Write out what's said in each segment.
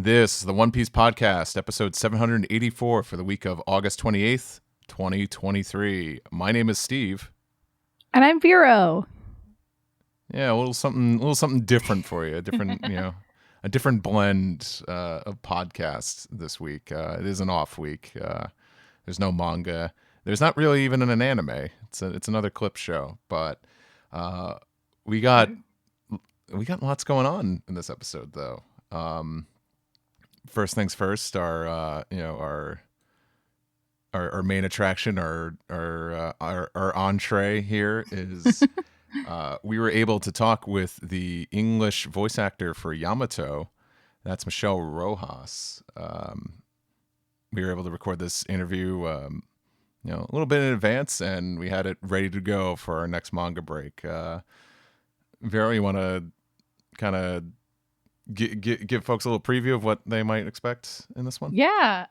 This is the One Piece Podcast, episode 784 for the week of August 28th, 2023. My name is Steve. And I'm Vero. Yeah, a little something different for you. A different, a different blend of podcasts this week. It is an off week. There's no manga. There's not really even an anime. It's another clip show, but we got lots going on in this episode though. First things first, our main attraction, our entree here is we were able to talk with the English voice actor for Yamato. That's Michelle Rojas. We were able to record this interview, a little bit in advance, and we had it ready to go for our next manga break. Vero, you want to kind of give folks a little preview of what they might expect in this one? Yeah.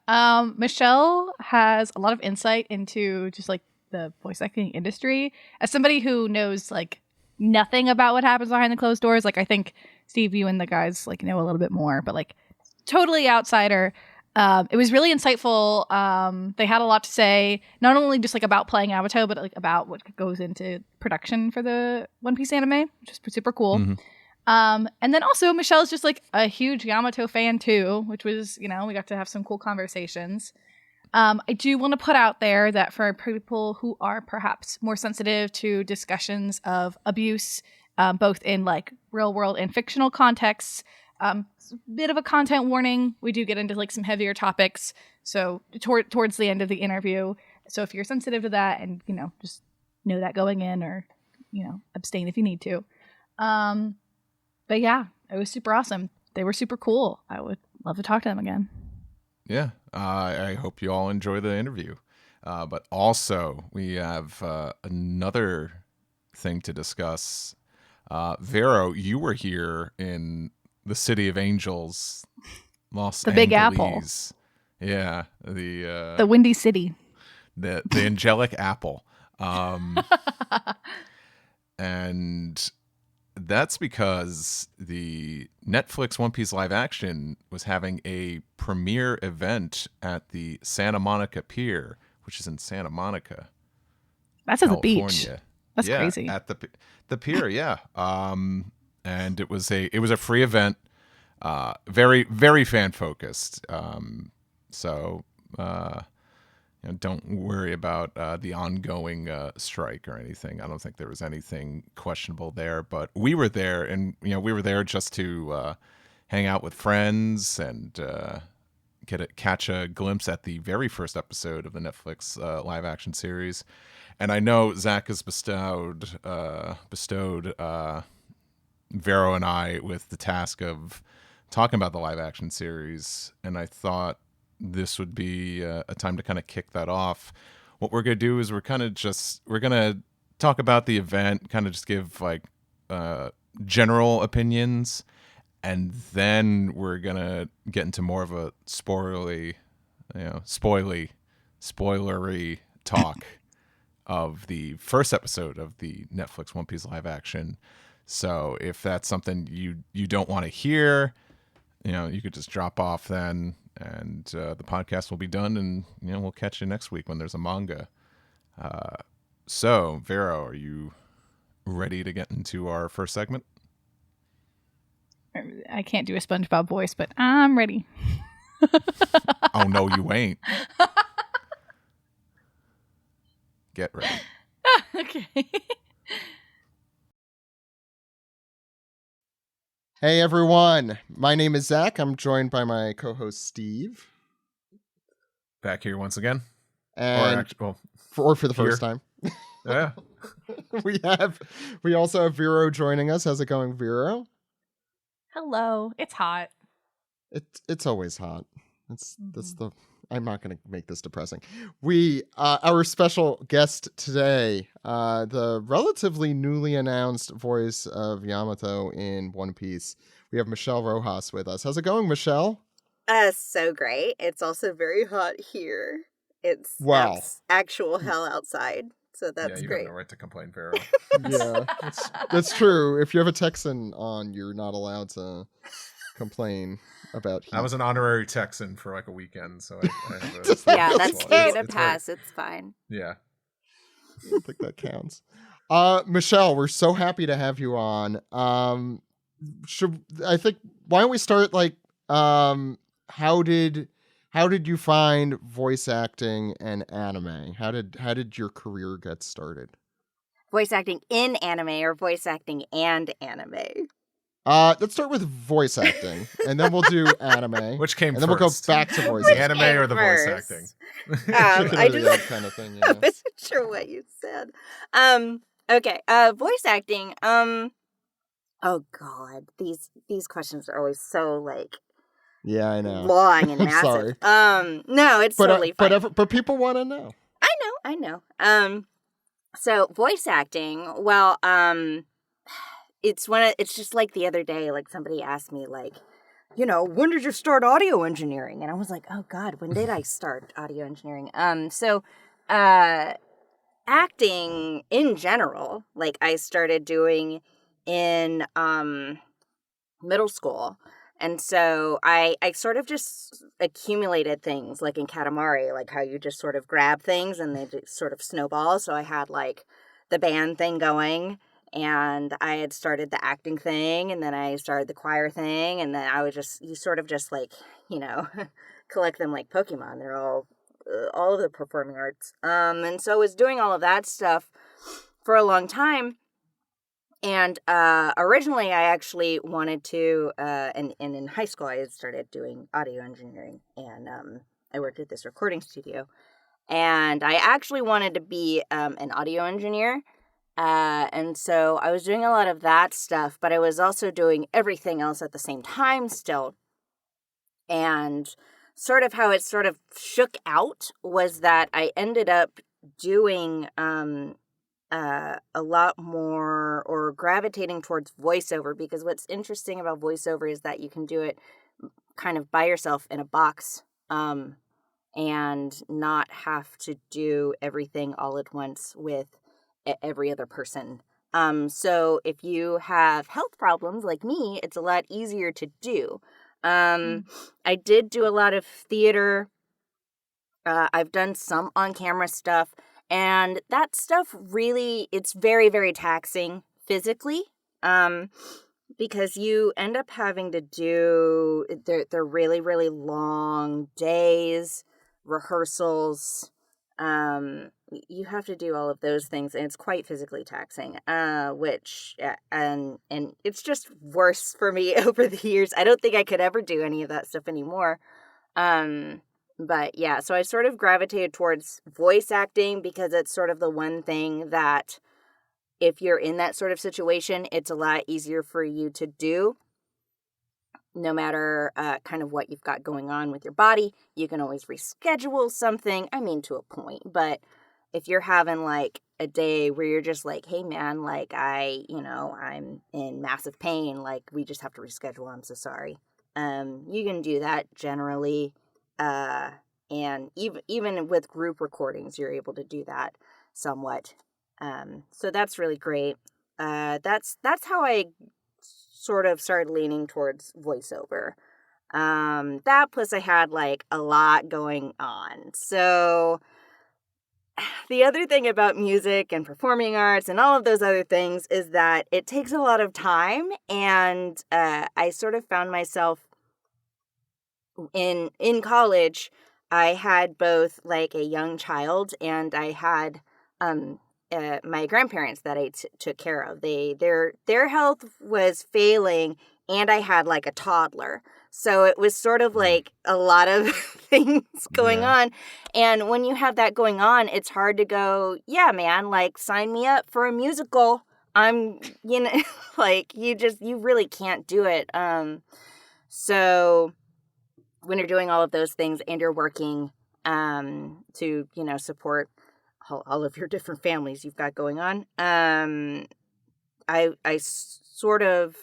Michelle has a lot of insight into just like the voice acting industry. As somebody who knows like nothing about what happens behind the closed doors, like I think Steve, you and the guys like know a little bit more, but like totally outsider. It was really insightful. They had a lot to say, not only just like about playing Yamato, but like about what goes into production for the One Piece anime, which is super cool. Mm-hmm. And then also Michelle's just like a huge Yamato fan too, which was, we got to have some cool conversations. I do want to put out there that for people who are perhaps more sensitive to discussions of abuse, both in like real world and fictional contexts, it's a bit of a content warning. We do get into like some heavier topics. So towards the end of the interview. So if you're sensitive to that and, just know that going in or, abstain if you need to. But yeah, it was super awesome. They were super cool. I would love to talk to them again. Yeah, I hope you all enjoy the interview. But also, we have another thing to discuss. Vero, you were here in the City of Angels, Los Angeles. The Big Apple. Yeah, the Windy City. The angelic apple. And that's because the Netflix One Piece live action was having a premiere event at the Santa Monica Pier, which is in Santa Monica. That's at the beach. That's crazy. At the pier, yeah. And it was a free event, very very fan focused. So don't worry about the ongoing strike or anything. I don't think there was anything questionable there, but we were there, and we were there just to hang out with friends and catch a glimpse at the very first episode of the Netflix live action series. And I know Zach has bestowed Vero and I with the task of talking about the live action series, and I thought this would be a time to kind of kick that off. What we're going to do is we're going to talk about the event, kind of just give like general opinions, and then we're going to get into more of a spoilery talk of the first episode of the Netflix One Piece live action. So if that's something you don't want to hear, you could just drop off then, and the podcast will be done, and we'll catch you next week when there's a manga. So Vero, are you ready to get into our first segment? I can't do a SpongeBob voice, but I'm ready. Oh no, you ain't. Get ready. Okay. Hey everyone, my name is Zach. I'm joined by my co-host Steve. Back here once again. And for the first time. Yeah. we also have Vero joining us. How's it going, Vero? Hello. It's hot. It's always hot. I'm not going to make this depressing. Our special guest today, the relatively newly announced voice of Yamato in One Piece. We have Michelle Rojas with us. How's it going, Michelle? So great. It's also very hot here. It's actual hell outside. So that's you great. have no right to complain, Vero. Yeah, that's true. If you have a Texan on, you're not allowed to complain. about Heat. I was an honorary Texan for like a weekend, so I have yeah, that's you get a pass. It's fine. Yeah. I don't think that counts. Michelle, we're so happy to have you on. Why don't we start like how did you find voice acting and anime? How did your career get started? Voice acting in anime or voice acting and anime? Let's start with voice acting, and then we'll do anime. Which came and then first? we'll go back to voice The acting. anime or the voice first? acting? I just That kind of thing. Yeah. I wasn't sure what you said. Okay. Voice acting. Oh God, these questions are always so like. Yeah, I know. Long and I'm massive. sorry. No, it's totally fine. But people want to know. I know. So voice acting. Well, it's just like the other day, like somebody asked me, like, when did you start audio engineering? And I was like, oh God, when did I start audio engineering? Acting in general, like I started doing in middle school. And so I sort of just accumulated things like in Katamari, like how you just sort of grab things and they just sort of snowball. So I had like the band thing going, and I had started the acting thing, and then I started the choir thing, and then you sort of just like, collect them like Pokemon. They're all of the performing arts. And so I was doing all of that stuff for a long time. And originally I actually wanted to, and in high school I had started doing audio engineering, and I worked at this recording studio. And I actually wanted to be an audio engineer. And so I was doing a lot of that stuff, but I was also doing everything else at the same time still. And sort of how it sort of shook out was that I ended up doing a lot more, or gravitating towards voiceover, because what's interesting about voiceover is that you can do it kind of by yourself in a box, and not have to do everything all at once with every other person. So if you have health problems like me, it's a lot easier to do. I did do a lot of theater. I've done some on-camera stuff, and that stuff really, it's very, very taxing physically, because you end up having to do, they're really, really long days, rehearsals. You have to do all of those things, and it's quite physically taxing, and it's just worse for me over the years. I don't think I could ever do any of that stuff anymore. But yeah, so I sort of gravitated towards voice acting because it's sort of the one thing that if you're in that sort of situation, it's a lot easier for you to do. No matter kind of what you've got going on with your body, you can always reschedule something. I mean, to a point, but if you're having like a day where you're just like, hey man, like I'm in massive pain, like we just have to reschedule, I'm so sorry. You can do that generally. And even with group recordings, you're able to do that somewhat. So that's really great. That's how I sort of started leaning towards voiceover. That plus I had like a lot going on. So the other thing about music and performing arts and all of those other things is that it takes a lot of time. And I sort of found myself in college, I had both like a young child, and I had my grandparents that I took care of. Their health was failing, and I had like a toddler. So it was sort of like a lot of things going on. And when you have that going on, it's hard to go, yeah, man, like sign me up for a musical. I'm, like you really can't do it. So when you're doing all of those things and you're working to, support all of your different families you've got going on, I sort of,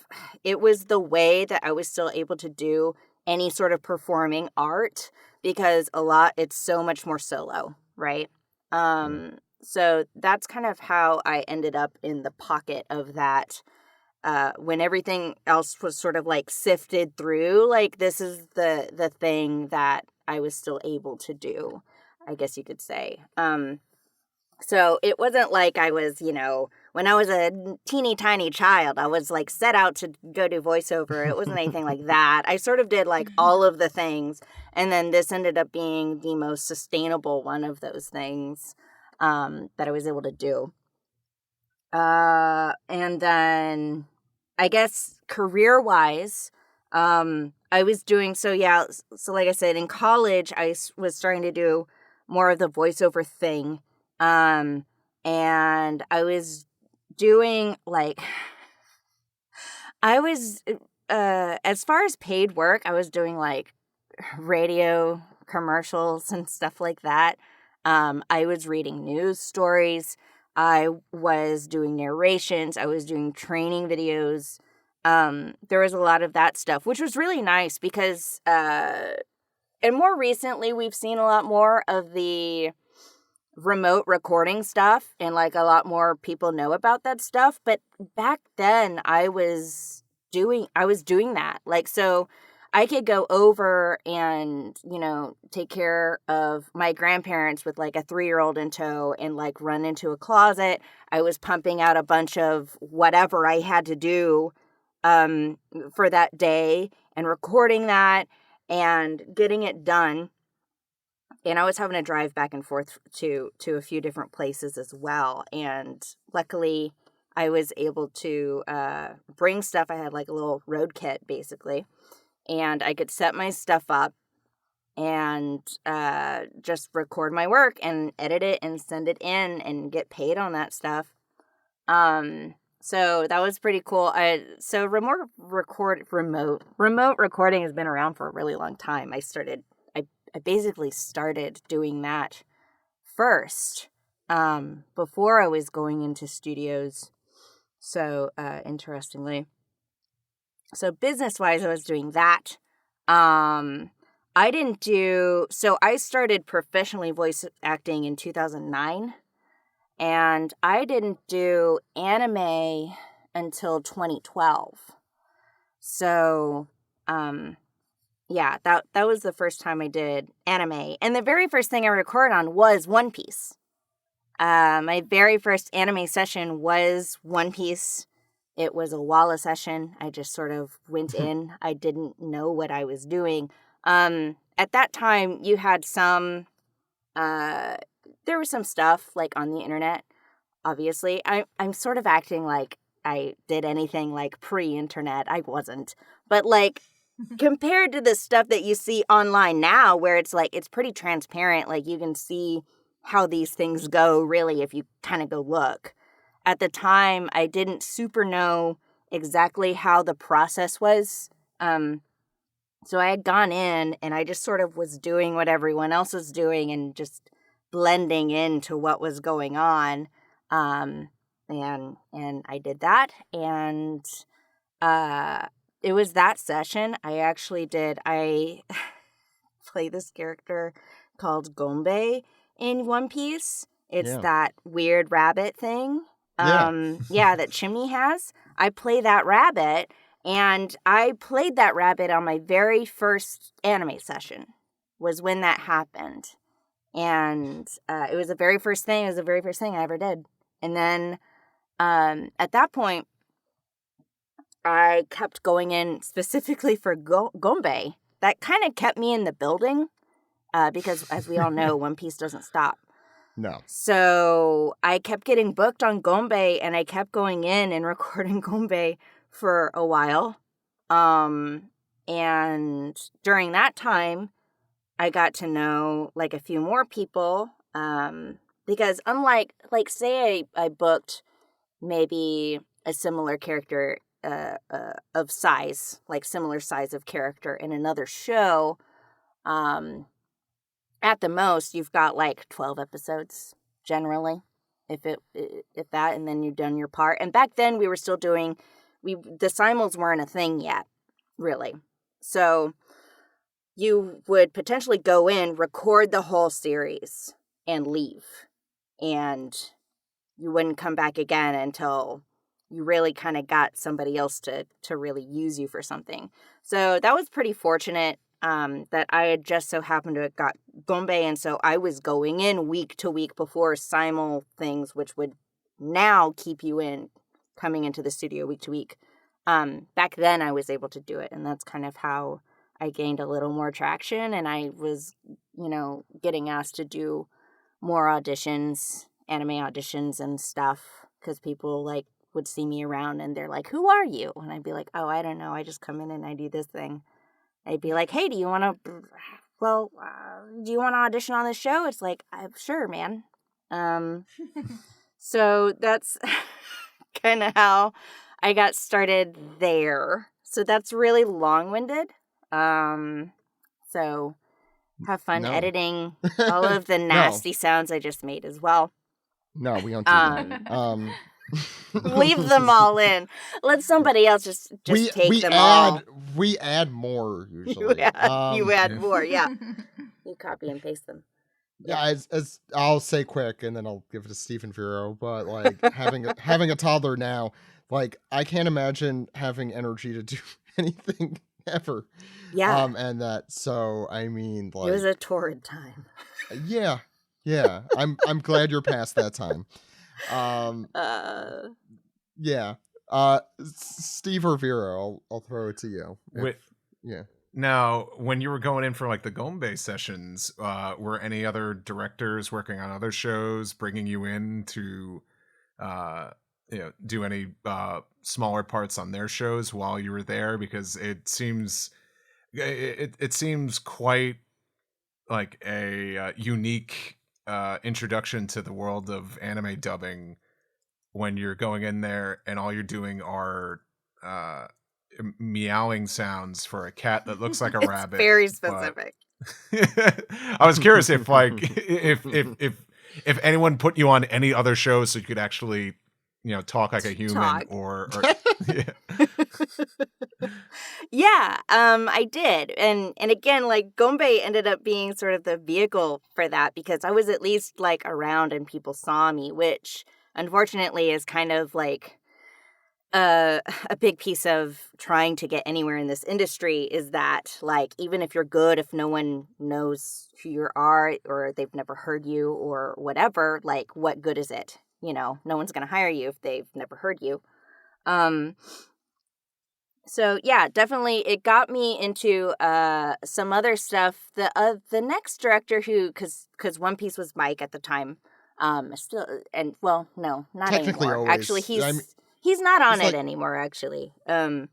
it was the way that I was still able to do any sort of performing art, because it's so much more solo, right? So that's kind of how I ended up in the pocket of that when everything else was sort of like sifted through, like this is the thing that I was still able to do, I guess you could say. So it wasn't like I was, when I was a teeny tiny child, I was like set out to go do voiceover. It wasn't anything like that. I sort of did like all of the things. And then this ended up being the most sustainable one of those things that I was able to do. And then I guess career-wise, I was doing, so like I said, in college, I was starting to do more of the voiceover thing. And I was doing as far as paid work, I was doing like radio commercials and stuff like that. I was reading news stories. I was doing narrations. I was doing training videos. There was a lot of that stuff, which was really nice because, and more recently, we've seen a lot more of the remote recording stuff, and like a lot more people know about that stuff. But back then I was doing that. Like, so I could go over and, take care of my grandparents with like a 3-year-old in tow and like run into a closet. I was pumping out a bunch of whatever I had to do for that day and recording that and getting it done. And I was having to drive back and forth to a few different places as well. And luckily, I was able to bring stuff. I had like a little road kit, basically. And I could set my stuff up and just record my work and edit it and send it in and get paid on that stuff. So that was pretty cool. So remote recording has been around for a really long time. I basically started doing that first before I was going into studios. So interestingly. So business-wise, I was doing that. I started professionally voice acting in 2009. And I didn't do anime until 2012. So, that was the first time I did anime. And the very first thing I recorded on was One Piece. My very first anime session was One Piece. It was a Walla session. I just sort of went in. I didn't know what I was doing. At that time, you had some... there was some stuff like on the internet. Obviously, I'm sort of acting like I did anything like pre-internet. I wasn't, but like compared to the stuff that you see online now, where it's like it's pretty transparent. Like you can see how these things go really if you kind of go look. At the time, I didn't super know exactly how the process was. So I had gone in and I just sort of was doing what everyone else was doing and just blending into what was going on. And I did that. And it was that session I play this character called Gombe in One Piece. It's that weird rabbit thing. That Chimney has. I play that rabbit, and I played that rabbit on my very first anime session was when that happened. And it was the very first thing. It was the very first thing I ever did. And then at that point, I kept going in specifically for Gombe. That kind of kept me in the building because, as we all know, One Piece doesn't stop. No. So I kept getting booked on Gombe, and I kept going in and recording Gombe for a while. And during that time, I got to know like a few more people because unlike, like, say I booked maybe a similar character of size, like similar size of character in another show, at the most you've got like 12 episodes generally, if that, and then you've done your part. And back then we were still doing, the simuls weren't a thing yet, really. So you would potentially go in, record the whole series, and leave. And you wouldn't come back again until you really kind of got somebody else to really use you for something. So that was pretty fortunate that I had just so happened to have got Gombei, and so I was going in week to week before simul things, which would now keep you in coming into the studio week to week. Back then I was able to do it, and that's kind of how I gained a little more traction, and I was, getting asked to do more auditions, anime auditions and stuff, because people would see me around and they're like, "Who are you?" And I'd be like, "Oh, I don't know. I just come in and I do this thing." I'd be like, "Hey, do you want to audition on this show?" It's like, "Sure, man." So that's kind of how I got started there. So that's really long-winded. So have fun editing all of the nasty sounds I just made as well. No, we don't do that. Leave them all in. Let somebody else just take them all. We add more usually. You add more, yeah. You copy and paste them. Yeah, as I'll say quick, and then I'll give it to Steve Vero. But having a toddler now, I can't imagine having energy to do anything ever. Yeah. And that, so I mean, it was a torrid time. Yeah. I'm glad you're past that time. Yeah. Steve or Vero, I'll throw it to you. Yeah. Now, when you were going in for the Gombei sessions, were any other directors working on other shows bringing you in to, do any smaller parts on their shows while you were there? Because it seems quite like a unique introduction to the world of anime dubbing when you're going in there and all you're doing are meowing sounds for a cat that looks like a rabbit. Very specific. I was curious if if anyone put you on any other show so you could actually talk like a human or yeah. I did, and again, Gombei ended up being sort of the vehicle for that, because I was at least around and people saw me, which unfortunately is kind of a big piece of trying to get anywhere in this industry, is that even if you're good, if no one knows who you are or they've never heard you or whatever, what good is it? No one's going to hire you if they've never heard you. So yeah, definitely it got me into some other stuff. The next director because One Piece was Mike at the time. Still, and well, no, not technically anymore. Always. Actually, he's not on it anymore. Actually, I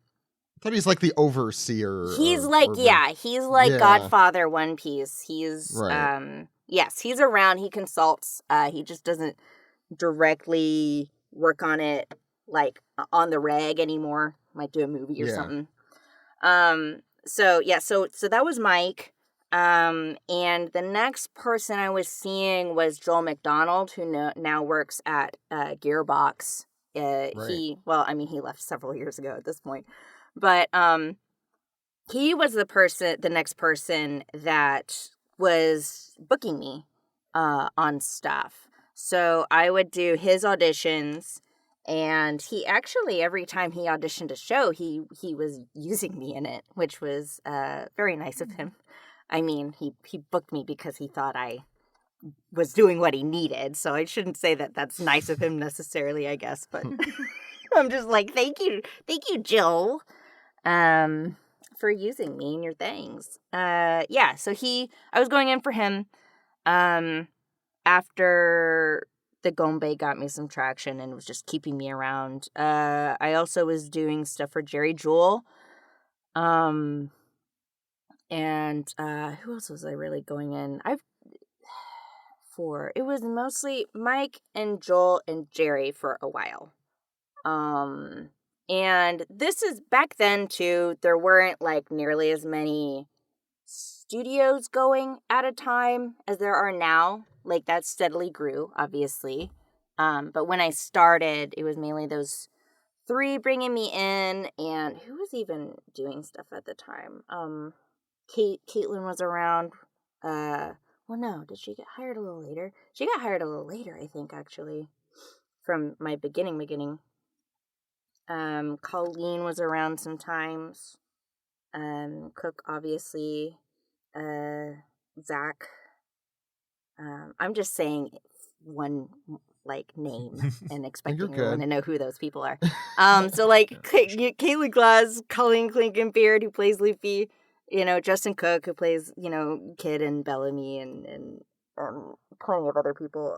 thought he's the overseer. He's Godfather One Piece. He's right. Yes, he's around. He consults. He just doesn't directly work on it on the reg anymore. Might do a movie or something. So that was Mike. And the next person I was seeing was Joel McDonald, who now works at Gearbox. Right. He left several years ago at this point, but he was the next person that was booking me on stuff. So I would do his auditions, and he actually, every time he auditioned a show, he was using me in it, which was very nice of him. I mean, he booked me because he thought I was doing what he needed, so I shouldn't say that that's nice of him necessarily, I guess, but I'm just thank you, Joel, for using me in your things. So I was going in for him, after the Gombei got me some traction and was just keeping me around. I also was doing stuff for Jerry Jewell, and who else was I really going in? It was mostly Mike and Joel and Jerry for a while. And this is back then too, there weren't nearly as many studios going at a time as there are now. That steadily grew, obviously. But when I started, it was mainly those three bringing me in, and who was even doing stuff at the time? Caitlin was around. Well, no, did she get hired a little later? She got hired a little later, I think, actually, from my beginning. Colleen was around sometimes. Cook, obviously. Zach. I'm just saying one like name and expecting everyone good. to know who those people are. So like Kaylee Glass, Colleen Clinkenbeard, who plays Luffy, Justin Cook, who plays Kid and Bellamy, and plenty of other people.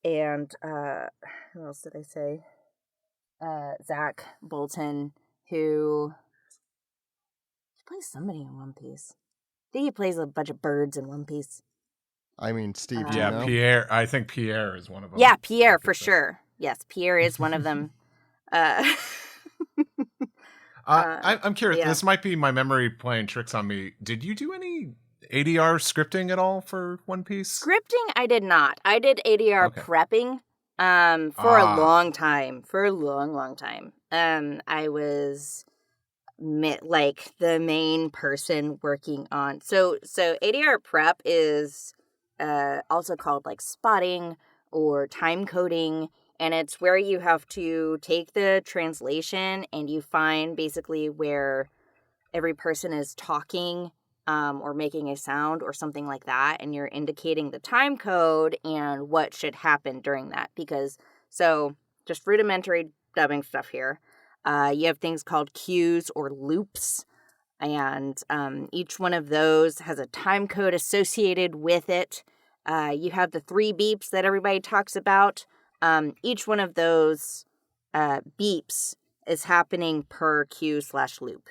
And who else did I say? Zach Bolton, who plays somebody in One Piece. I think he plays a bunch of birds in One Piece. I mean, Steve, do you Yeah, know? Pierre. I think Pierre is one of them. Yeah, Pierre for sure. Yes, Pierre is one of them. I'm curious. yeah. This might be my memory playing tricks on me. Did you do any ADR scripting at all for One Piece? Scripting, I did not. I did ADR prepping for a long time. For a long, long time. I was like the main person working on. So ADR prep is also called like spotting or time coding, and it's where you have to take the translation and you find basically where every person is talking or making a sound or something like that, and you're indicating the time code and what should happen during that. Because, so just rudimentary dubbing stuff here. You have things called cues or loops, and each one of those has a time code associated with it. You have the 3 beeps that everybody talks about. Each one of those beeps is happening per cue/loop.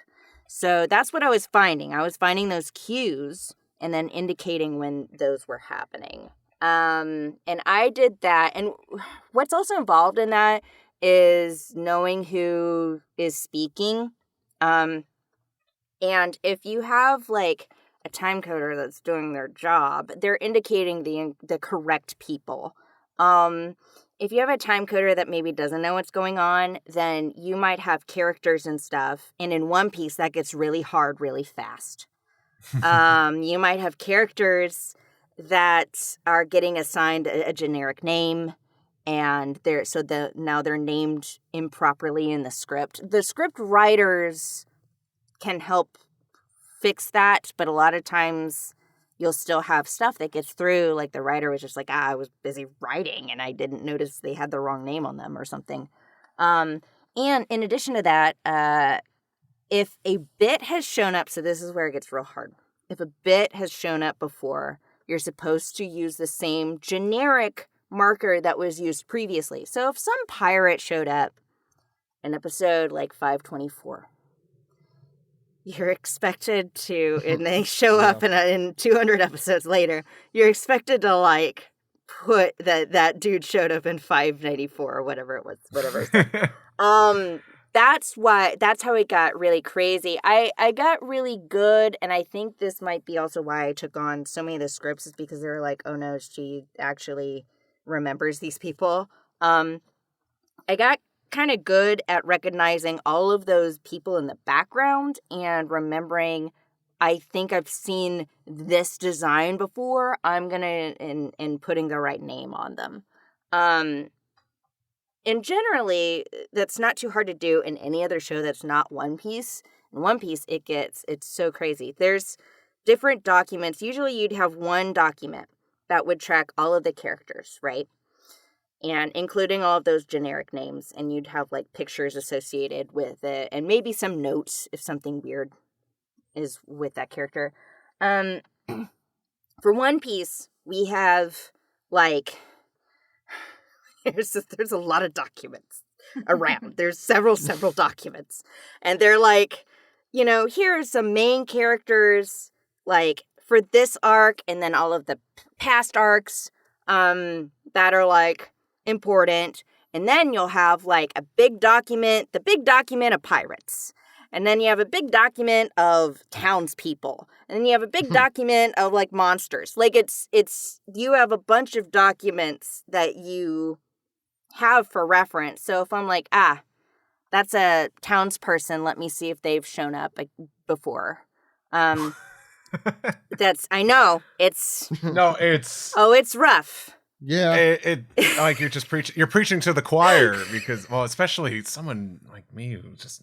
So that's what I was finding. I was finding those cues and then indicating when those were happening. And I did that. And what's also involved in that is knowing who is speaking. And if you have like a time coder that's doing their job, they're indicating the correct people. If you have a time coder that maybe doesn't know what's going on, then you might have characters and stuff. And in One Piece, that gets really hard really fast. You might have characters that are getting assigned a generic name, and now they're named improperly in the script. The script writers can help fix that, but a lot of times you'll still have stuff that gets through, like the writer was just like, I was busy writing and I didn't notice they had the wrong name on them or something. And in addition to that, if a bit has shown up, so this is where it gets real hard. If a bit has shown up before, you're supposed to use the same generic marker that was used previously. So if some pirate showed up in episode like 524, you're expected to, and they show up in 200 episodes later, you're expected to like put that dude showed up in 594 or whatever it was, whatever. That's how it got really crazy. I got really good, and I think this might be also why I took on so many of the scripts, is because they were like, oh no, she actually remembers these people. I got kind of good at recognizing all of those people in the background and remembering, I think I've seen this design before. I'm gonna and putting the right name on them. And generally, that's not too hard to do in any other show that's not One Piece. In One Piece, it's so crazy. There's different documents. Usually you'd have one document that would track all of the characters, right? And including all of those generic names, and you'd have like pictures associated with it, and maybe some notes if something weird is with that character. For One Piece, we have like there's a lot of documents around. There's several documents, and they're like, here are some main characters like for this arc, and then all of the past arcs that are like important, and then you'll have like the big document of pirates, and then you have a big document of townspeople, and then you have a big document of like monsters. Like it's you have a bunch of documents that you have for reference. So if I'm like, that's a townsperson, let me see if they've shown up before. I know it's no, it's it's rough. Yeah. It like you're preaching to the choir because, well, especially someone like me who just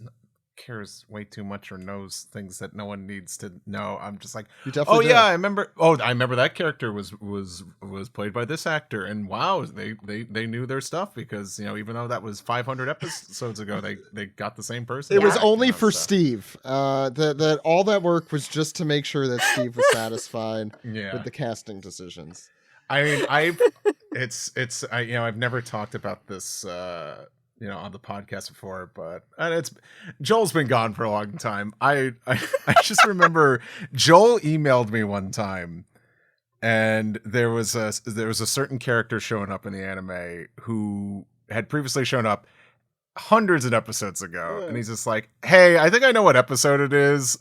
cares way too much or knows things that no one needs to know. I'm just like, You definitely yeah, do. I remember that character was played by this actor, and wow, they knew their stuff because, you know, even though that was 500 episodes ago, they got the same person. It was back, only you know, for so. Steve. That all that work was just to make sure that Steve was satisfied Yeah. with the casting decisions. I mean, I've never talked about this, you know, on the podcast before, but Joel's been gone for a long time. I just remember Joel emailed me one time, and there was a certain character showing up in the anime who had previously shown up hundreds of episodes ago, and he's just like, "Hey, I think I know what episode it is.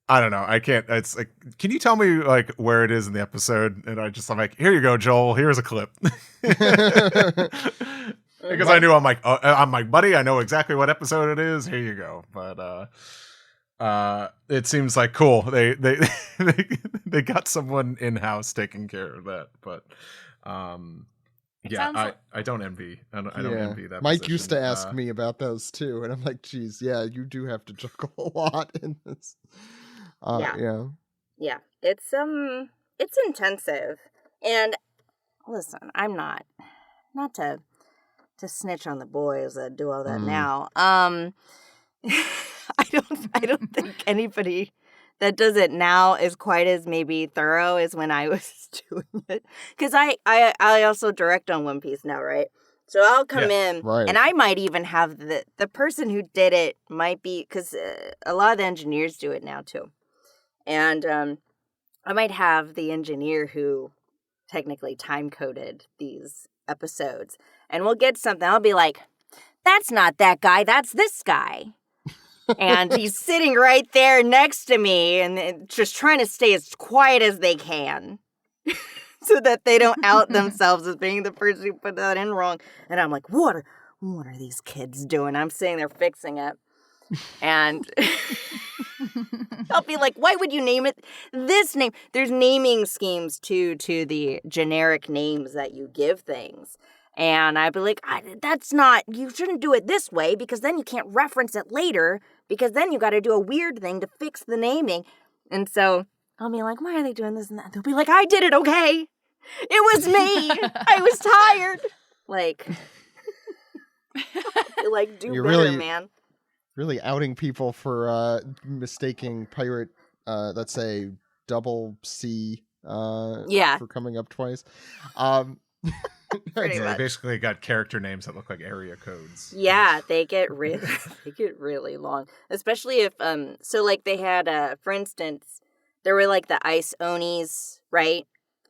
I don't know. I can't. It's like, can you tell me like where it is in the episode?" And I'm like, "Here you go, Joel. Here's a clip." Because I knew I'm like, buddy, I know exactly what episode it is. Here you go. But it seems like cool. They got someone in house taking care of that. But yeah, I don't envy. I don't envy that. Mike position. used to ask me about those too, and I'm like, geez, yeah, you do have to juggle a lot in this. Yeah. It's intensive, and listen, I'm not to snitch on the boys that do all that now. I don't think anybody that does it now is quite as maybe thorough as when I was doing it, because I also direct on One Piece now, right? So I'll come in, right. And I might even have the person who did it might be, because a lot of the engineers do it now too. And I might have the engineer who technically time-coded these episodes. And we'll get something. I'll be like, that's not that guy. That's this guy. And he's sitting right there next to me and just trying to stay as quiet as they can so that they don't out themselves as being the person who put that in wrong. And I'm like, what are these kids doing? I'm sitting there fixing it. And I'll be like, why would you name it this name? There's naming schemes to the generic names that you give things. And I'd be like, you shouldn't do it this way, because then you can't reference it later, because then you got to do a weird thing to fix the naming. And so I'll be like, why are they doing this and that? They'll be like, I did it, okay? It was me. I was tired. Like, do better, man. Really outing people for mistaking pirate, let's say, double C for coming up twice. They basically got character names that look like area codes. Yeah, they get really long, especially if so like they had for instance, there were like the ice Onis, right?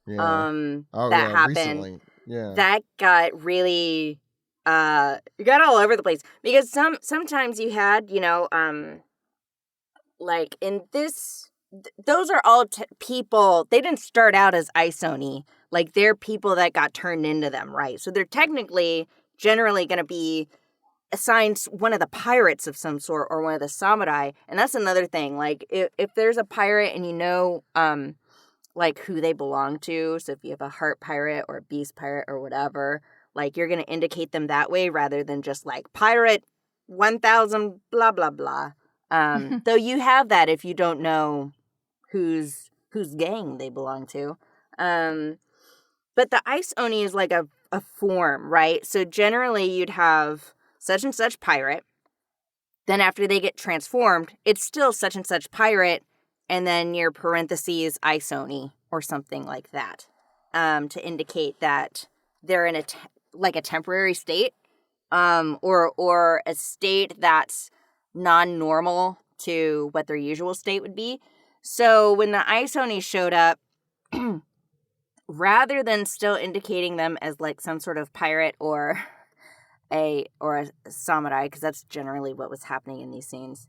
Yeah. That happened. Recently. Yeah. That got really you got all over the place, because sometimes you had, you know, like in this, those are all people. They didn't start out as ice Oni. Like, they're people that got turned into them, right? So they're technically, generally going to be assigned one of the pirates of some sort, or one of the samurai. And that's another thing. Like, if there's a pirate and you know, like, who they belong to, so if you have a heart pirate or a beast pirate or whatever, like, you're going to indicate them that way rather than just, like, pirate 1000 blah, blah, blah. Though you have that if you don't know whose gang they belong to. But the ice Oni is like a form, right? So generally you'd have such and such pirate. Then after they get transformed, it's still such and such pirate. And then your parentheses ice Oni or something like that, to indicate that they're in a temporary state, or a state that's non-normal to what their usual state would be. So when the ice Oni showed up, rather than still indicating them as like some sort of pirate or a samurai, because that's generally what was happening in these scenes,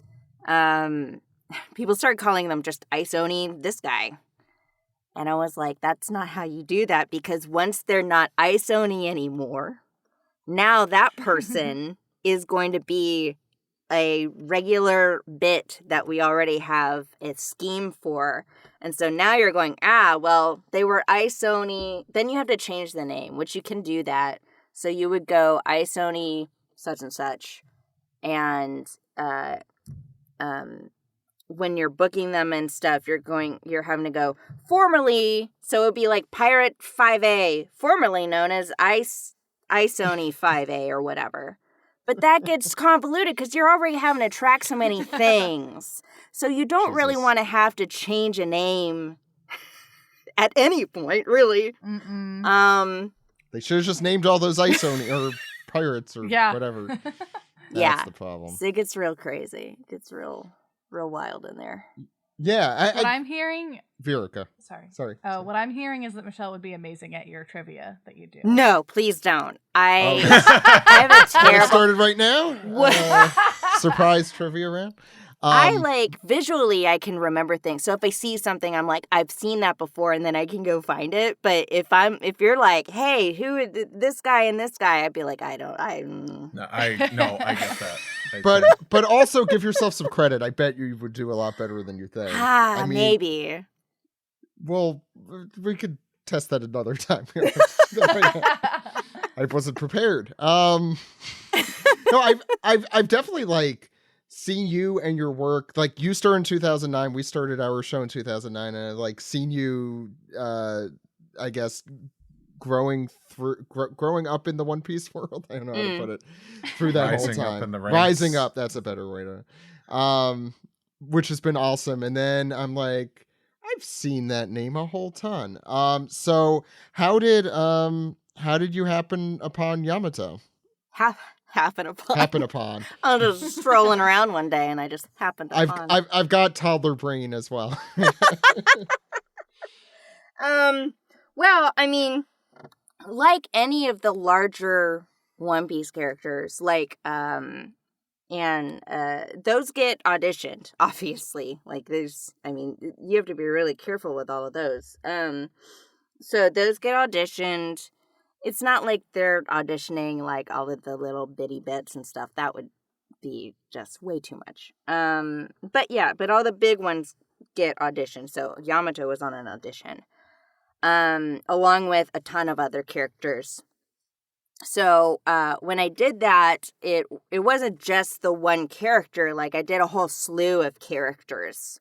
people started calling them just ice Oni, this guy. And I was like, that's not how you do that, because once they're not ice Oni anymore, now that person is going to be a regular bit that we already have a scheme for. And so now you're going, well, they were Isoni. Then you have to change the name, which you can do that. So you would go Isoni such and such. And when you're booking them and stuff, you're having to go formerly. So it would be like Pirate 5A, formerly known as Isoni 5A or whatever. But that gets convoluted because you're already having to track so many things. So you don't really want to have to change a name at any point, really. They should have just named all those Isoni or pirates or whatever. That's the problem. So it gets real crazy. It gets real wild in there. Yeah. What I'm hearing... Verica. Sorry. Oh, what I'm hearing is that Michelle would be amazing at your trivia that you do. No, please don't. I have a terrible... started right now? Surprise trivia round? I visually, I can remember things. So if I see something, I'm like, I've seen that before, and then I can go find it. But if you're like, hey, who this guy and this guy, I'd be like, I get that. But also give yourself some credit. I bet you would do a lot better than you think. Maybe. Well, we could test that another time. I wasn't prepared. No, I've definitely seen you and your work. Like, you started in 2009. We started our show in 2009, and I seen you. I guess growing up in the One Piece world. I don't know how to put it. Through that whole time, rising up. That's a better way to. Which has been awesome. And then I'm like, I've seen that name a whole ton. So how did you happen upon Yamato? Happen upon. I was just strolling around one day and I just happened upon. I've got toddler brain as well. Well, I mean, like any of the larger One Piece characters, those get auditioned, obviously. You have to be really careful with all of those. So those get auditioned. It's not like they're auditioning all of the little bitty bits and stuff. That would be just way too much. But all the big ones get auditioned. So Yamato was on an audition, along with a ton of other characters. So when I did that, it wasn't just the one character. I did a whole slew of characters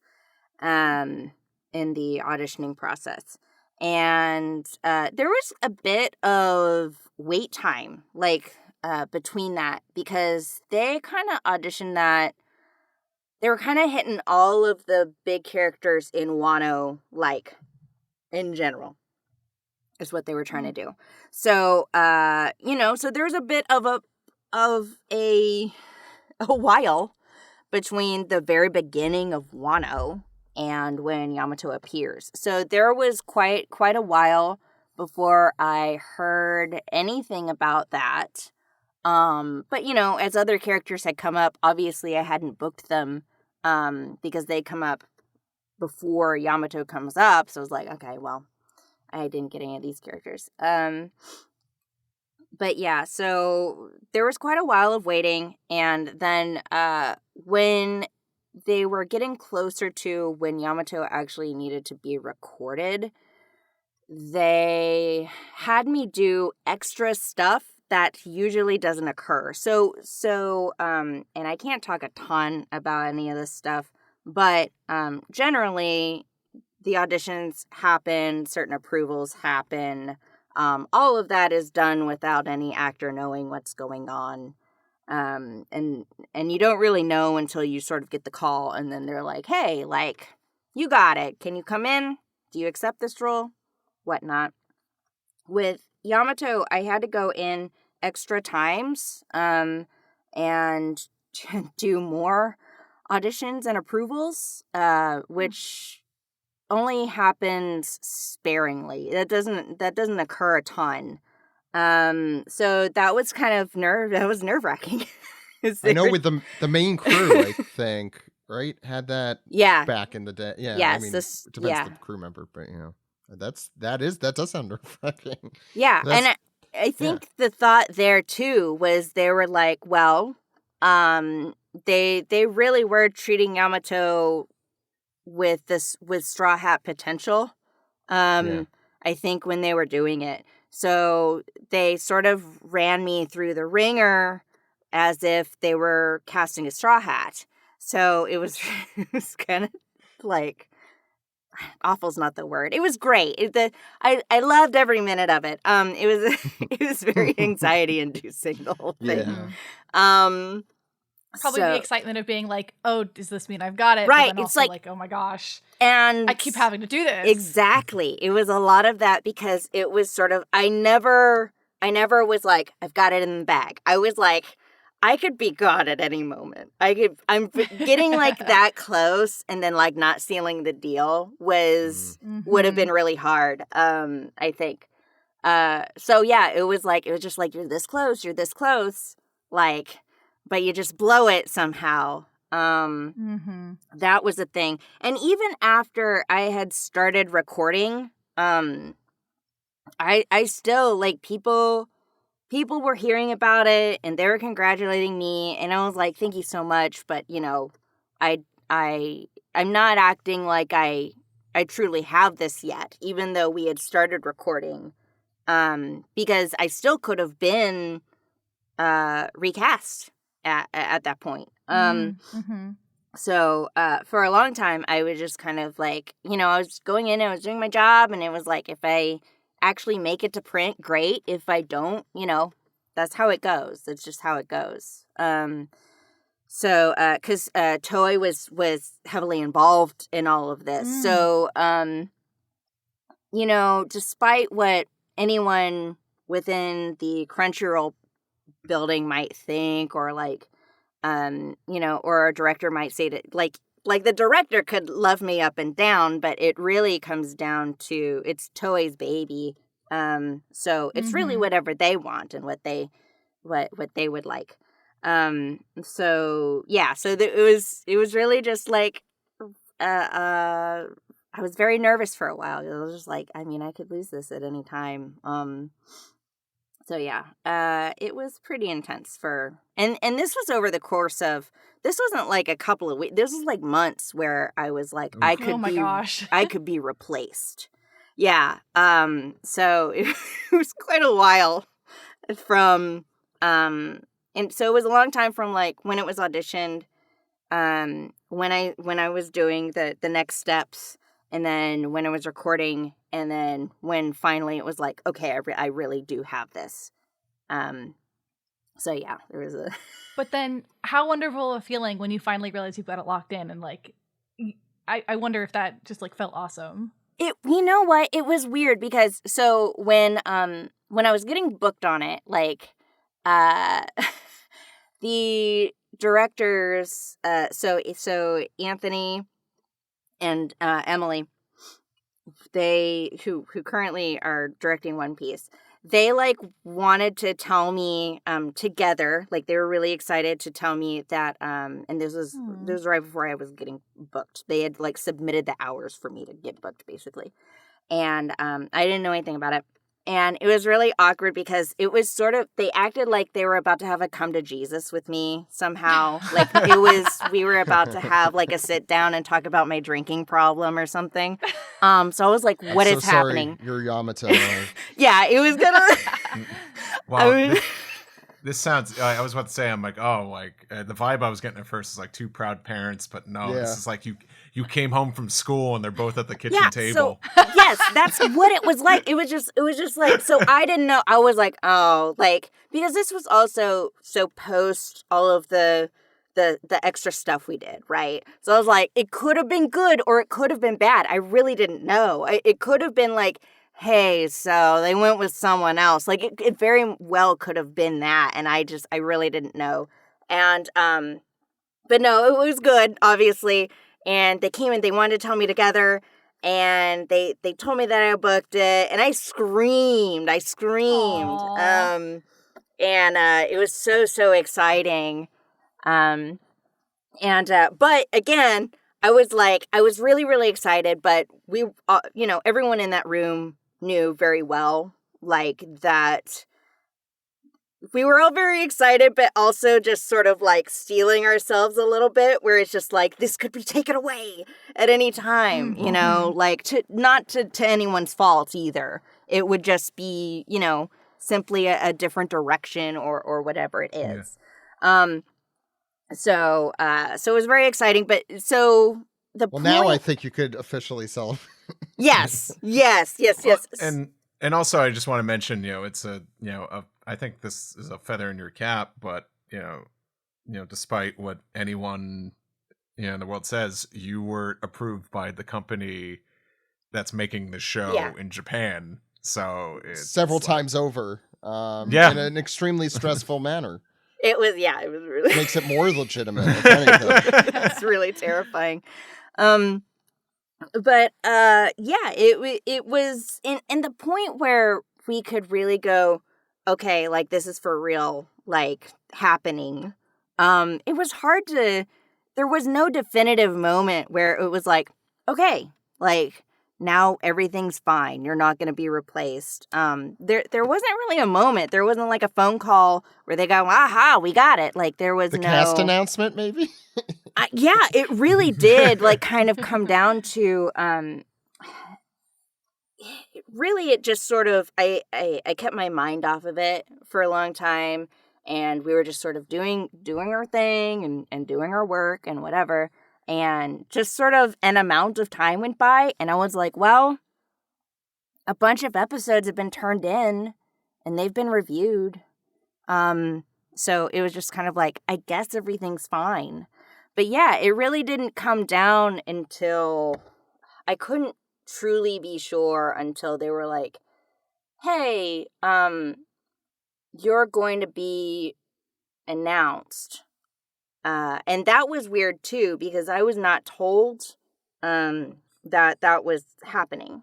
in the auditioning process. And there was a bit of wait time, between that, because they kind of auditioned that. They were kind of hitting all of the big characters in Wano, in general, is what they were trying to do. So, so there's a bit of a while between the very beginning of Wano and when Yamato appears. So there was quite a while before I heard anything about that. But as other characters had come up, obviously I hadn't booked them because they come up before Yamato comes up. So I was like, okay, well, I didn't get any of these characters. But yeah, so there was quite a while of waiting, and then when they were getting closer to when Yamato actually needed to be recorded, they had me do extra stuff that usually doesn't occur. So and I can't talk a ton about any of this stuff, but generally the auditions happen, certain approvals happen. All of that is done without any actor knowing what's going on. And you don't really know until you sort of get the call, and then they're like, hey, you got it. Can you come in? Do you accept this role? Whatnot. With Yamato, I had to go in extra times, and do more auditions and approvals, which only happens sparingly. That doesn't occur a ton. So that was kind of nerve-wracking. I know with the main crew, I think, right? Had that back in the day. Yeah. Yes, I mean, it depends the crew member, but that does sound nerve-wracking. Yeah. And I think the thought there too was they were like, well, they really were treating Yamato with Straw Hat potential. I think when they were doing it. So they sort of ran me through the ringer as if they were casting a Straw Hat. So it was, it was kind of like, awful's not the word. It was great. I loved every minute of it. It was it was very anxiety inducing, the whole thing. Yeah. Probably the excitement of being like, oh, does this mean I've got it? Right. But then It's also like, oh my gosh. And I keep having to do this. Exactly. It was a lot of that because it was sort of, I never was like, I've got it in the bag. I was like, I could be gone at any moment. I'm getting like that close and then like not sealing the deal would have been really hard. I think. So yeah, it was just like, you're this close, like, but you just blow it somehow. That was a thing. And even after I had started recording, I still, like, people were hearing about it and they were congratulating me, and I was like, thank you so much, but you know, I'm not acting like I truly have this yet, even though we had started recording, because I still could have been recast at that point. So for a long time, I was just kind of like, you know, I was going in and I was doing my job, and it was like, if I actually make it to print, great. If I don't, you know, that's how it goes. That's just how it goes. So because Toei was heavily involved in all of this. So, you know, despite what anyone within the Crunchyroll building might think, or like, you know, or a director might say that, like the director could love me up and down, but it really comes down to, it's Toei's baby. So it's really whatever they want and what they would like. So yeah, so it was really just like, I was very nervous for a while. It was just like, I mean, I could lose this at any time. So yeah, it was pretty intense and this was over the course of, this wasn't like a couple of weeks. This was like months where I was like, I could be replaced. Yeah. So it was quite a while from, and so it was a long time from like when it was auditioned, when I was doing the next steps, and then when I was recording, and then when finally it was like, okay, I really do have this. So yeah, there was a. But then, how wonderful a feeling when you finally realize you've got it locked in, and like, I wonder if that just like felt awesome. You know what? It was weird because so when I was getting booked on it, like, the directors, so Anthony and Emily, they who currently are directing One Piece, they like wanted to tell me together, like they were really excited to tell me that, and this was right before I was getting booked. They had like submitted the hours for me to get booked basically, and I didn't know anything about it. And it was really awkward because it was sort of, they acted like they were about to have a come to Jesus with me somehow. Like we were about to have like a sit down and talk about my drinking problem or something. So I was like, what is happening? You're Yamato. Yeah, it was gonna. Well, this sounds, I was about to say, I'm like, oh, like the vibe I was getting at first is like two proud parents, but no, this is like you came home from school and they're both at the kitchen table. So, yes, that's what it was like. It was just like, so I didn't know. I was like, oh, like, because this was also so post all of the extra stuff we did, right? So I was like, it could have been good or it could have been bad. I really didn't know. It could have been like, hey, so they went with someone else. Like, it very well could have been that, and I really didn't know. And, but no, it was good, obviously. And they came and they wanted to tell me together, and they told me that I booked it, and I screamed. Aww. And it was so exciting. But again, I was really, really excited, but we, you know, everyone in that room knew very well, like, that we were all very excited, but also just sort of like stealing ourselves a little bit, where it's just like, this could be taken away at any time, you know, like not to anyone's fault either. It would just be, you know, simply a different direction or whatever it is. Yeah. So it was very exciting, but so the Well, point... now I think you could officially sell. Yes. And also, I just want to mention, you know, it's I think this is a feather in your cap, but you know, despite what anyone, you know, in the world says, you were approved by the company that's making the show in Japan, so it's several like, times over, in an extremely stressful manner. It was really makes it more legitimate, if anything. That's really terrifying. But it was in the point where we could really go, okay, like this is for real, like happening. It was hard to, there was no definitive moment where it was like, okay, like now everything's fine. You're not going to be replaced. There wasn't really a moment. There wasn't like a phone call where they go, aha, we got it. Like there was the cast announcement, maybe. Yeah, it really did like kind of come down to, it just sort of, I kept my mind off of it for a long time, and we were just sort of doing our thing and doing our work and whatever. And just sort of an amount of time went by, and I was like, well, a bunch of episodes have been turned in, and they've been reviewed. So it was just kind of like, I guess everything's fine. But yeah, it really didn't come down until I couldn't truly be sure until they were like, hey, you're going to be announced. And that was weird too, because I was not told that was happening.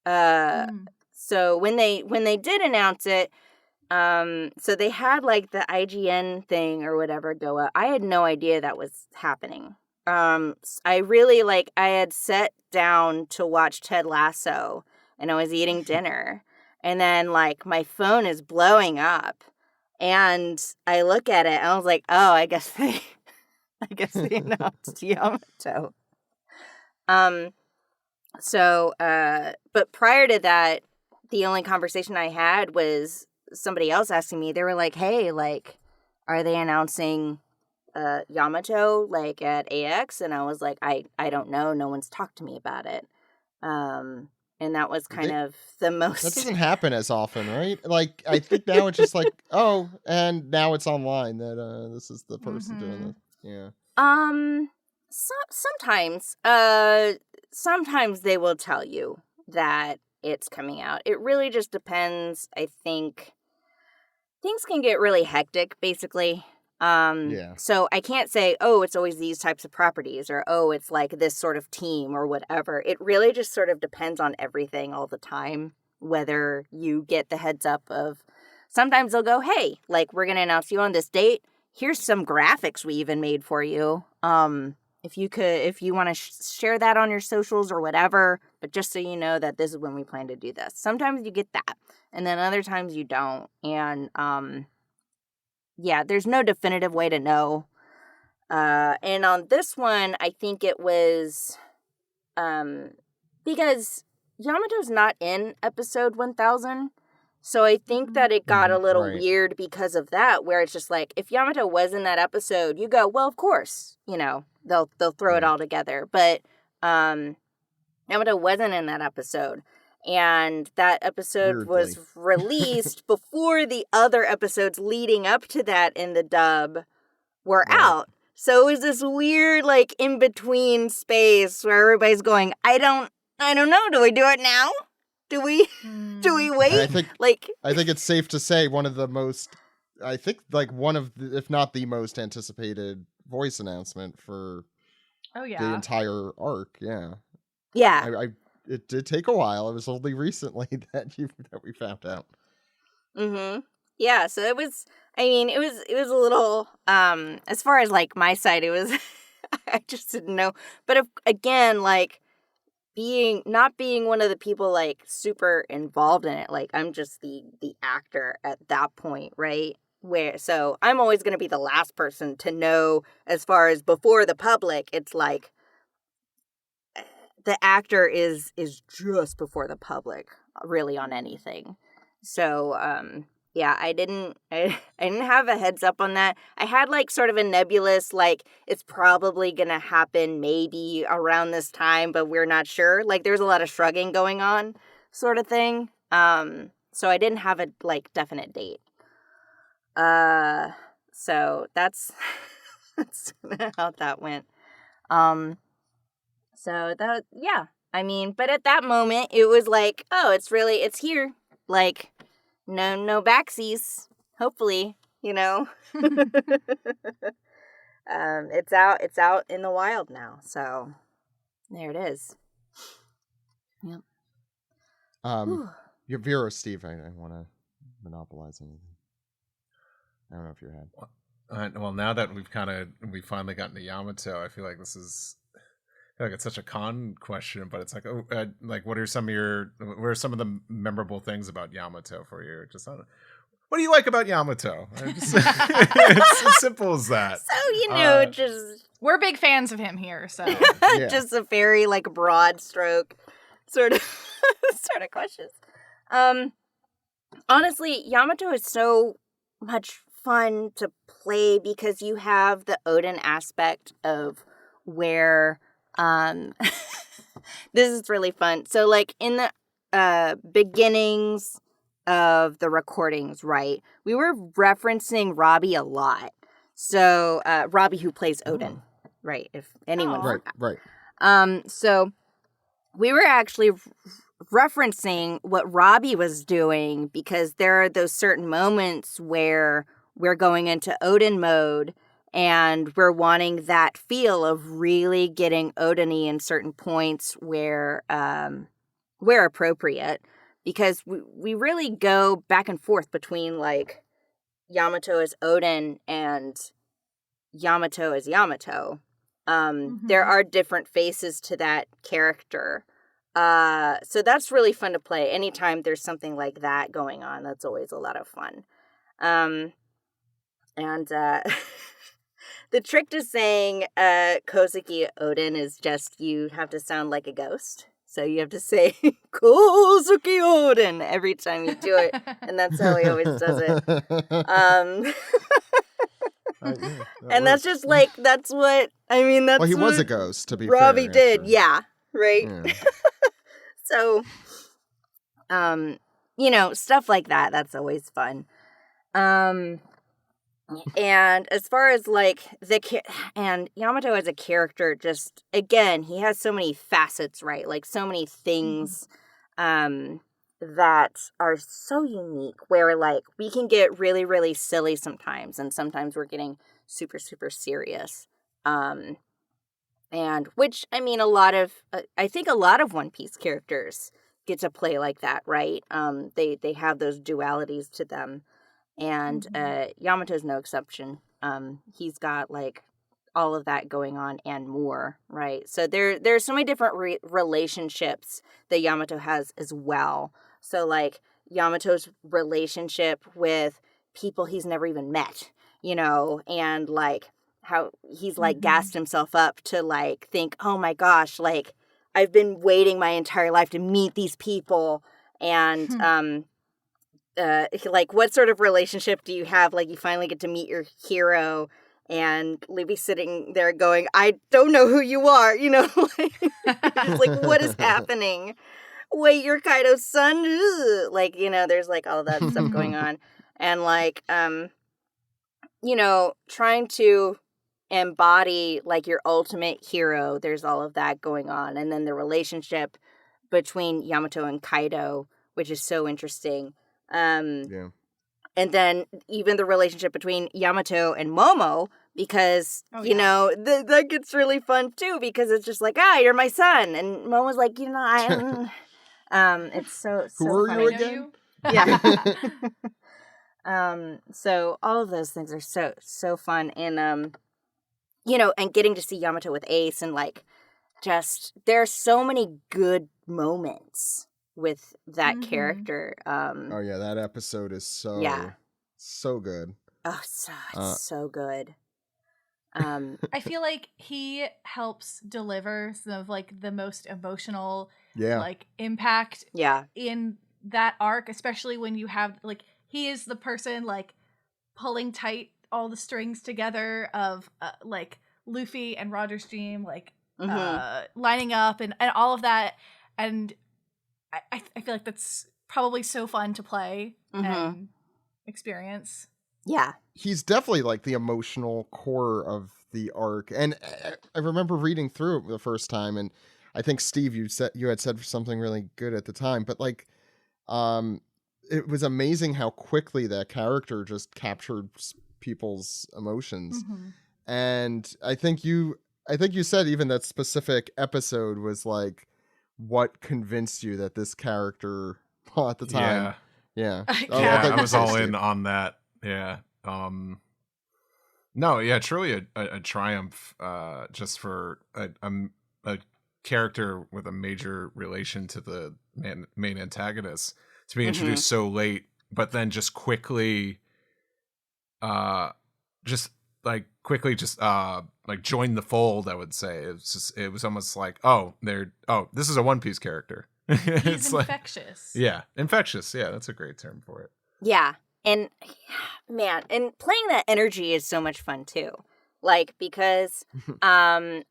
So when they did announce it, so they had like the IGN thing or whatever go up. I had no idea that was happening. I really I had sat down to watch Ted Lasso, and I was eating dinner, and then like my phone is blowing up, and I look at it and I was like, oh, I guess they announced Yamato. But prior to that, the only conversation I had was somebody else asking me. They were like, hey, like, are they announcing Yamato like at AX? And I was like, I don't know. No one's talked to me about it. And that was kind of the most... That doesn't happen as often, right? Like, I think now it's just like, oh, and now it's online that this is the person doing this. Yeah. Sometimes they will tell you that it's coming out. It really just depends. I think things can get really hectic, basically. So I can't say, oh, it's always these types of properties, or, oh, it's like this sort of team or whatever. It really just sort of depends on everything all the time, whether you get the heads up of, sometimes they'll go, hey, like, we're going to announce you on this date. Here's some graphics we even made for you. If you want to share that on your socials or whatever, but just so you know that this is when we plan to do this. Sometimes you get that, and then other times you don't. And, there's no definitive way to know. And on this one, I think it was, because Yamato's not in episode 1000. So I think that it got a little weird because of that, where it's just like, if Yamato was in that episode, you go, well, of course, you know, they'll throw it all together. But Yamato wasn't in that episode. And that episode was released before the other episodes leading up to that in the dub were out. So it was this weird, like, in-between space where everybody's going, I don't know, do we do it now? Do we wait? I think it's safe to say one of the most, if not the most anticipated voice announcement for the entire arc. Yeah. Yeah. It did take a while. It was only recently that we found out. Mm-hmm. Yeah. So it was a little, as far as like my side, it was, I just didn't know. But again, like, not being one of the people like super involved in it, like I'm just the actor at that point, right? So I'm always going to be the last person to know as far as before the public. It's like the actor is just before the public really on anything. So yeah, I didn't have a heads up on that. I had like sort of a nebulous, like it's probably going to happen maybe around this time, but we're not sure. Like there's a lot of shrugging going on sort of thing. So I didn't have a like definite date. So that's how that went. So that, yeah, I mean, but at that moment it was like, oh, it's here. Like no backsies, hopefully, you know. It's out in the wild now. So there it is. Yep. Your Vero, Steve, I want to monopolize anything. I don't know if you had. Well, now that we finally gotten to Yamato, I feel like I feel like it's such a con question, but it's like, like what are some of the memorable things about Yamato for you? Just what do you like about Yamato? It's as simple as that. So just we're big fans of him here. So just a very like broad stroke sort of questions. Honestly, Yamato is so much fun to play because you have the Odin aspect of where this is really fun. So like in the beginnings of the recordings, right, we were referencing Robbie a lot. So Robbie, who plays Odin, right, if anyone right. So we were actually referencing what Robbie was doing because there are those certain moments where we're going into Odin mode and we're wanting that feel of really getting Odin-y in certain points where appropriate, because we really go back and forth between like Yamato as Odin and Yamato as Yamato. There are different faces to that character. So that's really fun to play. Anytime there's something like that going on, that's always a lot of fun. And the trick to saying Kozuki Odin is just you have to sound like a ghost. So you have to say Kozuki Odin every time you do it, and that's how he always does it. And that's just like that's what I mean. That's he was what a ghost, to be Robbie fair. did, yeah, right. Yeah. So, stuff like that. That's always fun. And as far as like and Yamato as a character, just again, he has so many facets, right? Like so many things, that are so unique. Where like we can get really, really silly sometimes, and sometimes we're getting super, super serious. And which I mean, I think a lot of One Piece characters get to play like that, right? They have those dualities to them. And Yamato's no exception. He's got like all of that going on and more, right? So there's so many different relationships that Yamato has as well. So like Yamato's relationship with people he's never even met, and like how he's like gassed himself up to like think, oh my gosh, like I've been waiting my entire life to meet these people. And like what sort of relationship do you have? Like you finally get to meet your hero and Libby's sitting there going, I don't know who you are, just like what is happening? Wait, you're Kaido's son? Ugh. Like, there's like all of that stuff going on. And like, trying to embody like your ultimate hero, there's all of that going on. And then the relationship between Yamato and Kaido, which is so interesting. Yeah. And then even the relationship between Yamato and Momo, because, that gets really fun too, because it's just like, you're my son. And Momo's like, it's so Who are funny. you again? Yeah. So all of those things are so fun. And, and getting to see Yamato with Ace and like, just, there are so many good moments with that character. Oh yeah, that episode is so good. Oh, it's so good. I feel like he helps deliver some of like the most emotional like impact in that arc, especially when you have like he is the person like pulling tight all the strings together of like Luffy and Roger's dream like lining up and all of that, and I feel like that's probably so fun to play and experience. Yeah. He's definitely like the emotional core of the arc. And I remember reading through it the first time, and I think Steve, you had said something really good at the time, but like it was amazing how quickly that character just captured people's emotions. And I think you said even that specific episode was like what convinced you that this character at the time. Yeah. I was all in on that. Yeah. No, yeah, truly a triumph just for a character with a major relation to the main antagonist to be introduced so late, but then just quickly join the fold, I would say. It was almost like, this is a One Piece character. He's infectious. Infectious. Yeah, that's a great term for it. Yeah. And man, and playing that energy is so much fun too. Like, because I'm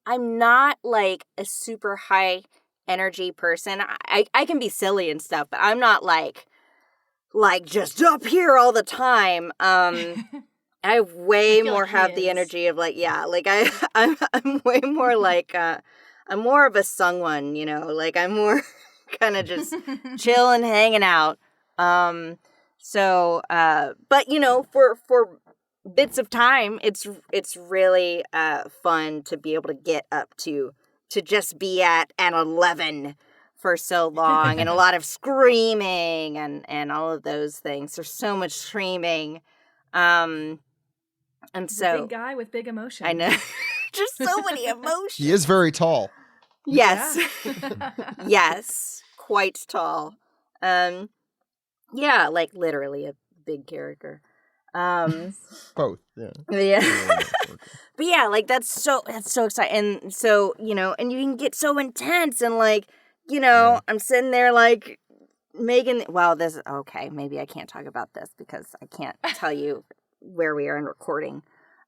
not like a super high energy person. I can be silly and stuff, but I'm not like just up here all the time. I way more have the energy of like, I'm way more like I'm more of a sung one, you know, like I'm more kind of just chilling, hanging out. But you know, for bits of time, it's really fun to be able to get up to just be at an 11 for so long, and a lot of screaming and all of those things. There's so much screaming, and so big guy with big emotions. I know, just so many emotions. He is very tall. Yes, yes, quite tall. Yeah, like literally a big character. Both, yeah. But yeah, like that's so exciting. And so, you know, and you can get so intense and like, you know, I'm sitting there like maybe I can't talk about this because I can't tell you where we are in recording.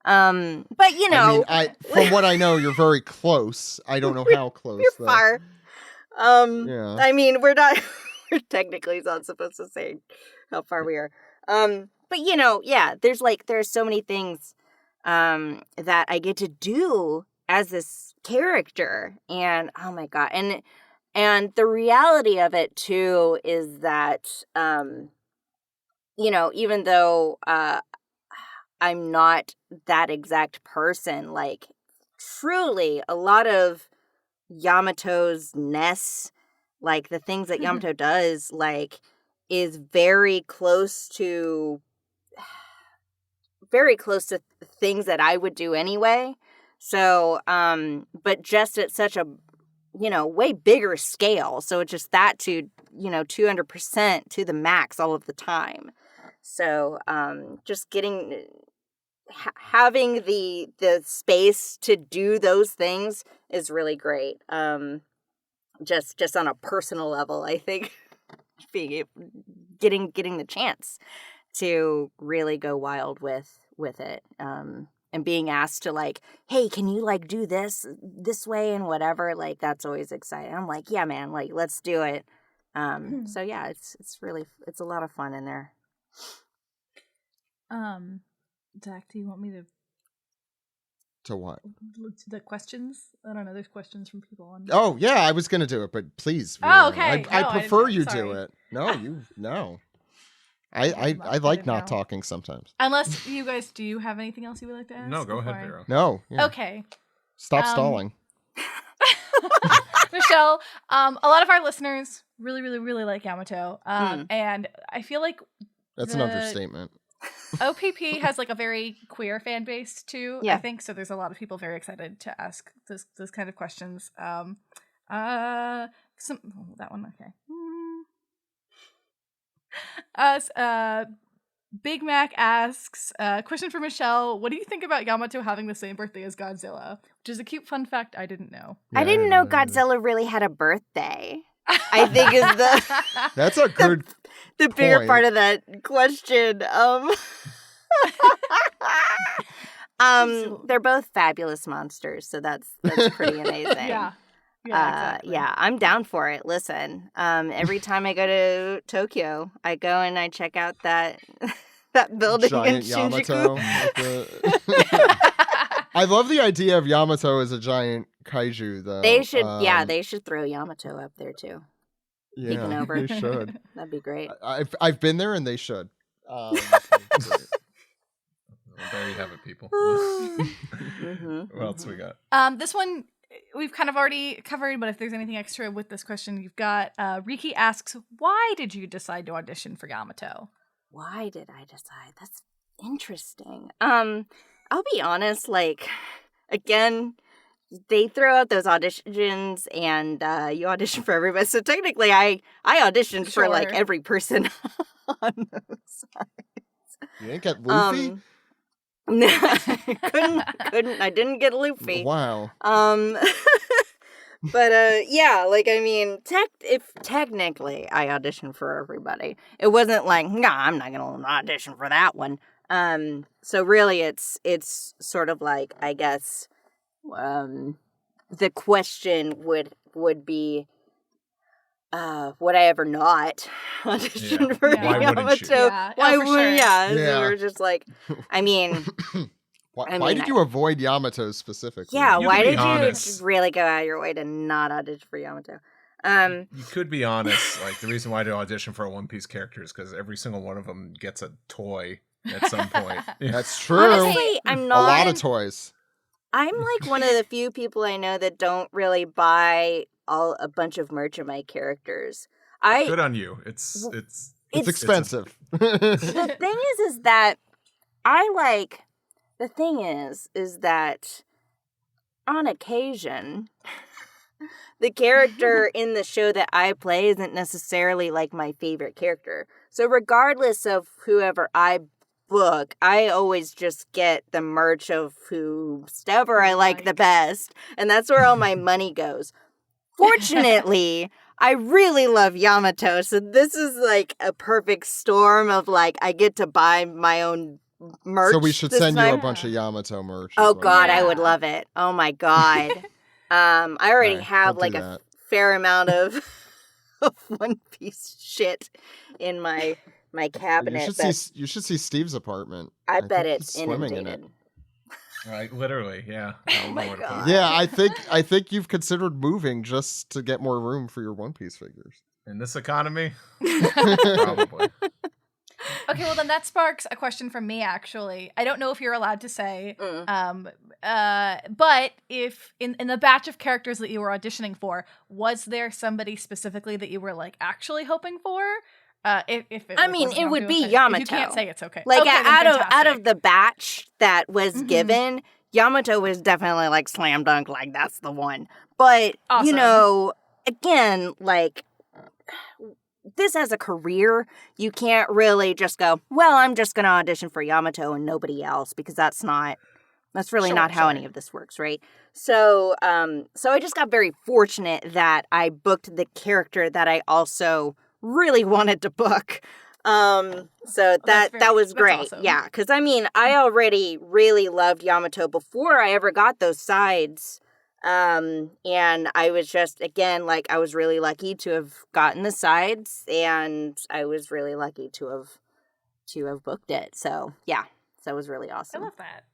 But you know, from what I know, you're very close. I don't know how close. You're far. I mean, we're technically not supposed to say how far we are. But you know, yeah, there's so many things that I get to do as this character, and oh my god, and the reality of it too is that you know, even though I'm not that exact person, like truly a lot of Yamato's ness, like the things that Yamato does, like is very close to things that I would do anyway. So, but just at such a, you know, way bigger scale. So it's just that to, you know, 200% to the max all of the time. So, just having the space to do those things is really great. Just on a personal level, I think getting the chance to really go wild with it, and being asked to like, hey, can you like do this way and whatever, like that's always exciting. I'm like, yeah, man, like let's do it. So yeah, it's a lot of fun in there. Zach, do you want me to what? The questions? I don't know. There's questions from people on. Oh yeah, I was gonna do it, but please. Oh, okay. I prefer you do it. No. I like not talking sometimes. Unless you guys, do you have anything else you would like to ask? No, go ahead, Vero. No. Yeah. Okay. Stop stalling. Michelle, a lot of our listeners really, really, really like Yamato. And I feel like that's an understatement. OPP has like a very queer fan base too, yeah. I think. So there's a lot of people very excited to ask those kind of questions. That one, okay. Big Mac asks, question for Michelle, what do you think about Yamato having the same birthday as Godzilla? Which is a cute fun fact I didn't know. Yeah, I didn't know that either. Godzilla really had a birthday. I think is the That's a good the bigger point. part of that question. They're both fabulous monsters, so that's pretty amazing. Yeah. Yeah, exactly. Yeah, I'm down for it. Listen, every time I go to Tokyo, I go and I check out that building giant in Shinjuku. Yamato. I love the idea of Yamato as a giant kaiju, though. They should throw Yamato up there too. Taking over. They should. That'd be great. I've been there, and they should. Well, there you have it, people. What else we got? This one we've kind of already covered, but if there's anything extra with this question, you've got Riki asks, why did you decide to audition for Yamato? Why did I decide? That's interesting. I'll be honest, like, again, they throw out those auditions and you audition for everybody. So technically I auditioned for like every person on those sides. You didn't get Luffy? No, couldn't. I didn't get Luffy. Wow. But yeah, like, I mean, technically I auditioned for everybody. It wasn't like, nah, I'm not gonna audition for that one. So really it's sort of like, I guess, the question would be, would I ever not audition for Yamato? Why would sure. So we're just like, I mean, why did you avoid Yamato specifically? Yeah, why did honest. you really go out of your way to not audition for Yamato? You could be honest. Like, the reason why I do audition for a One Piece character is because every single one of them gets a toy at some point. That's true. Honestly, I'm not a lot of toys. I'm like one of the few people I know that don't really buy a bunch of merch of my characters. Good on you. It's expensive. The thing is that the thing is that on occasion, the character in the show that I play isn't necessarily like my favorite character. So regardless of whoever I book, I always just get the merch of whoever I like the best. And that's where all my money goes. Fortunately, I really love Yamato. So this is like a perfect storm of like, I get to buy my own merch. So we should send you a bunch of Yamato merch. Oh God, I would love it. Oh my God. I already have like a fair amount of One Piece shit in my cabinet. You should see Steve's apartment. I bet think it's he's swimming inundated. in it. Right, literally, yeah. Oh my God. Yeah, I think you've considered moving just to get more room for your One Piece figures. In this economy? Probably. Okay, well then that sparks a question from me, actually. I don't know if you're allowed to say, but if in the batch of characters that you were auditioning for, was there somebody specifically that you were like actually hoping for? It would be Yamato. If you can't say, it's okay. Like, okay, out of the batch that was given, Yamato was definitely like slam dunk, like that's the one. But awesome. You know, again, like, this as a career, you can't really just go, well, I'm just going to audition for Yamato and nobody else, because that's really not how any of this works, right? So I just got very fortunate that I booked the character that I also really wanted to book. So that was great. Awesome. Yeah, because I mean, I already really loved Yamato before I ever got those sides. And I was just, again, like, I was really lucky to have gotten the sides, and I was really lucky to have booked it. So yeah, so it was really awesome. I love that.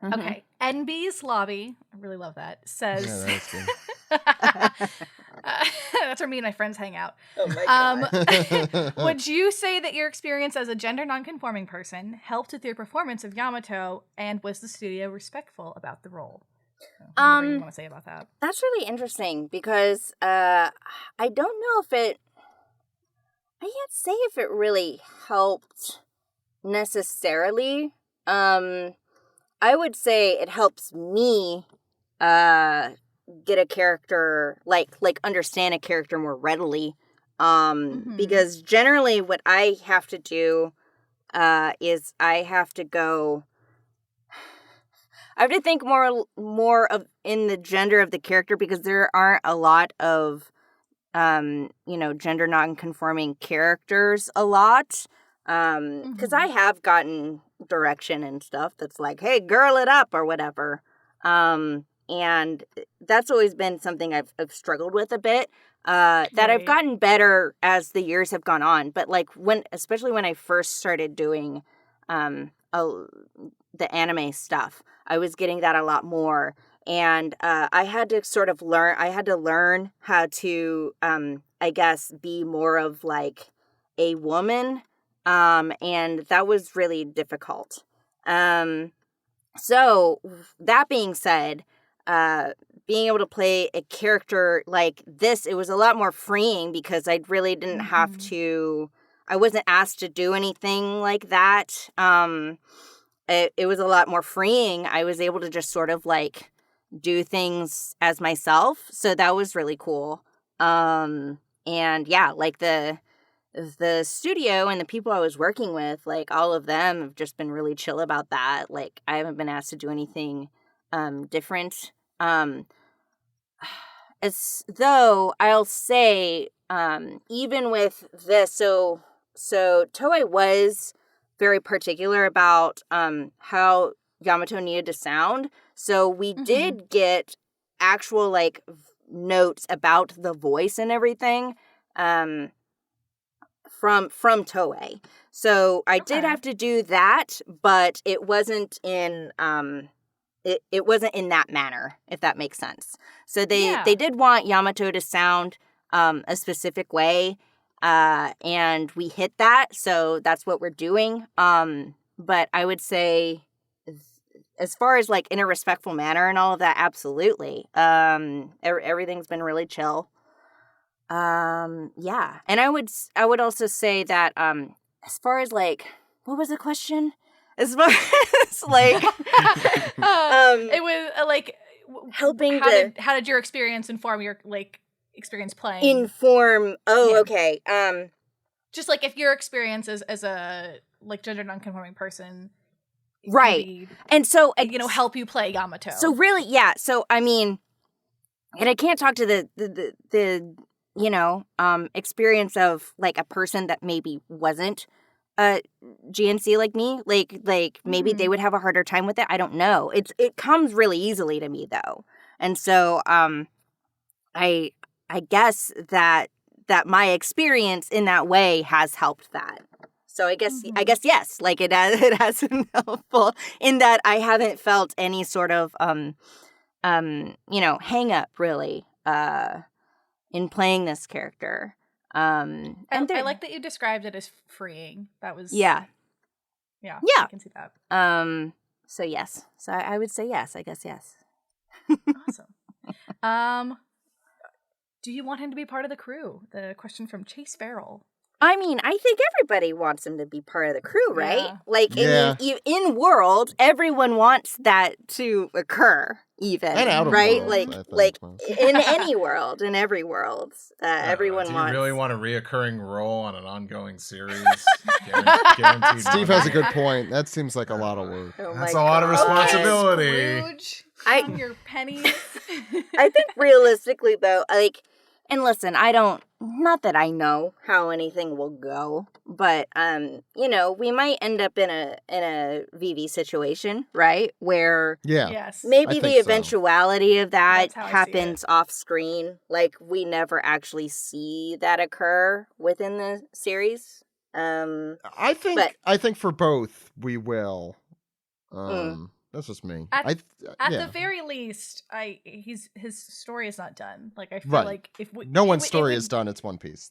Mm-hmm. Okay, NB's Lobby, I really love that, says... Yeah, that's good. That's where me and my friends hang out. Oh my God. Would you say that your experience as a gender nonconforming person helped with your performance of Yamato, and was the studio respectful about the role? What do you want to say about that? That's really interesting, because I don't know if I can't say if it really helped necessarily. I would say it helps me get a character, like understand a character more readily. Because generally what I have to do is I have to go. I have to think more of in the gender of the character, because there aren't a lot of gender non-conforming characters a lot. Because I have gotten direction and stuff that's like, hey, girl it up or whatever. And that's always been something I've struggled with a bit. That I've gotten better as the years have gone on. But like especially when I first started doing the anime stuff, I was getting that a lot more. And I had to learn how to, I guess, be more of like a woman. And that was really difficult. So that being said, being able to play a character like this, it was a lot more freeing because I really didn't have to, I wasn't asked to do anything like that. It was a lot more freeing. I was able to just sort of like do things as myself. So that was really cool. And yeah, like the studio and the people I was working with, like all of them have just been really chill about that. Like I haven't been asked to do anything different. As though I'll say, even with this, so Toei was very particular about how Yamato needed to sound. So we did get actual like notes about the voice and everything from Toei. So I did have to do that, but it wasn't in it wasn't in that manner, if that makes sense. So they did want Yamato to sound a specific way, and we hit that. So that's what we're doing. But I would say, as far as like in a respectful manner and all of that, absolutely. Everything's been really chill. Yeah. And I would also say that as far as like, what was the question? As far as like it was like helping how did your experience inform your like experience playing? Okay. Just like if your experience as a like gender non-conforming person, right? And so help you play Yamato. So really, yeah. So I mean, and I can't talk to the experience of like a person that maybe wasn't GNC like me, like maybe they would have a harder time with it. I don't know. It comes really easily to me though, and so I guess that my experience in that way has helped that. So I guess yes, like it has been helpful in that I haven't felt any sort of hang up really in playing this character. I like that you described it as freeing. That was yeah. I can see that. So yes, so I would say yes. I guess yes. Awesome. Do you want him to be part of the crew? The question from Chase Farrell. I mean, I think everybody wants him to be part of the crew, right? Yeah. Like, I mean, in world, everyone wants that to occur, even, and out of right? world, like in any world, in every world, everyone wants. Do you really want a reoccurring role on an ongoing series? Guaranteed Steve has a good point. That seems like a lot of work. That's a lot of responsibility. Scrooge, on your pennies. I think realistically, though, like, and listen, not that I know how anything will go, but we might end up in a VV situation, right? Where maybe the eventuality of that happens off screen, like we never actually see that occur within the series. I think for both we will. That's just me. At the very least, his story is not done. Like I feel like if no one's story is done, it's One Piece.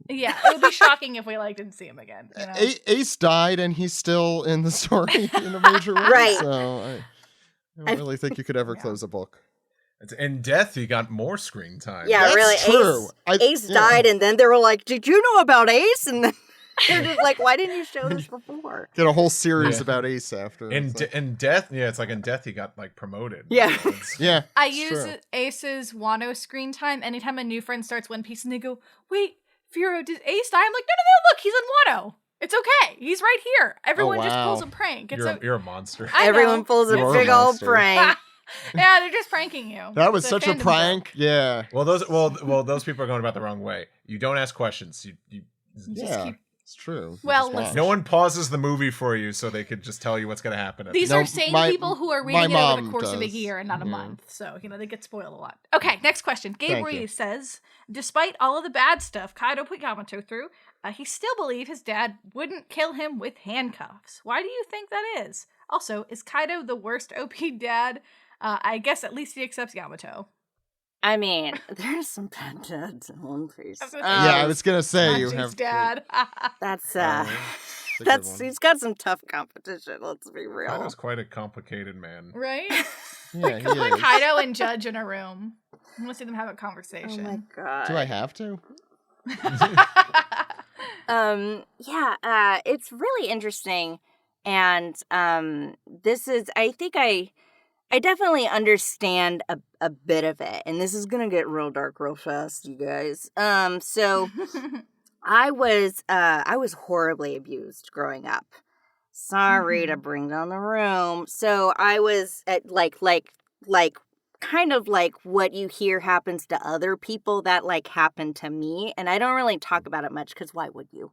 Yeah, it would be shocking if we didn't see him again. You know? Ace died, and he's still in the story in a major way. Right. So I don't really think you could ever close a book. In Death, he got more screen time. Yeah, That's really. True. Ace died, and then they were like, "Did you know about Ace?" And then they're just like, "Why didn't you show this before?" Get a whole series about Ace after. In Death, it's like in Death, he got like promoted. Yeah, yeah. I use Ace's Wano screen time anytime a new friend starts One Piece, and they go, "Wait, Vero, did Ace die?" I'm like, "No, look, he's in Wano. It's okay. He's right here. Everyone just wow. pulls a prank. You're a monster. I know. Everyone pulls a You're a big old monster. prank. Yeah, they're just pranking you. That was It's such a fandom prank. joke. Yeah. Well, those people are going about the wrong way. You don't ask questions. You Yeah. keep- It's true. You Well, just watch. listen. no one pauses the movie for you so they could just tell you what's going to happen. These No, are sane my- people who are my reading it over the mom course of a does. year and not a Yeah. month. So, they get spoiled a lot. Okay, next question. Gabe Thank you. Reeves says, despite all of the bad stuff Kaido put Yamato through, he still believed his dad wouldn't kill him with handcuffs. Why do you think that is? Also, is Kaido the worst OP dad? I guess at least he accepts Yamato. I mean, there's some bad dads in One Piece. I was gonna say, Yeah, I was gonna say you Maji's have dad. That's it's a good one. he's got some tough competition. Let's be real. Kaido's quite a complicated man. Right? Yeah, he Put is. Kaido and Judge in a room. I want to see them have a Oh my conversation. god. Do I have to? It's really interesting, and this is, I think I definitely understand a bit of it, and this is gonna get real dark real fast, you guys. So I was horribly abused growing up. Sorry to bring down the room. So I was at like kind of like what you hear happens to other people that like happened to me, and I don't really talk about it much because why would you?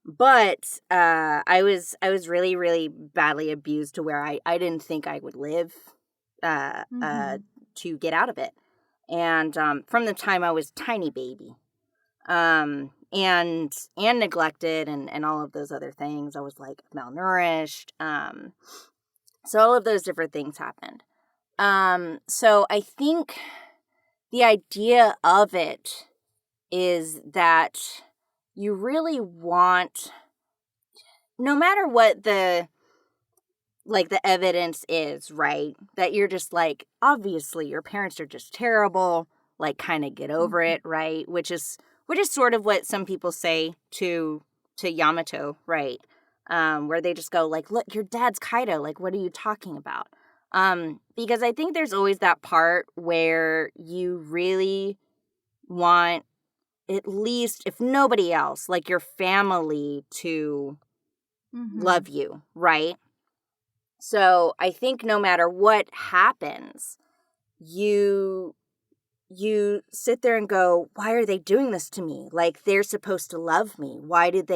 But I was really, really badly abused to where I didn't think I would live to get out of it. And from the time I was tiny baby, and neglected and all of those other things, I was like malnourished. So all of those different things happened. So I think the idea of it is that you really want, no matter what the evidence is, right? That you're just like, obviously your parents are just terrible, like kind of get over it, right? Which is sort of what some people say to Yamato, right? Where they just go like, look, your dad's Kaido, like what are you talking about? Because I think there's always that part where you really want, at least if nobody else, like your family to love you, right? So I think no matter what happens, you sit there and go, why are they doing this to me? Like they're supposed to love me. Why did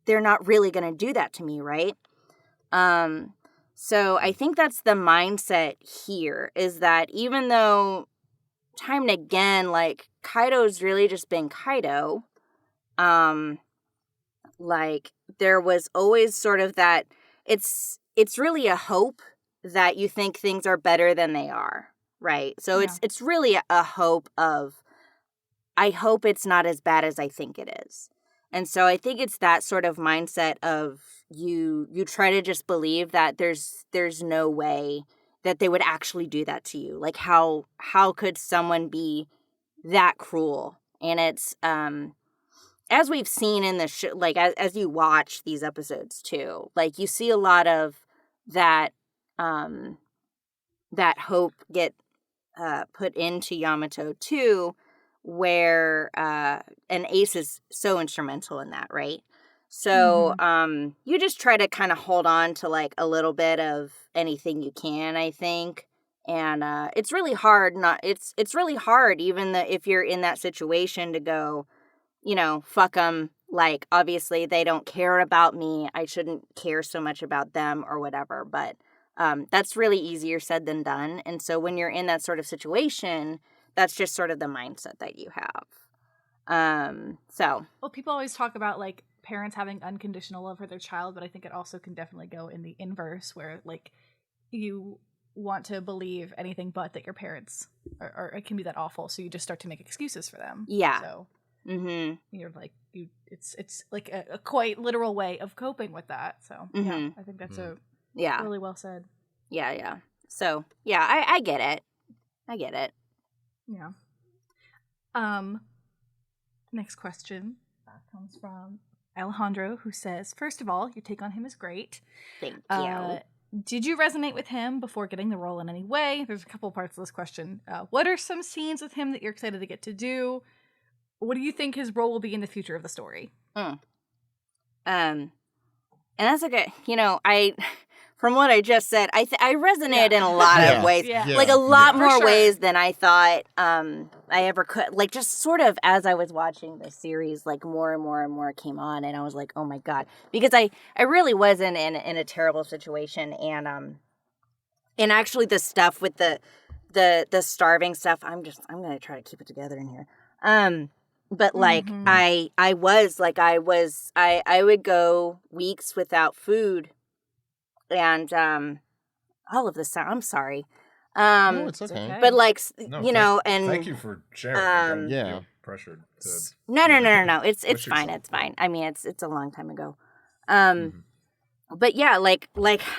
they're not really going to do that to me, right? So I think that's the mindset here, is that even though time and again, like Kaido's really just been Kaido, like there was always sort of that, it's really a hope that you think things are better than they are, right? So it's really a hope of, I hope it's not as bad as I think it is. And so I think it's that sort of mindset of you try to just believe that there's no way that they would actually do that to you. Like how could someone be that cruel? And it's as we've seen in the show, like as you watch these episodes too, like you see a lot of that that hope get put into Yamato too, where and Ace is so instrumental in that, right? So you just try to kind of hold on to like a little bit of anything you can, I think. And it's really hard it's really hard even if you're in that situation to go, fuck them. Like, obviously, they don't care about me. I shouldn't care so much about them or whatever. But that's really easier said than done. And so when you're in that sort of situation, that's just sort of the mindset that you have. Well, people always talk about, like, parents having unconditional love for their child, but I think it also can definitely go in the inverse where, like, you want to believe anything but that your parents are it can be that awful. So you just start to make excuses for them. Yeah. So... you're like it's like a quite literal way of coping with that. So yeah, I think that's really well said. Yeah. So yeah, I get it. Yeah. Next question comes from Alejandro, who says, first of all, your take on him is great. Thank you. Did you resonate with him before getting the role in any way? There's a couple parts of this question. What are some scenes with him that you're excited to get to do? What do you think his role will be in the future of the story? And that's okay. From what I just said, I resonated in a lot of ways. Yeah. Like a lot For more sure. ways than I thought I ever could. Like just sort of as I was watching the series, like more and more and more came on, and I was like, oh my God. Because I really was in a terrible situation, and actually the stuff with the starving stuff, I'm gonna try to keep it together in here. But like I would go weeks without food, and all of this sound, I'm sorry. No, it's okay. But like No, and thank you for sharing. Yeah. Feel pressured to. No. It's push fine. yourself It's fine. forward. I mean, it's a long time ago. But yeah, like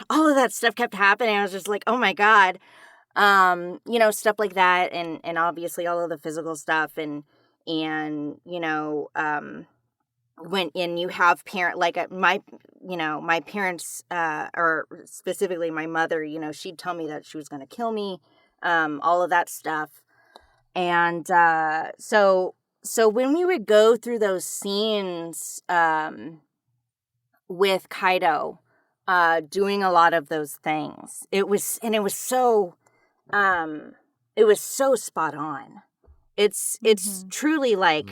all of that stuff kept happening. I was just like, oh my God. Stuff like that, and obviously all of the physical stuff, and when you have my parents, or specifically my mother, she'd tell me that she was going to kill me, all of that stuff. And so when we would go through those scenes with Kaido, doing a lot of those things, it was so spot on. It's truly like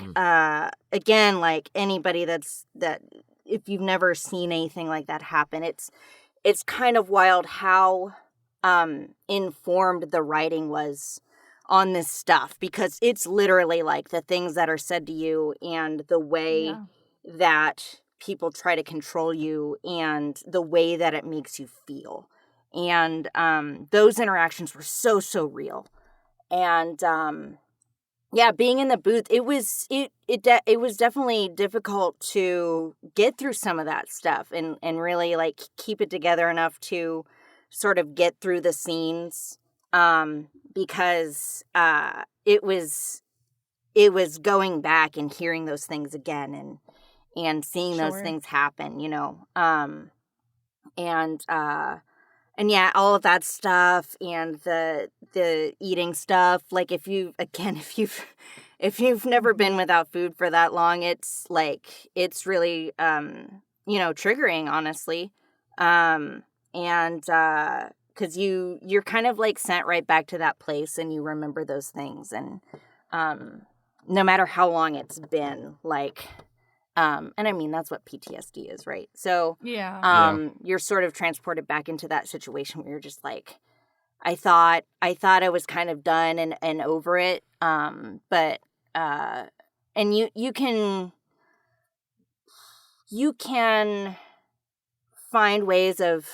again, like anybody that if you've never seen anything like that happen, it's kind of wild how informed the writing was on this stuff, because it's literally like the things that are said to you and the way that people try to control you and the way that it makes you feel. And those interactions were so real. And being in the booth, it was definitely difficult to get through some of that stuff and really like keep it together enough to sort of get through the scenes, because it was going back and hearing those things again and seeing those things happen, and yeah, all of that stuff and the eating stuff. Like if you've never been without food for that long, it's really triggering, honestly. Because you're kind of like sent right back to that place, and you remember those things, and no matter how long it's been, like. And I mean, that's what PTSD is, right? So, you're sort of transported back into that situation where you're just like, I thought I was kind of done and over it. But and you can find ways of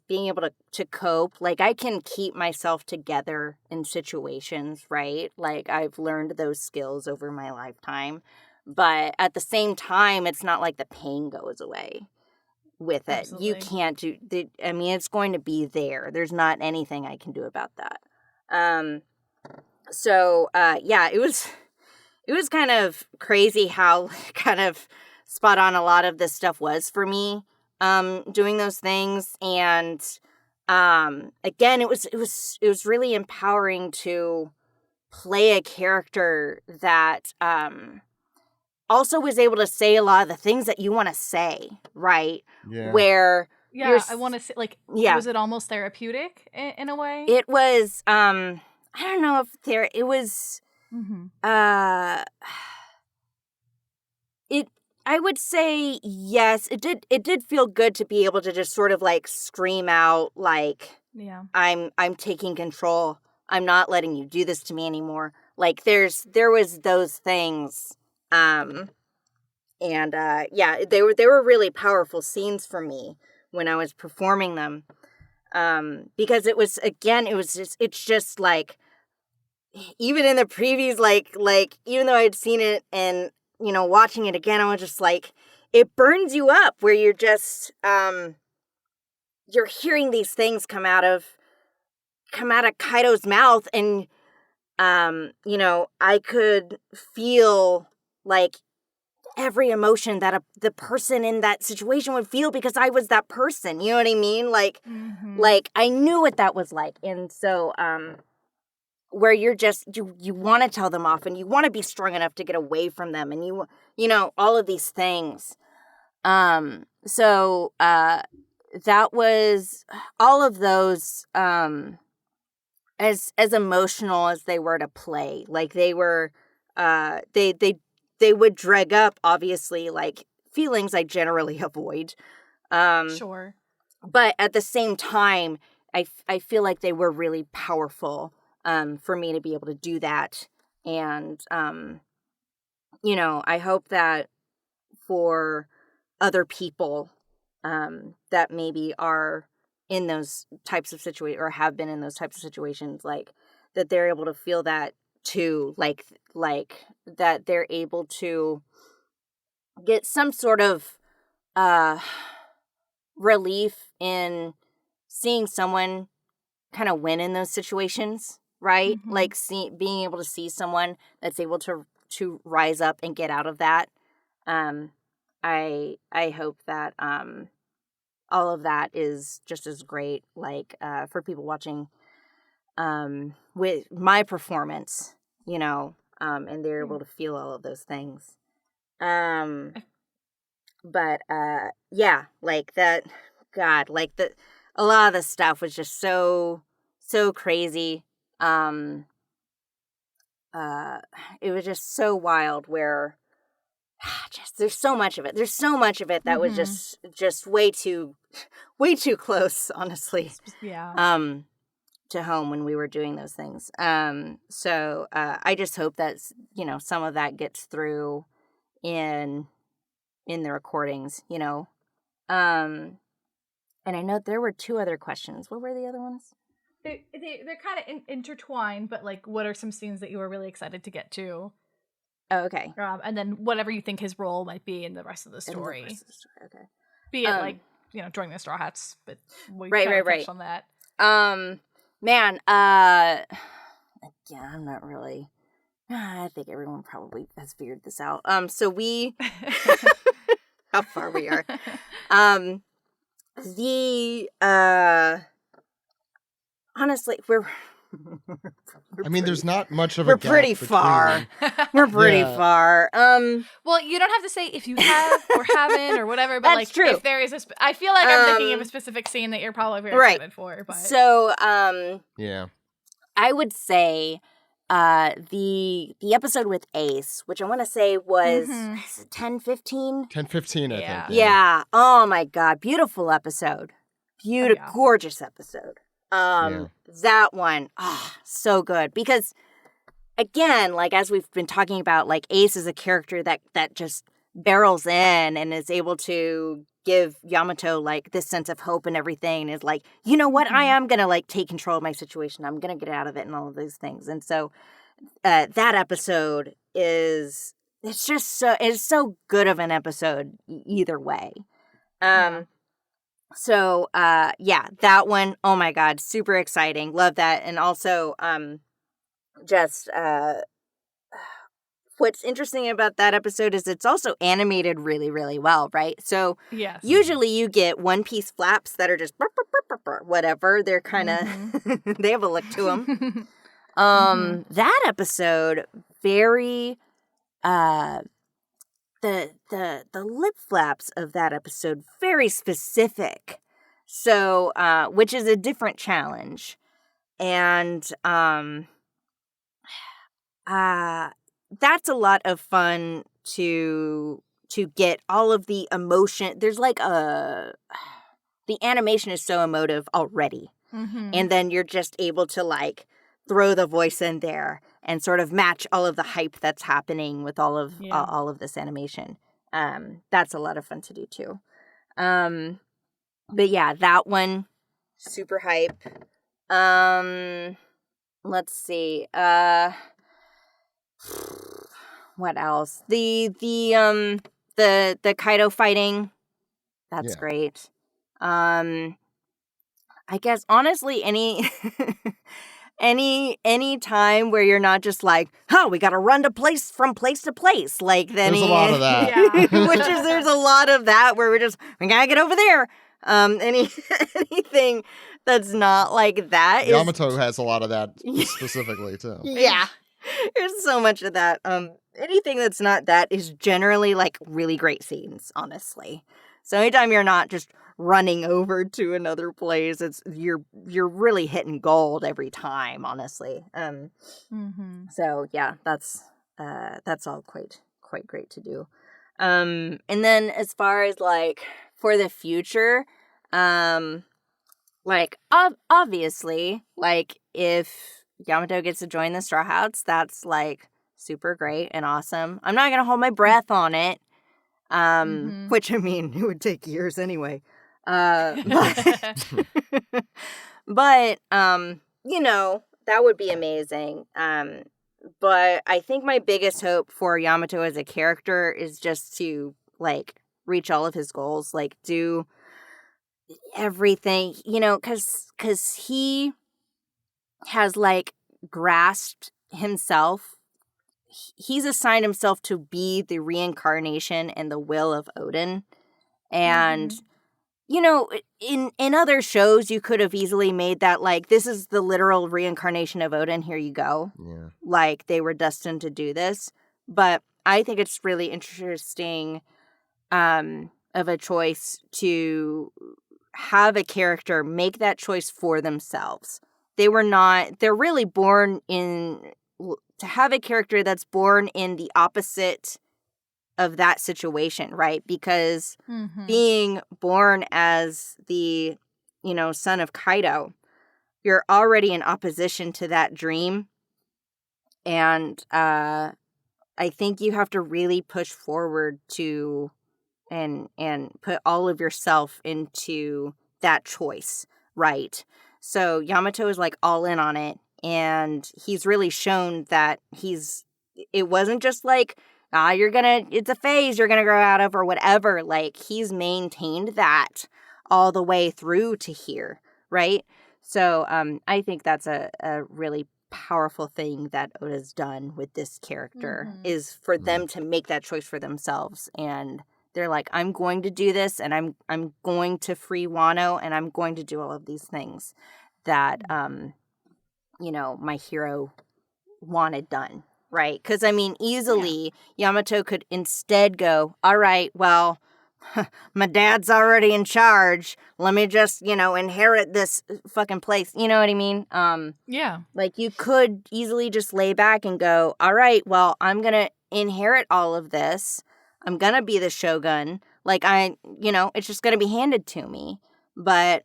being able to cope. Like I can keep myself together in situations, right? Like I've learned those skills over my lifetime. But at the same time, it's not like the pain goes away with it. Absolutely. You can't it's going to be there. There's not anything I can do about that. It was kind of crazy how kind of spot on a lot of this stuff was for me, doing those things. And again, it was really empowering to play a character that also was able to say a lot of the things that you want to say, right? Yeah. Where I want to say, like, was it almost therapeutic in a way? It was, I don't know if it was, I would say yes, it did feel good to be able to just sort of like scream out, like, I'm taking control. I'm not letting you do this to me anymore. Like there was those things. They were really powerful scenes for me when I was performing them. Because it's just like, even in the previews, like even though I'd seen it and, watching it again, I was just like, it burns you up where you're just, you're hearing these things come out of Kaido's mouth, and, I could feel like every emotion that the person in that situation would feel, because I was that person. You know what I mean? Like, like I knew what that was like. And so, where you're just, you want to tell them off, and you want to be strong enough to get away from them, and you know, all of these things. So that was all of those as emotional as they were to play. Like they were they would drag up obviously like feelings I generally avoid. Sure. But at the same time, I feel like they were really powerful for me to be able to do that. And, you know, I hope that for other people that maybe are in those types of situations or have been in those types of situations, like that they're able to feel that too, like that they're able to get some sort of relief in seeing someone kind of win in those situations, right? Mhm. Like being able to see someone that's able to rise up and get out of that. I hope that all of that is just as great, like for people watching with my performance, you know, and they're able to feel all of those things. But yeah, like that, God, like a lot of the stuff was just so crazy. It was just so wild where just there's so much of it. There's so much of it that was just way too close, honestly. Yeah. To home when we were doing those things. So I just hope that, you know, some of that gets through in the recordings, you know. And I know there were 2 other questions. What were the other ones? They're kind of intertwined, but like, what are some scenes that you were really excited to get to? Oh, okay. And then whatever you think his role might be in the rest of the story. Okay. Be it like, you know, joining the Straw Hats, but we right. touched on that. Man, again, I'm not really. I think everyone probably has figured this out. So we, how far we are. Honestly, we're I mean, there's not much of a we're gap pretty between. far. We're pretty far. Well, you don't have to say if you have or haven't or whatever, but That's like true. if there is I feel like I'm thinking of a specific scene that you're probably very excited for. But So, Yeah. I would say the episode with Ace, which I want to say was 10-15? 10-15, I Yeah. think. Yeah. Oh my God. Beautiful episode. yeah. Gorgeous episode. That one, so good. Because again, like as we've been talking about, like Ace is a character that just barrels in and is able to give Yamato like this sense of hope and everything, and is like, you know what, I am gonna like take control of my situation. I'm gonna get out of it and all of those things. And so that episode it's so good of an episode either way. So, yeah, that one, oh my God, super exciting. Love that. And also, just, what's interesting about that episode is it's also animated really, really well, right? So, yes. Usually you get one-piece flaps that are just whatever. They're kind of, they have a look to them. That episode, very, the lip flaps of that episode very specific, so which is a different challenge, and that's a lot of fun to get all of the emotion. There's like the animation is so emotive already, and then you're just able to like throw the voice in there and sort of match all of the hype that's happening with all of this animation. That's a lot of fun to do too. But yeah, that one, super hype. Let's see. What else? The Kaido fighting. That's great. I guess honestly any any time where you're not just like, oh, we got to run from place to place. Like then there's a lot of that. there's a lot of that where we gotta get over there. Anything that's not like that. Yamato has a lot of that specifically too. Yeah. There's so much of that. anything that's not that is generally like really great scenes, honestly. So anytime you're not just running over to another place, you're really hitting gold every time, honestly. So yeah, that's all quite great to do. And then as far as like for the future, like obviously, like if Yamato gets to join the Straw Hats, that's like super great and awesome. I'm not gonna hold my breath on it. Which I mean, it would take years anyway. But, but you know, that would be amazing. But I think my biggest hope for Yamato as a character is just to like reach all of his goals, like do everything, you know, because he has like grasped himself. He's assigned himself to be the reincarnation and the will of Odin. And, you know, in other shows, you could have easily made that like, this is the literal reincarnation of Odin. Here you go. Yeah. Like, they were destined to do this. But I think it's really interesting of a choice to have a character make that choice for themselves. They're really born to have a character that's born in the opposite of that situation, right? Because being born as the, you know, son of Kaido, you're already in opposition to that dream. And I think you have to really push forward to and put all of yourself into that choice, right? So Yamato is like all in on it. And he's really shown that it wasn't just like, it's a phase you're gonna grow out of or whatever. Like, he's maintained that all the way through to here, right? So I think that's a really powerful thing that Oda's done with this character is for them to make that choice for themselves. And they're like, I'm going to do this, and I'm going to free Wano, and I'm going to do all of these things that you know, my hero wanted done, right? Because, I mean, easily Yamato could instead go, all right, well, my dad's already in charge. Let me just, you know, inherit this fucking place. You know what I mean? Yeah. Like, you could easily just lay back and go, all right, well, I'm going to inherit all of this. I'm going to be the shogun. Like, you know, it's just going to be handed to me. But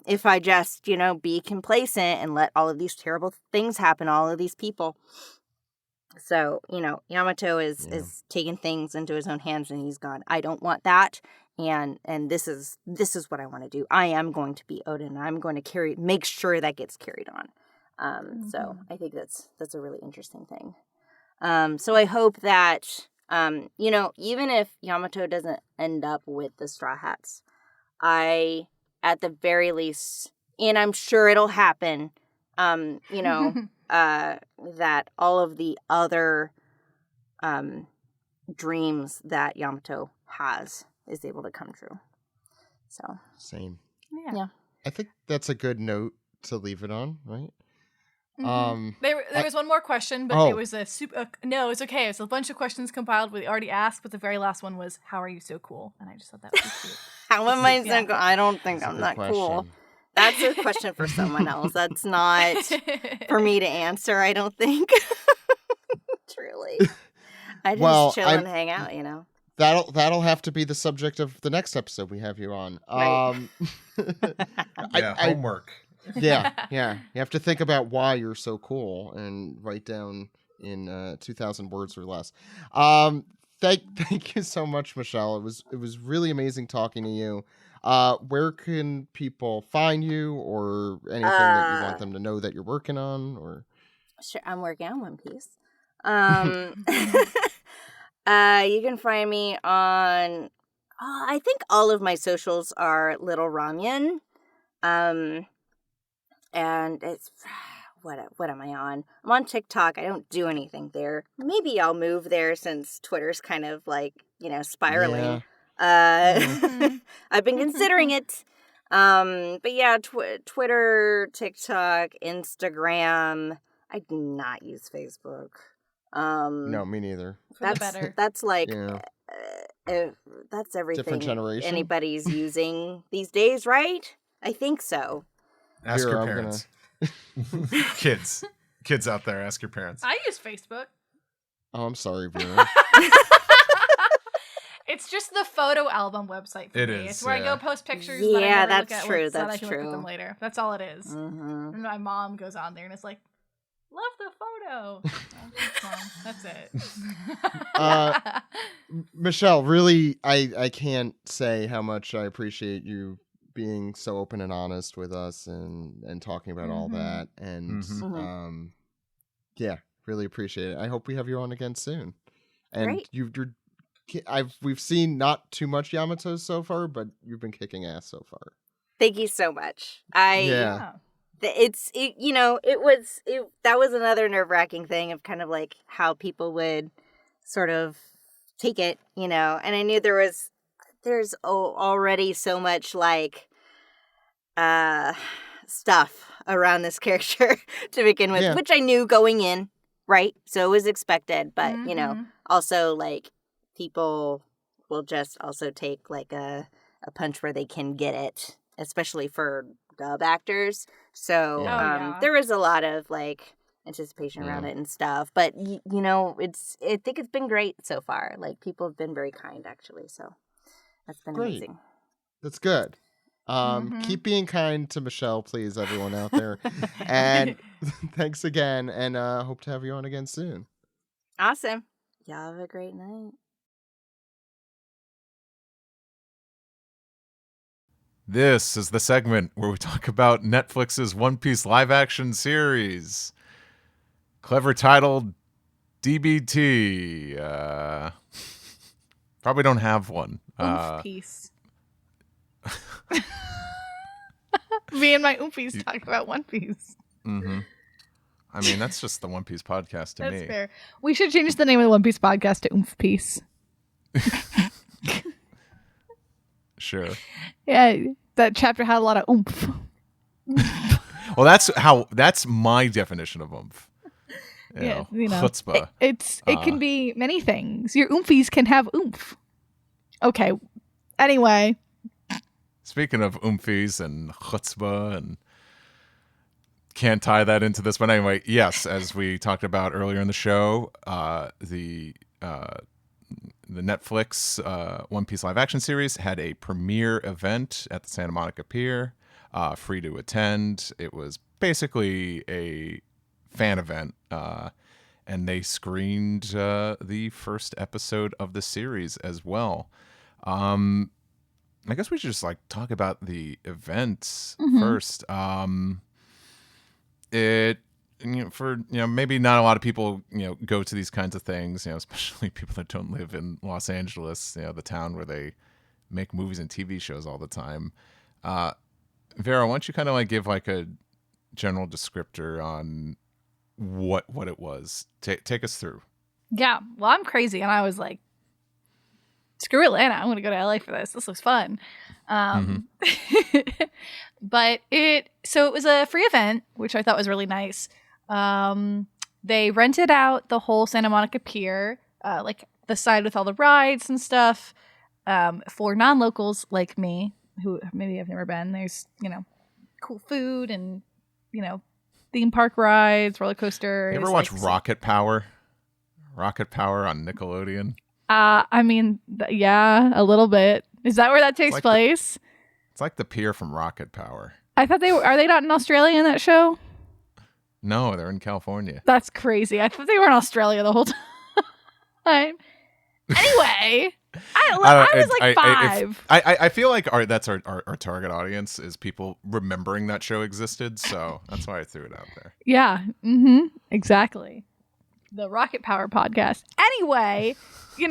if I just, you know, be complacent and let all of these terrible things happen, all of these people. So, you know, Yamato is taking things into his own hands, and he's gone, I don't want that. And this is what I want to do. I am going to be Odin. I'm going to make sure that gets carried on. So I think that's a really interesting thing. So I hope that, you know, even if Yamato doesn't end up with the Straw Hats, I, at the very least, and I'm sure it'll happen, you know, that all of the other dreams that Yamato has is able to come true. So Same. Yeah. I think that's a good note to leave it on, right? There was one more question, but it was no, it's okay. It's a bunch of questions compiled we already asked, but the very last one was, how are you so cool? And I just thought that was cute. How am I so cool? I don't think I'm that cool. That's a question for someone else. That's not for me to answer, I don't think. Truly. I just chill and hang out, you know. That'll have to be the subject of the next episode we have you on. Right. Homework. Yeah. You have to think about why you're so cool and write down in 2,000 words or less. Thank you so much, Michelle. It was really amazing talking to you. Where can people find you, or anything that you want them to know that you're working on? Or sure, I'm working on One Piece. You can find me on, I think all of my socials are Little Ramyun. And it's, what am I on? I'm on TikTok. I don't do anything there. Maybe I'll move there since Twitter's kind of like, you know, spiraling. Yeah. I've been considering it. But yeah, Twitter, TikTok, Instagram. I do not use Facebook. No, me neither. For the better. That's like Yeah. that's everything Different generation? anybody's using these days, right? I think so. Ask Here, your I'm parents. Kids out there, ask your parents. I use Facebook. Oh, I'm sorry, Vera. It's just the photo album website for It me. is, It's where I yeah. go post pictures. Yeah, that I never that's look at true, so that I that's can look at true. them later. That's all it is. Mm-hmm. And my mom goes on there and it's like, love the photo. That's it. Michelle, really, I can't say how much I appreciate you being so open and honest with us and talking about all that. And yeah, really appreciate it. I hope we have you on again soon. And Great. we've seen not too much Yamato so far, but you've been kicking ass so far. Thank you so much. Yeah. That was another nerve-wracking thing of kind of like how people would sort of take it, and I knew there's already so much like stuff around this character to begin with, which I knew going in, right? So it was expected, but also like people will just also take like a punch where they can get it, especially for dub actors. So there was a lot of like anticipation around it and stuff, but I think it's been great so far. Like people have been very kind actually, so that's been amazing. That's good. Keep being kind to Michelle, please, everyone out there. And thanks again, and hope to have you on again soon. Awesome. Y'all have a great night. This is the segment where we talk about Netflix's One Piece live action series. Clever titled DBT. Probably don't have one. Piece. Me and my Oomfies talk about One Piece. Mm-hmm. I mean, that's just the One Piece podcast to me. That's fair. We should change the name of the One Piece podcast to Oomph Piece. Sure. Yeah, that chapter had a lot of oomph. Well, that's my definition of oomph. Chutzpah. It can be many things. Your Oomfies can have oomph. Okay. Anyway. Speaking of Oomfies and chutzpah, and can't tie that into this, but anyway, yes, as we talked about earlier in the show, the Netflix One Piece live action series had a premiere event at the Santa Monica Pier, free to attend. It was basically a fan event, and they screened the first episode of the series as well. I guess we should just like talk about the events first. Maybe not a lot of people go to these kinds of things, especially people that don't live in Los Angeles, the town where they make movies and TV shows all the time. Vera, why don't you kind of like give like a general descriptor on what it was? Take us through. Yeah, well, I'm crazy, and I was like, screw Atlanta, I'm going to go to LA for this. This looks fun. But it was a free event, which I thought was really nice. They rented out the whole Santa Monica Pier, like the side with all the rides and stuff, for non-locals like me, who maybe have never been. There's, cool food and, theme park rides, roller coasters. You ever watch Rocket Power? Rocket Power on Nickelodeon? I mean, yeah, a little bit. Is that where that takes place? It's like the pier from Rocket Power. I thought are they not in Australia in that show? No, they're in California. That's crazy. I thought they were in Australia the whole time. Anyway, I was like 5. I feel like that's our target audience is people remembering that show existed, so that's why I threw it out there. Yeah, exactly. The Rocket Power podcast. Anyway, it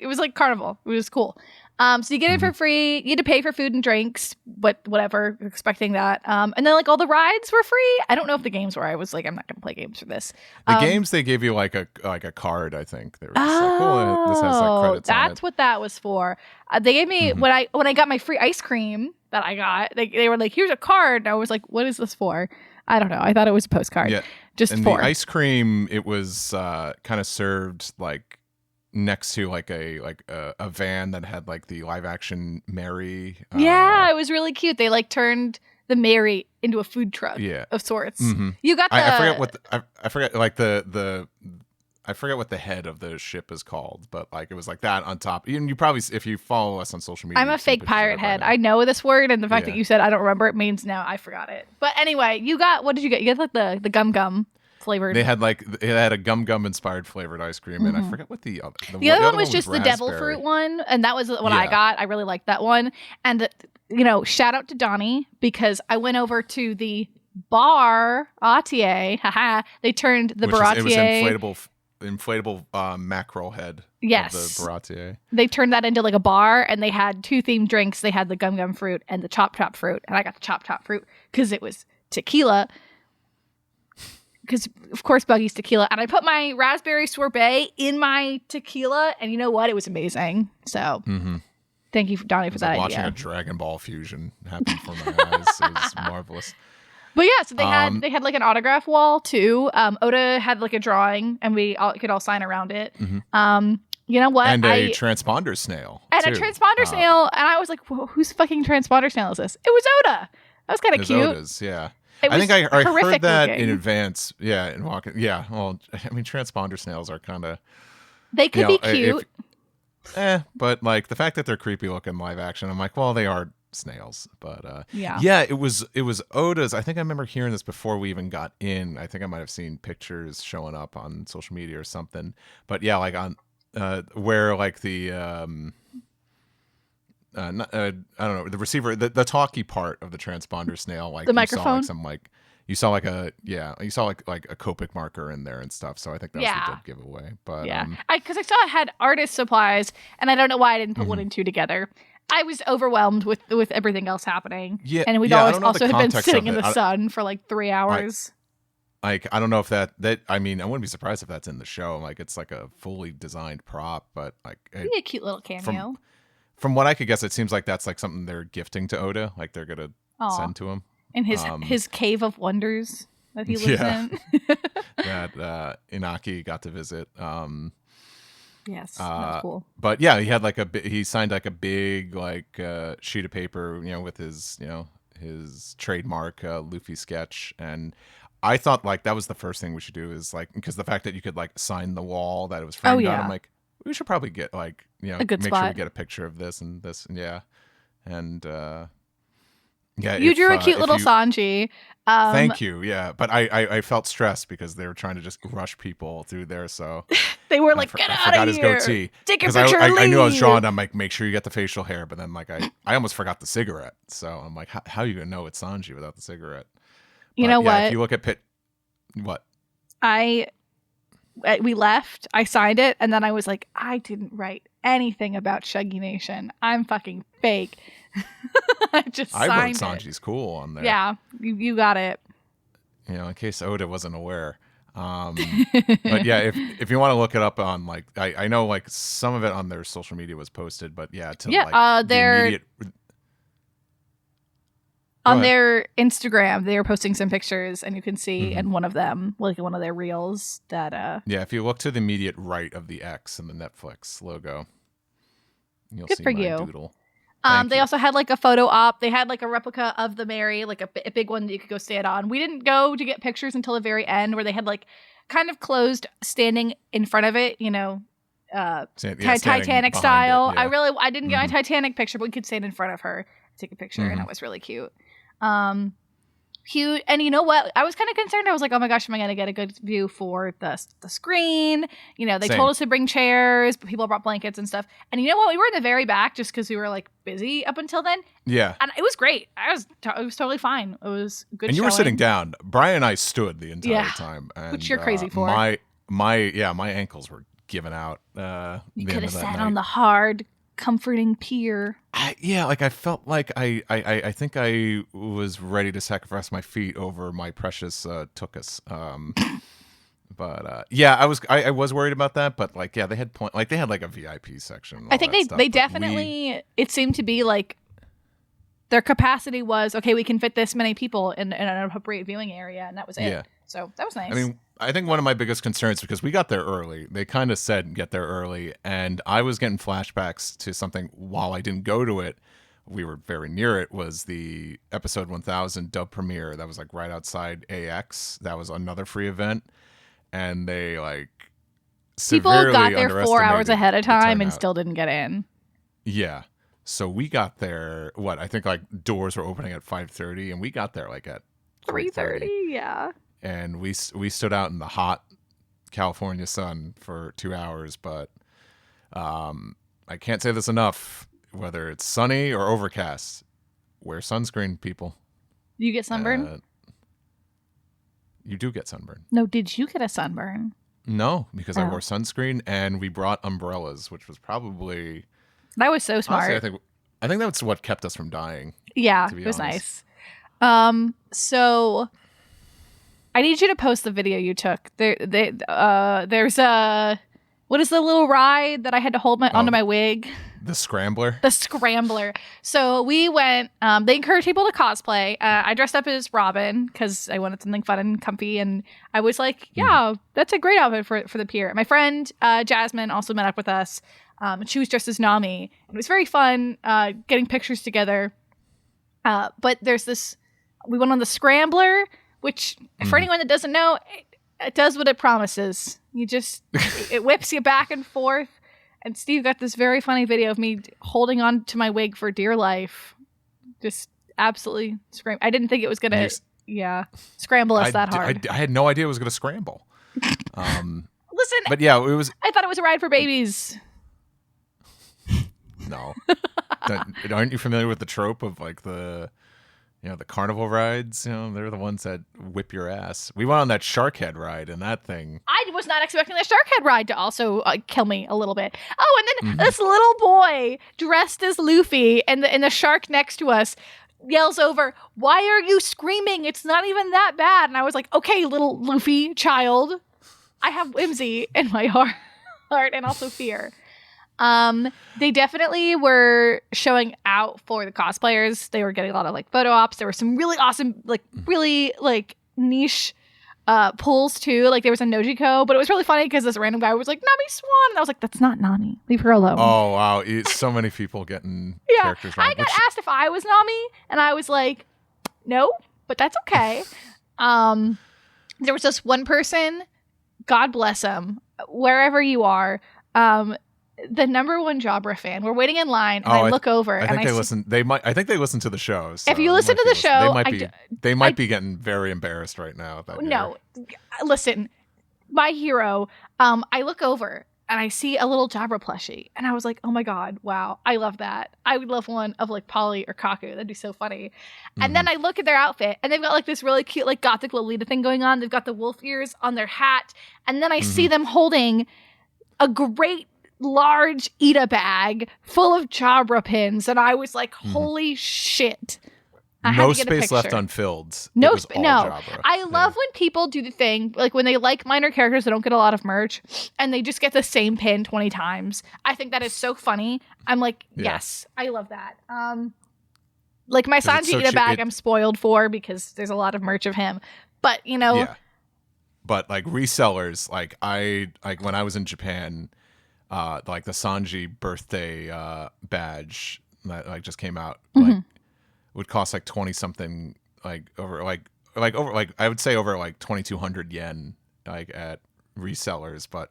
was like carnival. It was cool. So you get it for free. You had to pay for food and drinks, but whatever, expecting that. And then like all the rides were free. I don't know if the games were. I was like, I'm not going to play games for this. The games, they gave you like a card, I think. They were just like, cool, this has like credits on it. That's what that was for. They gave me when I got my free ice cream that I got. They were like, here's a card. And I was like, what is this for? I don't know. I thought it was a postcard. Yeah. Just And 4. the ice cream, it was kind of served like next to like a van that had like the live action Mary. Yeah, it was really cute. They like turned the Mary into a food truck of sorts. Mm-hmm. You got the I forget what I forget like the I forget what the head of the ship is called, but like it was like that on top. You probably, if you follow us on social media, I'm a fake pirate head. I know this word, and the fact that you said I don't remember it means now I forgot it. But anyway, what did you get? You got like the gum gum flavored. They had a gum gum inspired flavored ice cream, and I forget what the other one was just the devil fruit one, and that was what I got. I really liked that one. And shout out to Donnie, because I went over to the bar Atier. Haha! They turned the baratier. It was inflatable mackerel head. Yes, of the baratier. They turned that into like a bar, and they had 2 themed drinks. They had the gum gum fruit and the chop fruit, and I got the chop fruit because it was tequila. Because of course Buggy's tequila, and I put my raspberry sorbet in my tequila, and you know what? It was amazing. So thank you, Donnie, for that idea. Watching a Dragon Ball fusion happen before my eyes. It was marvelous. But yeah, so they had like an autograph wall too. Oda had like a drawing, and we could all sign around it. You know what? And a transponder snail. And a transponder snail, and I was like, whose fucking transponder snail is this? It was Oda. That was kind of cute. Oda's, yeah. I think I heard that in advance. Yeah, and walking. Yeah, well, I mean, transponder snails are kind of. They could be cute. But like the fact that they're creepy looking live action, I'm like, well, they are snails. But yeah, it was Oda's. I think I remember hearing this before we even got in. I think I might have seen pictures showing up on social media or something. But yeah, like on where like the I don't know, the receiver, the talkie part of the transponder snail, like the microphone. You saw like a Copic marker in there and stuff. So I think that was the dead giveaway. But because I saw it had artist supplies, and I don't know why I didn't put 1 and 2 together. I was overwhelmed with everything else happening. Yeah, and we'd also had been sitting in the sun for like 3 hours. I don't know if that I mean, I wouldn't be surprised if that's in the show. Like it's like a fully designed prop, but like it'd be a cute little cameo. From what I could guess, it seems like that's like something they're gifting to Oda, like they're gonna send to him in his cave of wonders that he lives in. That Inaki got to visit. Yes, that was cool. But yeah, he signed like a big like sheet of paper, with his his trademark Luffy sketch, and I thought like that was the first thing we should do is like, because the fact that you could like sign the wall that it was framed on, I'm like, we should probably get like a good make spot. Sure we get a picture of this and and you drew a cute little Sanji. Thank you. Yeah, but I felt stressed because they were trying to just rush people through there. So they were like, "Get out of here!" His goatee. Take a picture. I knew I was drawing. I'm like, make sure you get the facial hair. But then like I almost forgot the cigarette. So I'm like, how are you gonna know it's Sanji without the cigarette? You know what? If you look at what we left. I signed it, and then I was like, I didn't write anything about Shuggy Nation. I'm fucking fake. I wrote Sanji's cool on there. Yeah, you got it. In case Oda wasn't aware. But yeah, if you want to look it up on like I know like some of it on their social media was posted, but on their Instagram, they are posting some pictures, and you can see in one of them, like one of their reels, that if you look to the immediate right of the X and the Netflix logo, you'll Good see for my you. doodle. They also had like a photo op. They had like a replica of the Mary, like a big one that you could go stand on. We didn't go to get pictures until the very end, where they had like kind of closed standing in front of it, Titanic style. It, yeah. I didn't get my Titanic picture, but we could stand in front of her, take a picture, and it was really cute. Cute. And you know what? I was kind of concerned. I was like, oh my gosh, am I going to get a good view for the screen? They told us to bring chairs, but people brought blankets and stuff. And you know what? We were in the very back just because we were like busy up until then. Yeah. And it was great. It was totally fine. It was good. And you were sitting down. Brian and I stood the entire time. And, which you're crazy for. My ankles were giving out. You could have sat on the hard, comforting pier. I felt like I think I was ready to sacrifice my feet over my precious tuchus. But I was worried about that. But they had they had like a VIP section. I think they definitely. It seemed to be like their capacity was okay. We can fit this many people in an appropriate viewing area, and that was it. Yeah. So that was nice. I mean, I think one of my biggest concerns, because we got there early, they kind of said get there early, and I was getting flashbacks to something while I didn't go to it. We were very near it, was the episode 1000 dub premiere that was like right outside AX. That was another free event, and they like people severely got there 4 hours underestimated ahead of the time and turnout. still didn't get in. Yeah. So we got there, I think like doors were opening at 5:30, and we got there like at 3:30, yeah. And we stood out in the hot California sun for 2 hours, but I can't say this enough. Whether it's sunny or overcast, wear sunscreen, people. You get sunburn? You do get sunburn. No, did you get a sunburn? No, because I Oh. wore sunscreen and we brought umbrellas, which was probably That was so smart. honestly, I think that's what kept us from dying. Yeah, to be it was honest. nice. So I need you to post the video you took. There's a what is the little ride that I had to hold onto my wig? The scrambler. The scrambler. So we went. They encourage people to cosplay. I dressed up as Robin because I wanted something fun and comfy, and I was like, "Yeah, that's a great outfit for the pier." My friend Jasmine also met up with us, and she was dressed as Nami. It was very fun getting pictures together. But there's this. We went on the scrambler, which for anyone that doesn't know, it does what it promises. You just it whips you back and forth. And Steve got this very funny video of me holding on to my wig for dear life. Just absolutely scream. I didn't think it was going to, scramble us that hard. I had no idea it was going to scramble. Listen, But yeah, it was. I thought it was a ride for babies. No. Aren't you familiar with the trope of like the carnival rides? They're the ones that whip your ass. We went on that shark head ride, and that thing. I was not expecting the shark head ride to also kill me a little bit. Oh, and then this little boy dressed as Luffy and the shark next to us yells over, "Why are you screaming? It's not even that bad." And I was like, "Okay, little Luffy child. I have whimsy in my heart and also fear." They definitely were showing out for the cosplayers. They were getting a lot of like photo ops. There were some really awesome, really niche pulls too. Like there was a Nojiko, but it was really funny because this random guy was like, "Nami Swan," and I was like, "That's not Nami. Leave her alone." Oh wow, so many people getting characters wrong. I got asked if I was Nami, and I was like, "No," but that's okay. There was just one person, God bless him, wherever you are, the #1 Jabra fan. We're waiting in line, and I look over. I think they listen. I think they listen to the show. So if you listen to the show, they might be getting very embarrassed right now. No, listen, my hero. I look over and I see a little Jabra plushie, and I was like, "Oh my god, wow, I love that. I would love one of like Polly or Kaku. That'd be so funny." And then I look at their outfit, and they've got like this really cute like gothic Lolita thing going on. They've got the wolf ears on their hat, and then I see them holding a great large Ida bag full of Jabra pins, and I was like, "Holy shit!" I had no to get a space picture. left unfilled. No, No. Jabra. I love when people do the thing like when they like minor characters that don't get a lot of merch, and they just get the same pin 20 times. I think that is so funny. I'm like, yes, I love that. Like my Sanji Ida bag, I'm spoiled for because there's a lot of merch of him. But Yeah. But like resellers, like when I was in Japan. Like the Sanji birthday badge that like just came out, like would cost like 20 something, like over I would say over like 2,200 yen, like at resellers. But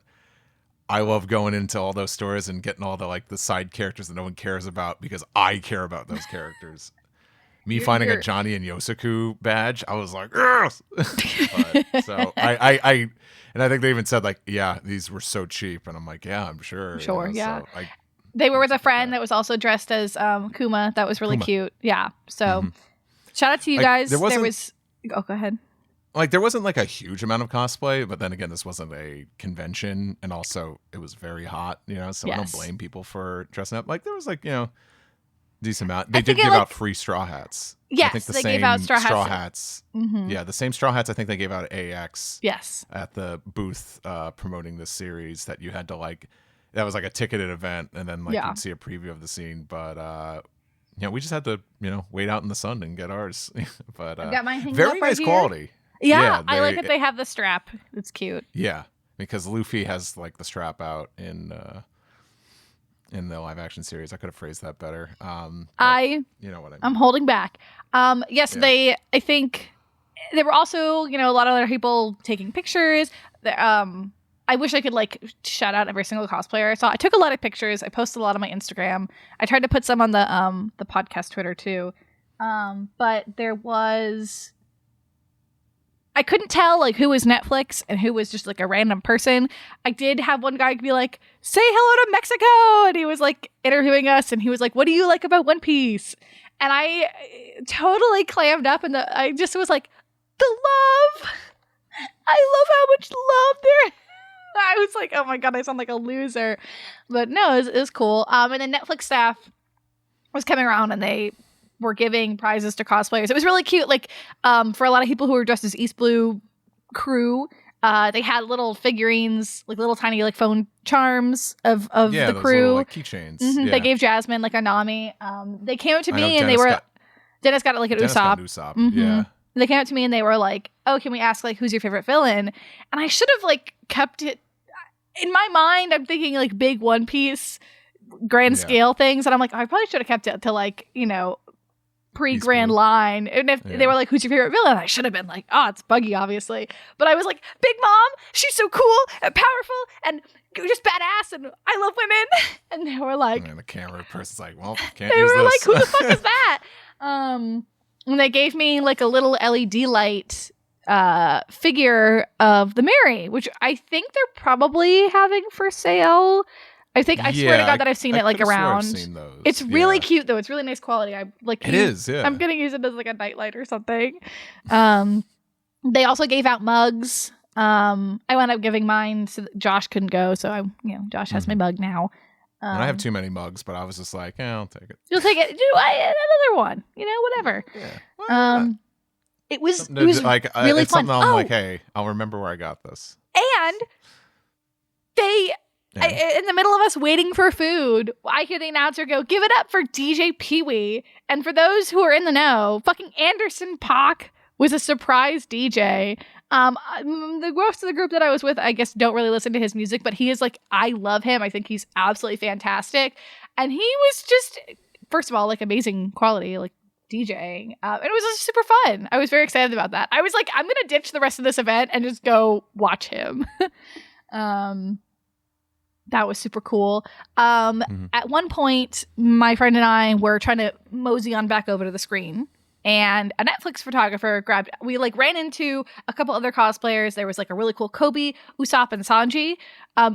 I love going into all those stores and getting all the side characters that no one cares about because I care about those characters. Me finding a Johnny and Yosaku badge, I was like, yes! So and I think they even said like, yeah, these were so cheap, and I'm like, yeah, I'm sure. Sure, yeah. So they were with a friend that was also dressed as Kuma. That was really cute. Yeah. So shout out to you guys. Go ahead. Like there wasn't like a huge amount of cosplay, but then again, this wasn't a convention, and also it was very hot, so I don't blame people for dressing up. Like there was like decent amount. They did give out free straw hats. Yes, I think they gave out straw hats. Yeah, the same straw hats I think they gave out at AX. Yes. At the booth promoting this series that you had to that was like a ticketed event, and then you'd see a preview of the scene. But we just had to wait out in the sun and get ours. But I've got mine hanging very up right nice here. quality. Yeah, I like that they have the strap. It's cute. Yeah, because Luffy has like the strap out in the live action series. I could have phrased that better. You know what I mean. I'm holding back. Yes, yeah. I think there were also, a lot of other people taking pictures. I wish I could like shout out every single cosplayer I saw. I took a lot of pictures. I posted a lot on my Instagram. I tried to put some on the podcast Twitter too. But there was, I couldn't tell like who was Netflix and who was just like a random person. I did have one guy be like, "Say hello to Mexico," and he was like interviewing us, and he was like, "What do you like about One Piece?" And I totally clammed up, and I just was like, "The love! I love how much love there." I was like, "Oh my god, I sound like a loser," but no, it was cool. And then Netflix staff was coming around, and they were giving prizes to cosplayers. It was really cute. Like, for a lot of people who were dressed as East Blue crew, they had little figurines, like little tiny like phone charms of the crew. Little, like keychains. Mm-hmm. Yeah. They gave Jasmine like a Nami. They came up to me and Dennis got it like an Usopp. Mm-hmm. Yeah. They came up to me and they were like, "Oh, can we ask like who's your favorite villain?" And I should have like kept it in my mind. I'm thinking like big One Piece grand scale things, and I'm like, I probably should have kept it to like pre-grand line. And if they were like, "Who's your favorite villain?" I should have been like, "Oh, it's Buggy, obviously." But I was like, "Big Mom, she's so cool and powerful and just badass, and I love women." And they were like, and the camera person's like, "Well, can't they use were this." like, "Who the fuck is that?" And they gave me like a little LED light figure of the Mary, which I think they're probably having for sale. I swear to God that I've seen it like around. Seen those. It's really cute though. It's really nice quality. I like it is. Yeah, I'm gonna use it as like a nightlight or something. They also gave out mugs. I wound up giving mine so that Josh couldn't go, so Josh has my mug now. And I have too many mugs, but I was just like, I'll take it. You'll take it. Another one. Whatever. Yeah. Well, it was like really it's fun. Something I'm like, hey, I'll remember where I got this. And in the middle of us waiting for food, I hear the announcer go, "Give it up for DJ Pee-wee." And for those who are in the know, fucking Anderson .Paak was a surprise DJ. The rest of the group that I was with, I guess, don't really listen to his music, but he is like, I love him. I think he's absolutely fantastic. And he was just, first of all, like amazing quality, like DJing. And it was just super fun. I was very excited about that. I was like, I'm going to ditch the rest of this event and just go watch him. That was super cool. At one point, my friend and I were trying to mosey on back over to the screen. And a Netflix photographer we like ran into a couple other cosplayers. There was like a really cool Kobe, Usopp, and Sanji,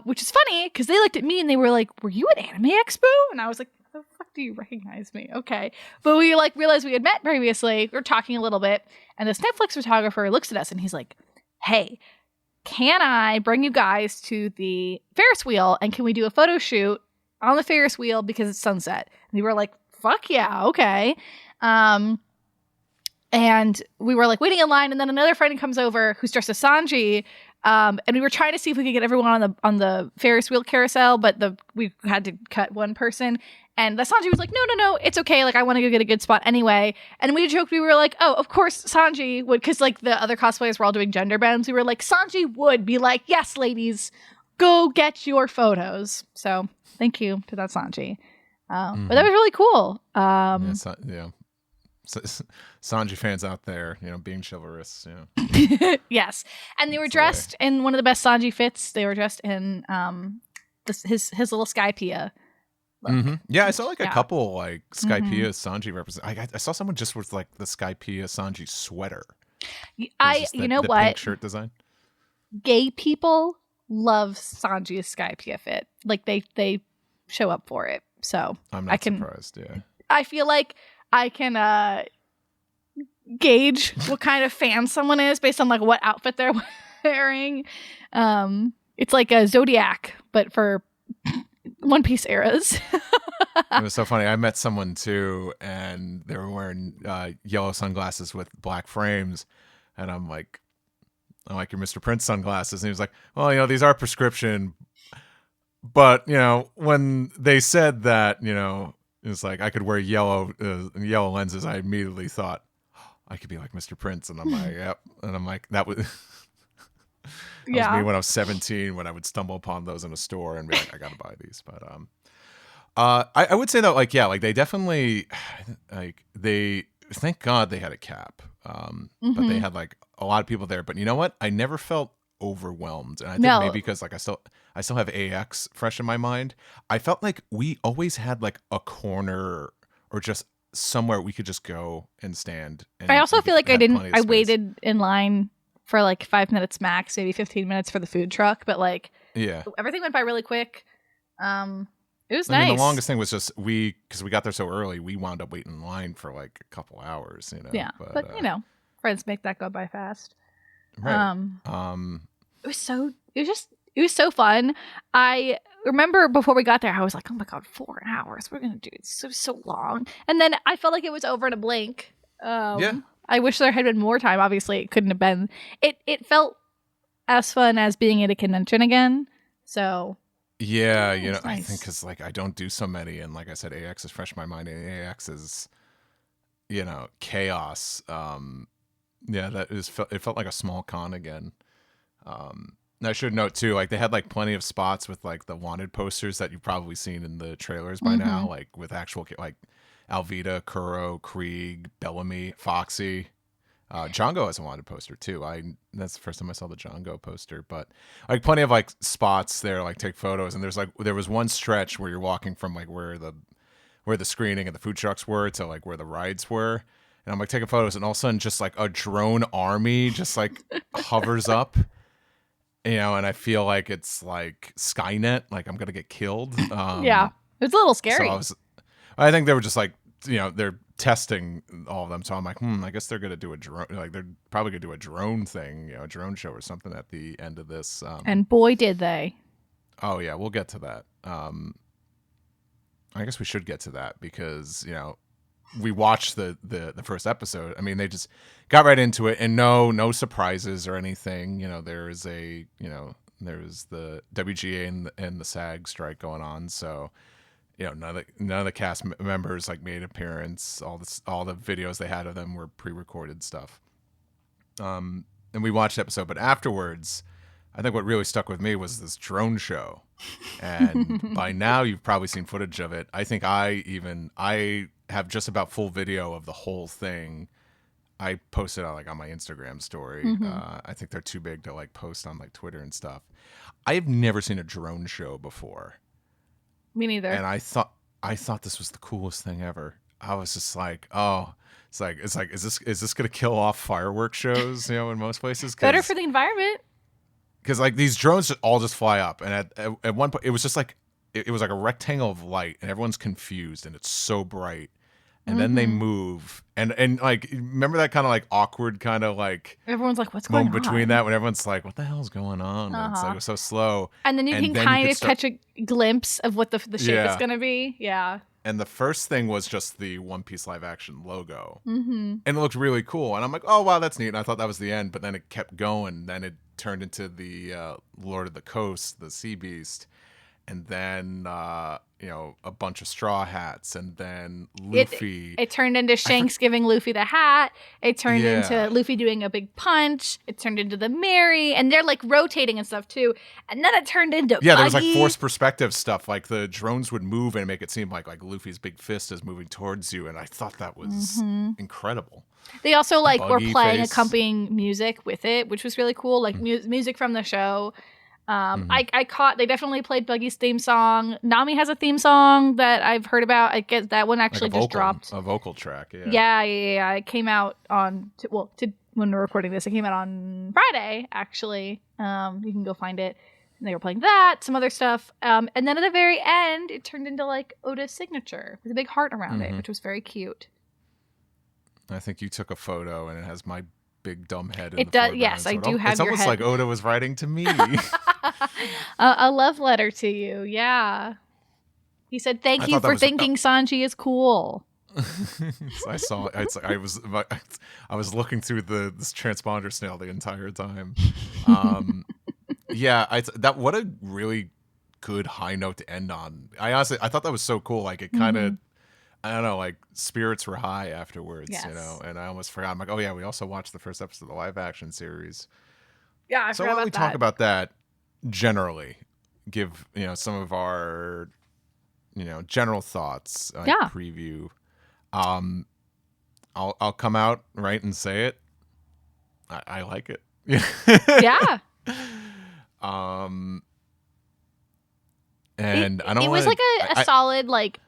which is funny because they looked at me and they were like, "Were you at Anime Expo?" And I was like, "The fuck do you recognize me?" Okay. But we like realized we had met previously. We were talking a little bit. And this Netflix photographer looks at us and he's like, "Hey, can I bring you guys to the Ferris wheel and can we do a photo shoot on the Ferris wheel because it's sunset?" And we were like, "Fuck yeah, okay." And we were like waiting in line, and then another friend comes over who's dressed as Sanji, and we were trying to see if we could get everyone on the Ferris wheel carousel, but we had to cut one person. And the Sanji was like, no, it's okay. Like, I want to go get a good spot anyway. And we joked, we were like, oh, of course Sanji would, because like the other cosplayers were all doing gender bends. We were like, Sanji would be like, "Yes, ladies, go get your photos." So thank you to that Sanji. But that was really cool. Sanji fans out there, being chivalrous. Yes, and they were dressed in one of the best Sanji fits. They were dressed in his little Skypiea. Mm-hmm. Yeah, I saw like a couple like Skypiea Sanji represent. I saw someone just with like the Skypiea Sanji sweater. The pink shirt design. Gay people love Sanji's Skypiea fit. Like they show up for it. So I'm not surprised. Yeah, I feel like I can gauge what kind of fan someone is based on like what outfit they're wearing. It's like a Zodiac, but for One Piece eras. It was so funny. I met someone too, and they were wearing yellow sunglasses with black frames, and I'm like your Mr. Prince sunglasses, and he was like, "Well, these are prescription," but when they said that, it's like I could wear yellow lenses, I immediately thought, I could be like Mr. Prince, and I'm like, yep, and I'm like, that was that was Yeah. me when I was 17, when I would stumble upon those in a store and be like, I gotta buy these. But I would say that like they definitely like they thank God they had a cap, but they had like a lot of people there. But you know what? I never felt overwhelmed, and I think No. maybe because like I still have AX fresh in my mind. I felt like we always had like a corner or just somewhere we could just go and stand. And I also feel like I had didn't. plenty of I space. waited in line for like 5 minutes max, maybe 15 minutes for the food truck, but like Yeah. everything went by really quick. It was I nice. mean, the longest thing was just because we got there so early, we wound up waiting in line for like a couple hours, you know. Yeah, but you know, friends make that go by fast. Right. It was so fun. I remember before we got there, I was like, oh my god, 4 hours. We're gonna do it so long. And then I felt like it was over in a blink. Yeah. I wish there had been more time. Obviously, it couldn't have been. It felt as fun as being at a convention again. So Yeah, you know, it's I nice. think because like I don't do so many, and like I said, AX is fresh in my mind, and AX is, you know, chaos. Yeah, it felt like a small con again. And I should note too, like they had like plenty of spots with like the wanted posters that you've probably seen in the trailers by now, like with actual like Alvida, Kuro, Krieg, Bellamy, Foxy. Django has a wanted poster too. That's the first time I saw the Django poster, but like plenty of like spots there, like take photos. And there was one stretch where you're walking from like where the screening and the food trucks were to like where the rides were. And I'm like taking photos, and all of a sudden just like a drone army just like hovers up, you know, and I feel like it's like Skynet, like I'm gonna get killed. yeah, it's a little scary. So I think they were just like, you know, they're testing all of them. So I'm like, I guess they're gonna do a drone. Like they're probably gonna do a drone thing, you know, a drone show or something at the end of this. And boy, did they! Oh yeah, we'll get to that. I guess we should get to that because, you know, we watched the first episode. I mean, they just got right into it, and no surprises or anything. You know, there's the WGA and the SAG strike going on, so you know none of the cast members like made an appearance. All the videos they had of them were pre-recorded stuff. And we watched the episode, but afterwards, I think what really stuck with me was this drone show. And by now you've probably seen footage of it. I think I have just about full video of the whole thing. I posted on my Instagram story. I think they're too big to like post on like Twitter and stuff. I have never seen a drone show before. Me neither. And I thought this was the coolest thing ever. I was just like, oh, it's like is this gonna kill off fireworks shows? You know, in most places. Better for the environment. Because like these drones all just fly up, and at one point it was just like it was like a rectangle of light, and everyone's confused, and it's so bright, and then they move, and like remember that kind of like awkward kind of like Everyone's like, "What's going on?" between that when everyone's like, "What the hell's going on?" And it's like it was so slow, and then you can kind of catch a glimpse of what the shape is going to be. Yeah. And the first thing was just the One Piece live action logo, and it looked really cool. And I'm like, "Oh wow, that's neat." And I thought that was the end, but then it kept going. Then it turned into the Lord of the Coast, the Sea Beast, and then you know, a bunch of straw hats, and then Luffy. It turned into Shanks giving Luffy the hat. It turned into Luffy doing a big punch. It turned into the Mary, and they're like rotating and stuff too. And then it turned into there Buggy. was like forced perspective stuff. Like the drones would move and make it seem like Luffy's big fist is moving towards you, and I thought that was incredible. They also like were Buggy playing face. accompanying music with it, which was really cool. Like music from the show. They definitely played Buggy's theme song. Nami has a theme song that I've heard about. I guess that one actually just dropped. A vocal track, yeah. Yeah. It came out on when we're recording this, it came out on Friday, actually. You can go find it. And they were playing that, some other stuff. And then at the very end, it turned into like Oda's signature with a big heart around it, which was very cute. I think you took a photo, and it has my big dumb head in It the does. foreground, Yes, so I do have it's your almost head. like Oda was writing to me. A love letter to you, yeah. He said, "Thank you for thinking Sanji is cool." I saw. I was looking through this transponder snail the entire time. What a really good high note to end on. I thought that was so cool. Like it kind of. I don't know, like spirits were high afterwards, Yes. and I almost forgot. I'm like, oh yeah, we also watched the first episode of the live action series. Yeah, I So forgot why don't we about talk that. about that generally? Give some of our general thoughts, like Yeah. preview. I'll come out right and say it. I like it. Yeah. And I don't. It was like a solid, like,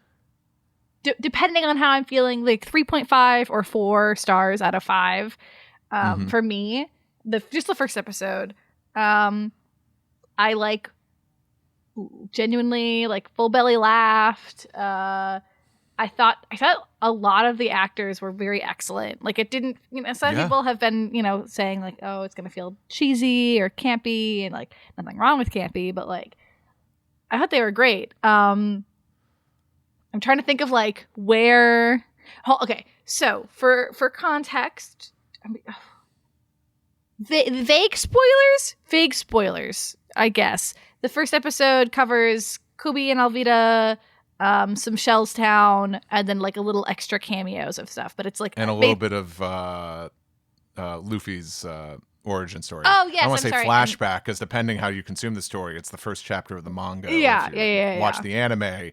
depending on how I'm feeling, like 3.5 or 4 stars out of 5. For me, just the first episode. I like genuinely like full belly laughed. I thought a lot of the actors were very excellent. Like it didn't, some people have been, saying like, oh, it's going to feel cheesy or campy, and like nothing wrong with campy, but like I thought they were great. I'm trying to think of like where. Okay, so for context, vague spoilers, I guess. The first episode covers Kobe and Alvida, some Shellstown, and then like a little extra cameos of stuff. But it's like and a little bit of Luffy's origin story. Oh yes, I want to say sorry. flashback because depending how you consume the story, it's the first chapter of the manga. Yeah. Watch the anime.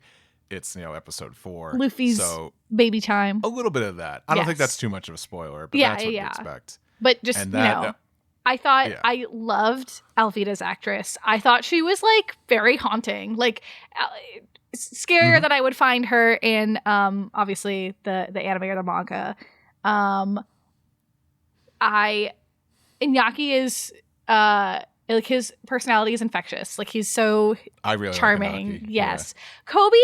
It's episode 4. Luffy's baby time. A little bit of that. I don't think that's too much of a spoiler, but that's what you expect. But just I thought I loved Alvida's actress. I thought she was like very haunting, like scarier than I would find her in obviously the anime or the manga. Iñaki is like his personality is infectious. Like he's so charming. Like yes. Yeah. Kobe,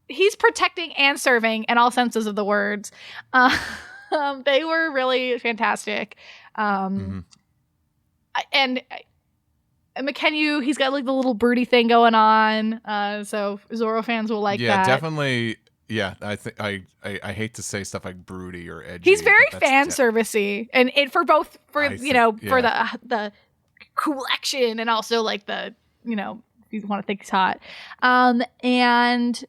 he's protecting and serving in all senses of the words. They were really fantastic. And McKenyu, he's got like the little broody thing going on. So Zoro fans will like that. Yeah, definitely. Yeah, I think I hate to say stuff like broody or edgy. He's very fan servicey, and it for the cool action and also like the if you want to think he's hot. And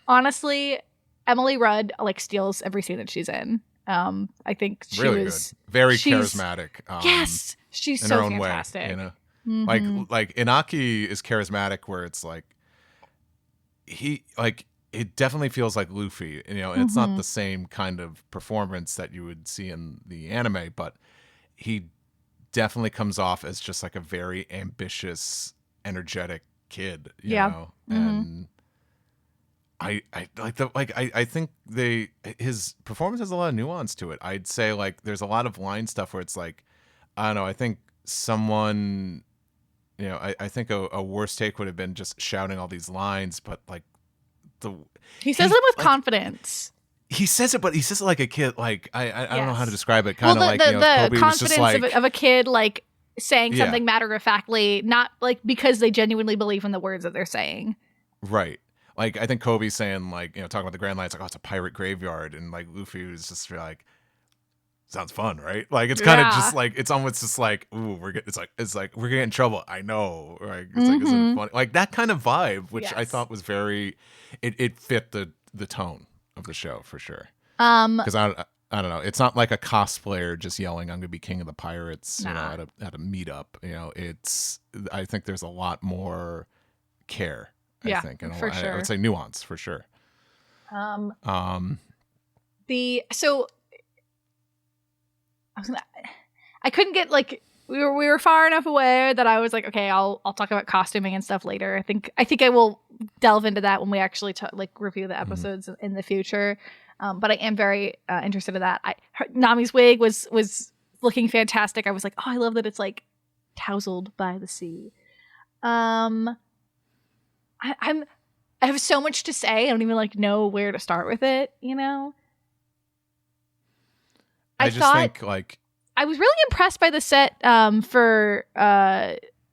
honestly, Emily Rudd like steals every scene that she's in. I think she really was good. Very charismatic. Yes, she's in so her own fantastic. Way, like Inaki is charismatic, where it's like he like. It definitely feels like Luffy, and it's not the same kind of performance that you would see in the anime, but he definitely comes off as just like a very ambitious, energetic kid, you know? And I think his performance has a lot of nuance to it. I'd say like there's a lot of line stuff where it's like, I don't know, I think someone, I think a worse take would have been just shouting all these lines, but like, he says it with confidence. He says it, but he says it like a kid. Like I don't know how to describe it. Kind of like the Kobe confidence was just like, of a kid, like saying something matter of factly, not like because they genuinely believe in the words that they're saying. Right. Like I think Kobe's saying like talking about the Grand Line, it's like, oh, it's a pirate graveyard, and like Luffy was just like, sounds fun, right? Like it's kind of just like it's almost just like, ooh, it's like we're getting in trouble. I know, right? It's like, isn't it funny? Like that kind of vibe, which I thought was very, it fit the tone of the show for sure. Because I don't know, it's not like a cosplayer just yelling, "I'm gonna be king of the pirates," at a meetup. I think there's a lot more care. I think, and for sure. I would say nuance for sure. I couldn't get like we were far enough away that I was like, okay, I'll talk about costuming and stuff later. I think I will delve into that when we actually review the episodes in the future. But I am very interested in that. Nami's wig was looking fantastic. I was like, oh, I love that it's like tousled by the sea. I have so much to say. I don't even know where to start with it. I think I was really impressed by the set for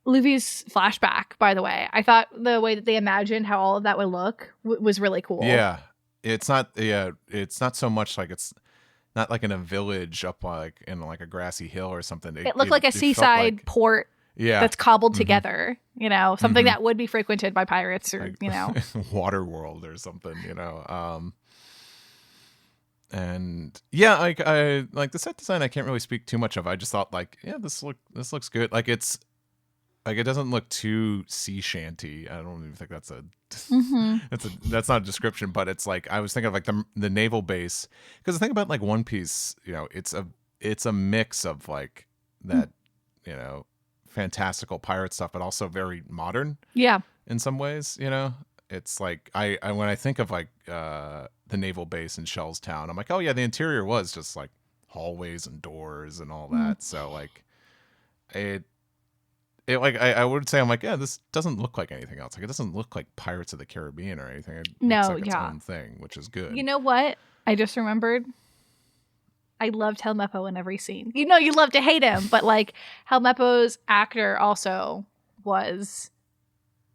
Luffy's flashback, by the way. I thought the way that they imagined how all of that would look was really cool. Yeah. It's not so much like it's not like in a village up like in like a grassy hill or something. It looked like a seaside port. Yeah. that's cobbled together, you know, something that would be frequented by pirates or, Like, you know. Waterworld or something, you know. And yeah, I like the set design. I can't really speak too much of. I just thought like, yeah, this looks good. Like it's like it doesn't look too sea shanty. I don't even think that's a that's not a description, but it's like I was thinking of like the naval base, because the thing about like One Piece, you know, it's a mix of like that, you know, fantastical pirate stuff, but also very modern. Yeah. In some ways, you know. It's like I when I think of like the naval base in Shell's Town, I'm like, oh yeah, the interior was just like hallways and doors and all that. So like it like I would say I'm like, yeah, this doesn't look like anything else. Like it doesn't look like Pirates of the Caribbean or anything. It looks like its own thing, which is good. You know what? I just remembered. I loved Helmeppo in every scene. You know, you love to hate him, but like Helmeppo's actor also was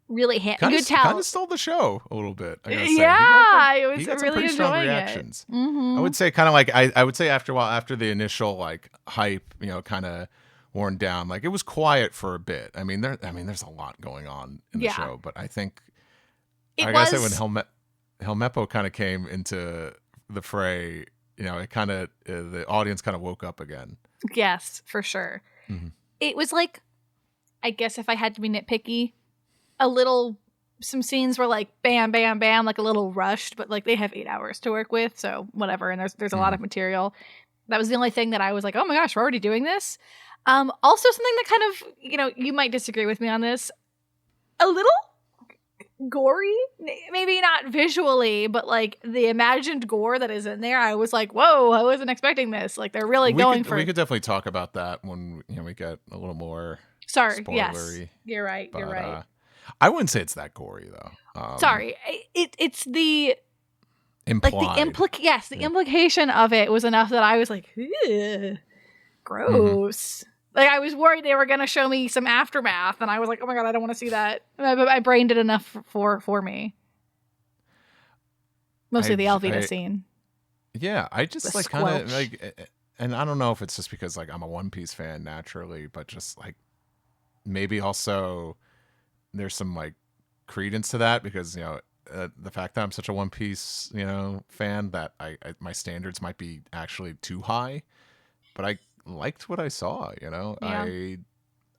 really good talent. Kind of stole the show a little bit. I gotta say. Yeah, I was he got really some strong enjoying reactions. it. Mm-hmm. I would say kind of like I would say after a while, after the initial like hype, you know, kind of worn down, like it was quiet for a bit. I mean, there's a lot going on in the show, but I think I gotta say when Helmeppo kind of came into the fray, you know, it kind of the audience kind of woke up again. Yes, for sure. It was like, I guess if I had to be nitpicky, some scenes were like bam, bam, bam, like a little rushed, but like they have 8 hours to work with, so whatever. And there's a lot of material. That was the only thing that I was like, oh my gosh, we're already doing this. Also something that kind of, you know, you might disagree with me on this, a little gory, maybe not visually, but like the imagined gore that is in there, I was like, whoa, I wasn't expecting this. Like they're really we could definitely talk about that when, you know, we get a little more spoilery. Yes, you're right. I wouldn't say it's that gory though. Sorry, it's the implied. Like the implication of it was enough that I was like, ew, gross. Like I was worried they were gonna show me some aftermath, and I was like, oh my god, I don't want to see that. My brain did enough for me. Mostly the Alvida scene. Yeah, I just like kind of like, and I don't know if it's just because like I'm a One Piece fan naturally, but just like maybe also there's some like credence to that because, you know, the fact that I'm such a One Piece, you know, fan that I my standards might be actually too high, but I liked what I saw, you know. Yeah.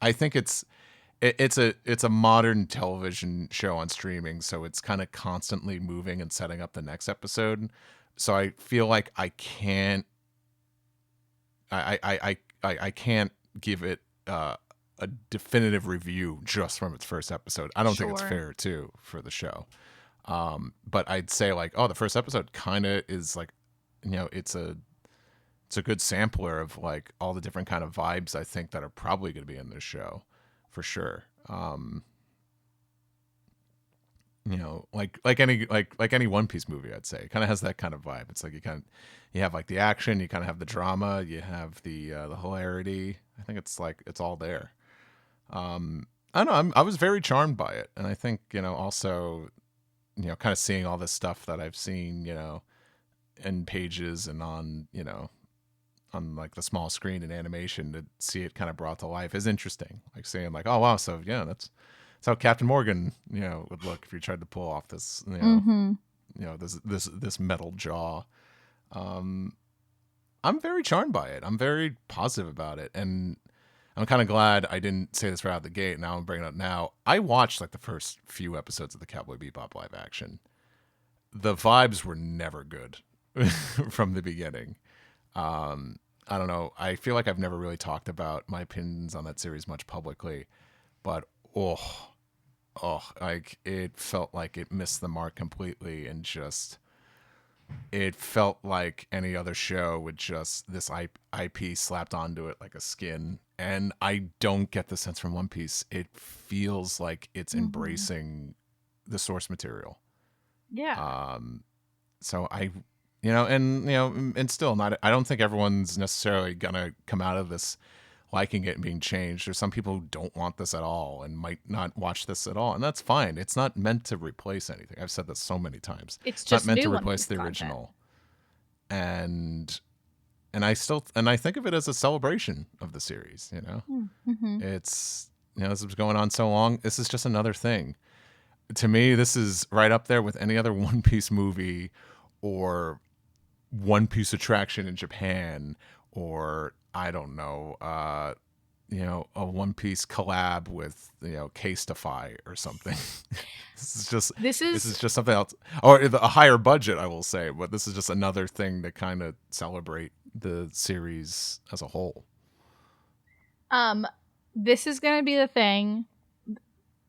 I think it's a modern television show on streaming, so it's kind of constantly moving and setting up the next episode. So I feel like I can't give it a definitive review just from its first episode. I don't think it's fair too for the show. But I'd say like, oh, the first episode kind of is like, you know, it's a good sampler of like all the different kind of vibes I think that are probably going to be in this show for sure. You know, like any One Piece movie, I'd say it kind of has that kind of vibe. It's like you have like the action, you kind of have the drama, you have the hilarity. I think it's like it's all there. I don't know. I was very charmed by it, and I think, you know, also, you know, kind of seeing all this stuff that I've seen, you know, in pages and on, you know, on like the small screen in animation, to see it kind of brought to life is interesting. Like seeing like, oh wow, so yeah, that's how Captain Morgan, you know, would look if you tried to pull off this, you know, you know, this metal jaw. I'm very charmed by it. I'm very positive about it, and I'm kind of glad I didn't say this right out the gate. Now I'm bringing it up now. I watched like the first few episodes of the Cowboy Bebop live action. The vibes were never good from the beginning. I don't know. I feel like I've never really talked about my opinions on that series much publicly, but like it felt like it missed the mark completely, and just it felt like any other show with just this IP slapped onto it like a skin. And I don't get the sense from One Piece. It feels like it's embracing the source material. Yeah. So you know, and still not, I don't think everyone's necessarily gonna come out of this liking it and being changed. There's some people who don't want this at all and might not watch this at all, and that's fine. It's not meant to replace anything. I've said this so many times. It's just not meant to new replace the content. original. And I think of it as a celebration of the series, you know. It's this was going on so long. This is just another thing. To me, this is right up there with any other One Piece movie or One Piece attraction in Japan, or I don't know, a One Piece collab with Casetify or something. This is just something else, or a higher budget, I will say. But this is just another thing to kind of celebrate the series as a whole. This is going to be the thing.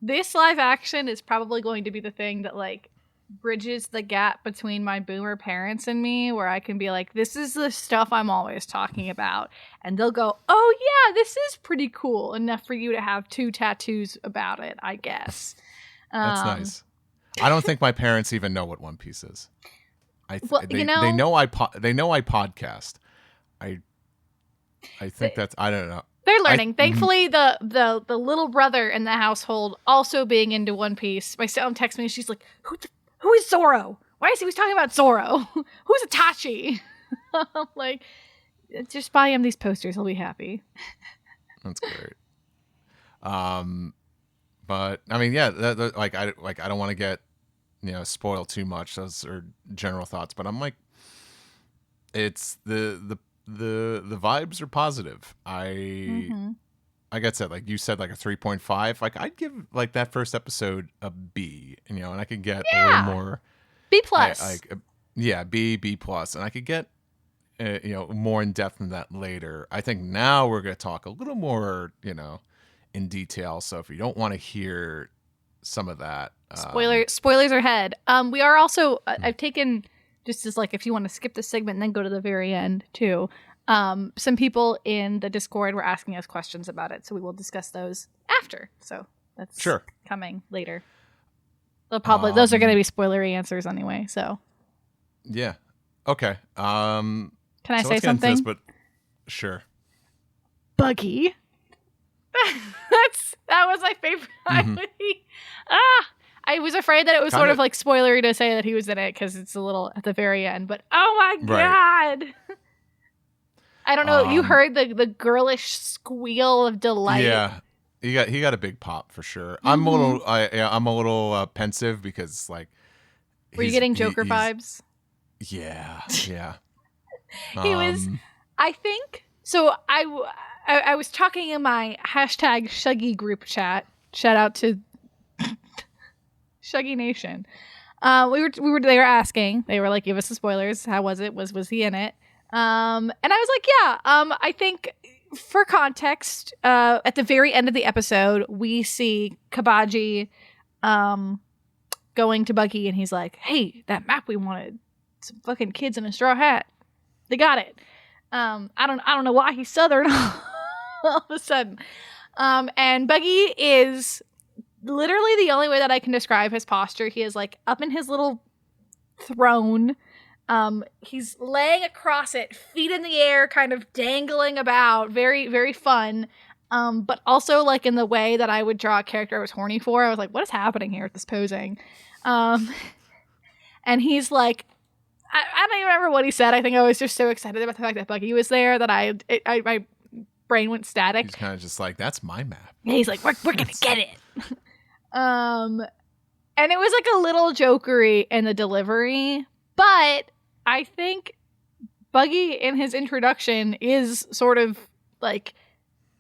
This live action is probably going to be the thing that like bridges the gap between my boomer parents and me, where I can be like, this is the stuff I'm always talking about, and they'll go, oh yeah, this is pretty cool enough for you to have 2 tattoos about it, I guess. That's nice. I don't think my parents even know what One Piece is. They know I podcast. I think that's, I don't know. They're learning. Thankfully, the little brother in the household also being into One Piece. My stepmom texts me and she's like, who is Zoro? Why is he talking about Zoro? Who's Itachi? I'm like, just buy him these posters. He'll be happy. That's great. But I mean, yeah, I don't want to get spoiled too much. Those are general thoughts, but I'm like, it's the vibes are positive. Like I said, like you said, like a 3.5. Like I'd give like that first episode a B, and I could get a little more B plus. B plus, and I could get more in depth than that later. I think now we're going to talk a little more in detail. So if you don't want to hear some of that, spoilers are ahead. We are also I've taken, just as like if you want to skip the segment and then go to the very end too. Some people in the Discord were asking us questions about it, so we will discuss those after. So that's coming later. They'll probably those are going to be spoilery answers anyway. So yeah, okay. Can I say something? This, but sure. Buggy. that was my favorite. I was afraid that it was sort of like spoilery to say that he was in it because it's a little at the very end. But oh my god. I don't know. You heard the girlish squeal of delight. Yeah, he got a big pop for sure. I'm a little pensive because like. Were you getting Joker vibes? Yeah. He was. I think so. I was talking in my #Shuggy group chat. Shout out to Shuggy Nation. They were asking. They were like, "Give us the spoilers. How was it? Was he in it?" And I was like, yeah, I think for context, at the very end of the episode, we see Kabaji, going to Buggy and he's like, hey, that map we wanted, some fucking kids in a straw hat. They got it. I don't know why he's Southern all of a sudden. And Buggy is literally the only way that I can describe his posture. He is like up in his little throne. He's laying across it, feet in the air, kind of dangling about, very, very fun. But also like in the way that I would draw a character I was horny for. I was like, what is happening here with this posing? And he's like, I don't even remember what he said. I think I was just so excited about the fact that Buggy was there that my brain went static. He's kind of just like, that's my map. Yeah, he's like, we're gonna get it. And it was like a little jokery in the delivery, but I think Buggy in his introduction is sort of like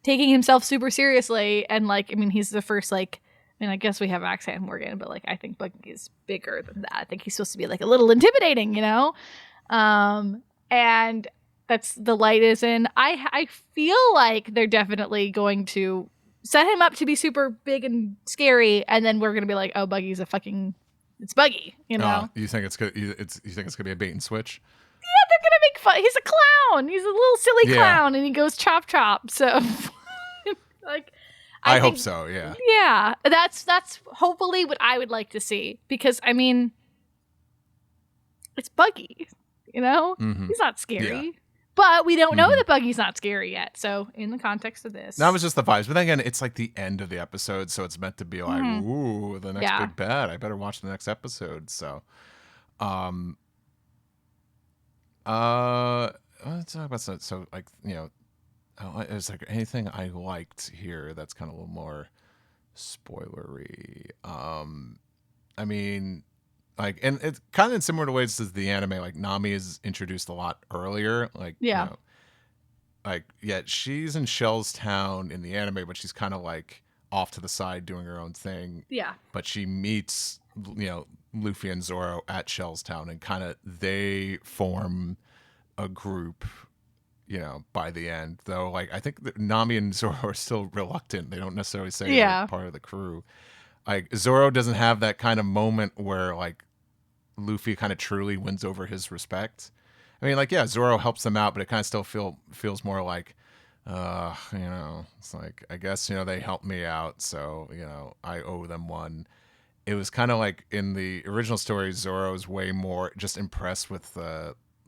taking himself super seriously. And like, I mean, he's the first, like, I mean, I guess we have Axe and Morgan, but like, I think Buggy is bigger than that. I think he's supposed to be like a little intimidating, and that's the light is in. I feel like they're definitely going to set him up to be super big and scary. And then we're going to be like, oh, Buggy's it's Buggy, You think it's good? You think it's gonna be a bait and switch? Yeah, they're gonna make fun. He's a clown. He's a little silly clown, and he goes chop chop. So, like, I hope so. Yeah. Yeah, that's hopefully what I would like to see, because I mean, it's Buggy. He's not scary. Yeah. But we don't know that Buggy's not scary yet. So in the context of this, that was just the vibes. But then again, it's like the end of the episode, so it's meant to be like, ooh, the next big bad. I better watch the next episode. So, let's talk about so like Is like anything I liked here that's kind of a little more spoilery. I mean, like, and it's kind of in similar ways as the anime. Like Nami is introduced a lot earlier. Like, Yeah. like yet she's in Shell's town in the anime, but she's kind of like off to the side doing her own thing. Yeah. But she meets Luffy and Zoro at Shell's town, and kind of they form a group. By the end, though, like I think that Nami and Zoro are still reluctant. They don't necessarily say they're part of the crew. Like Zoro doesn't have that kind of moment where like Luffy kind of truly wins over his respect. I mean, like, yeah, Zoro helps them out, but it kind of still feels more like, it's like, I guess, they helped me out, so, I owe them one. It was kind of like in the original story, Zoro's way more just impressed with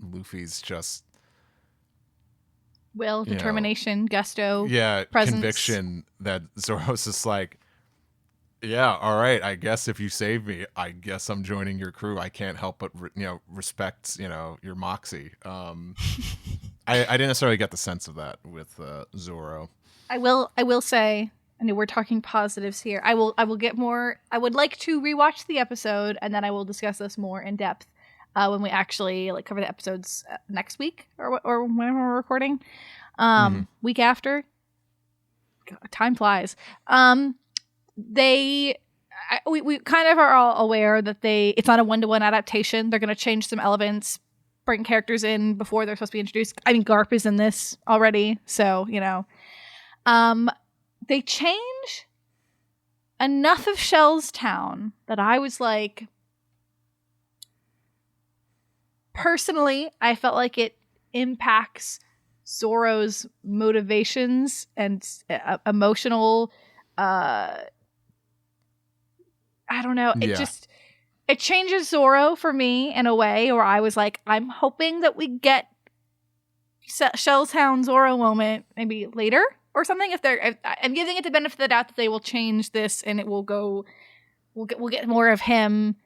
Luffy's just will, determination, gusto, presence. Conviction that Zoro's just like, yeah, all right, I guess if you save me, I guess I'm joining your crew. I can't help but respect your moxie. I didn't necessarily get the sense of that with Zoro. I will say, I know we're talking positives here. I will get more. I would like to rewatch the episode, and then I will discuss this more in depth when we actually cover the episodes next week or when we're recording. Week after. God, time flies. We kind of are all aware that it's not a 1-to-1 adaptation. They're going to change some elements, bring characters in before they're supposed to be introduced. I mean, Garp is in this already, so they change enough of Shell's town that I was like, personally, I felt like it impacts Zoro's motivations and emotional. I don't know. It changes Zoro for me in a way where I was like, I'm hoping that we get Shell's Town Zoro moment maybe later or something. I'm giving it the benefit of the doubt that they will change this and it will go. We'll get more of him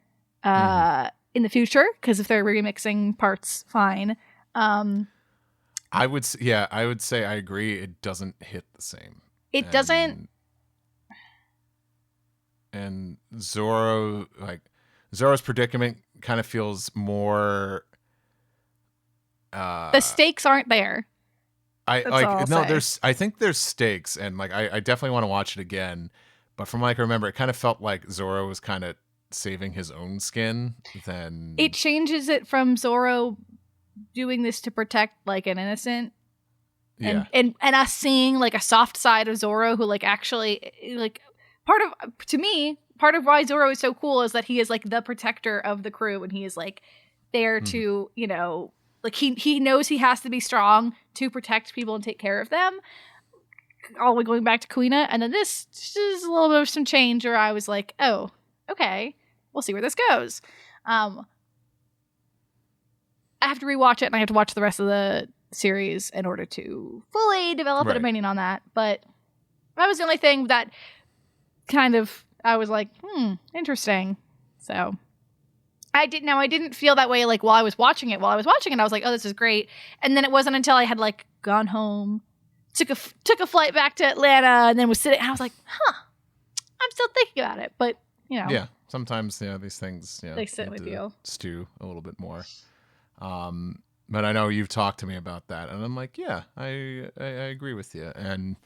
in the future, because if they're remixing parts, fine. I would say I agree. It doesn't hit the same. It doesn't. And Zoro's predicament kind of feels more. The stakes aren't there. I think there's stakes, and I definitely want to watch it again. But from what I remember, it kind of felt like Zoro was kind of saving his own skin. Then it changes it from Zoro doing this to protect an innocent. Yeah. And us seeing a soft side of Zoro who actually part of why Zoro is so cool is that he is the protector of the crew, and he is there to, he knows he has to be strong to protect people and take care of them. All the way going back to Kuina. And then this is a little bit of some change where I was like, oh, okay, we'll see where this goes. I have to rewatch it, and I have to watch the rest of the series in order to fully develop an opinion on that. But that was the only thing that kind of I was like, interesting. So I didn't feel that way while I was watching it. While I was watching it, I was like, oh, this is great. And then it wasn't until I had gone home, took a flight back to Atlanta, and then was sitting, and I was like, I'm still thinking about it. But yeah, sometimes these things they sit with you, stew a little bit more. But I know you've talked to me about that, and I'm like, yeah, I agree with you, and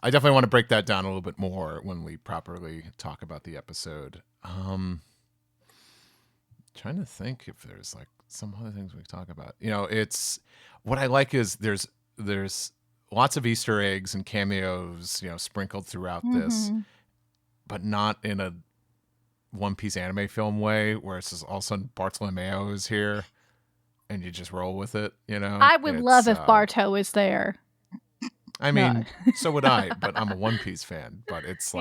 I definitely want to break that down a little bit more when we properly talk about the episode. Trying to think if there's some other things we can talk about. It's what I like is there's lots of Easter eggs and cameos, sprinkled throughout this, but not in a One Piece anime film way where it's just all of a sudden Bartolomeo is here and you just roll with it. I would love if Barto was there. I mean, so would I, but I'm a One Piece fan. But it's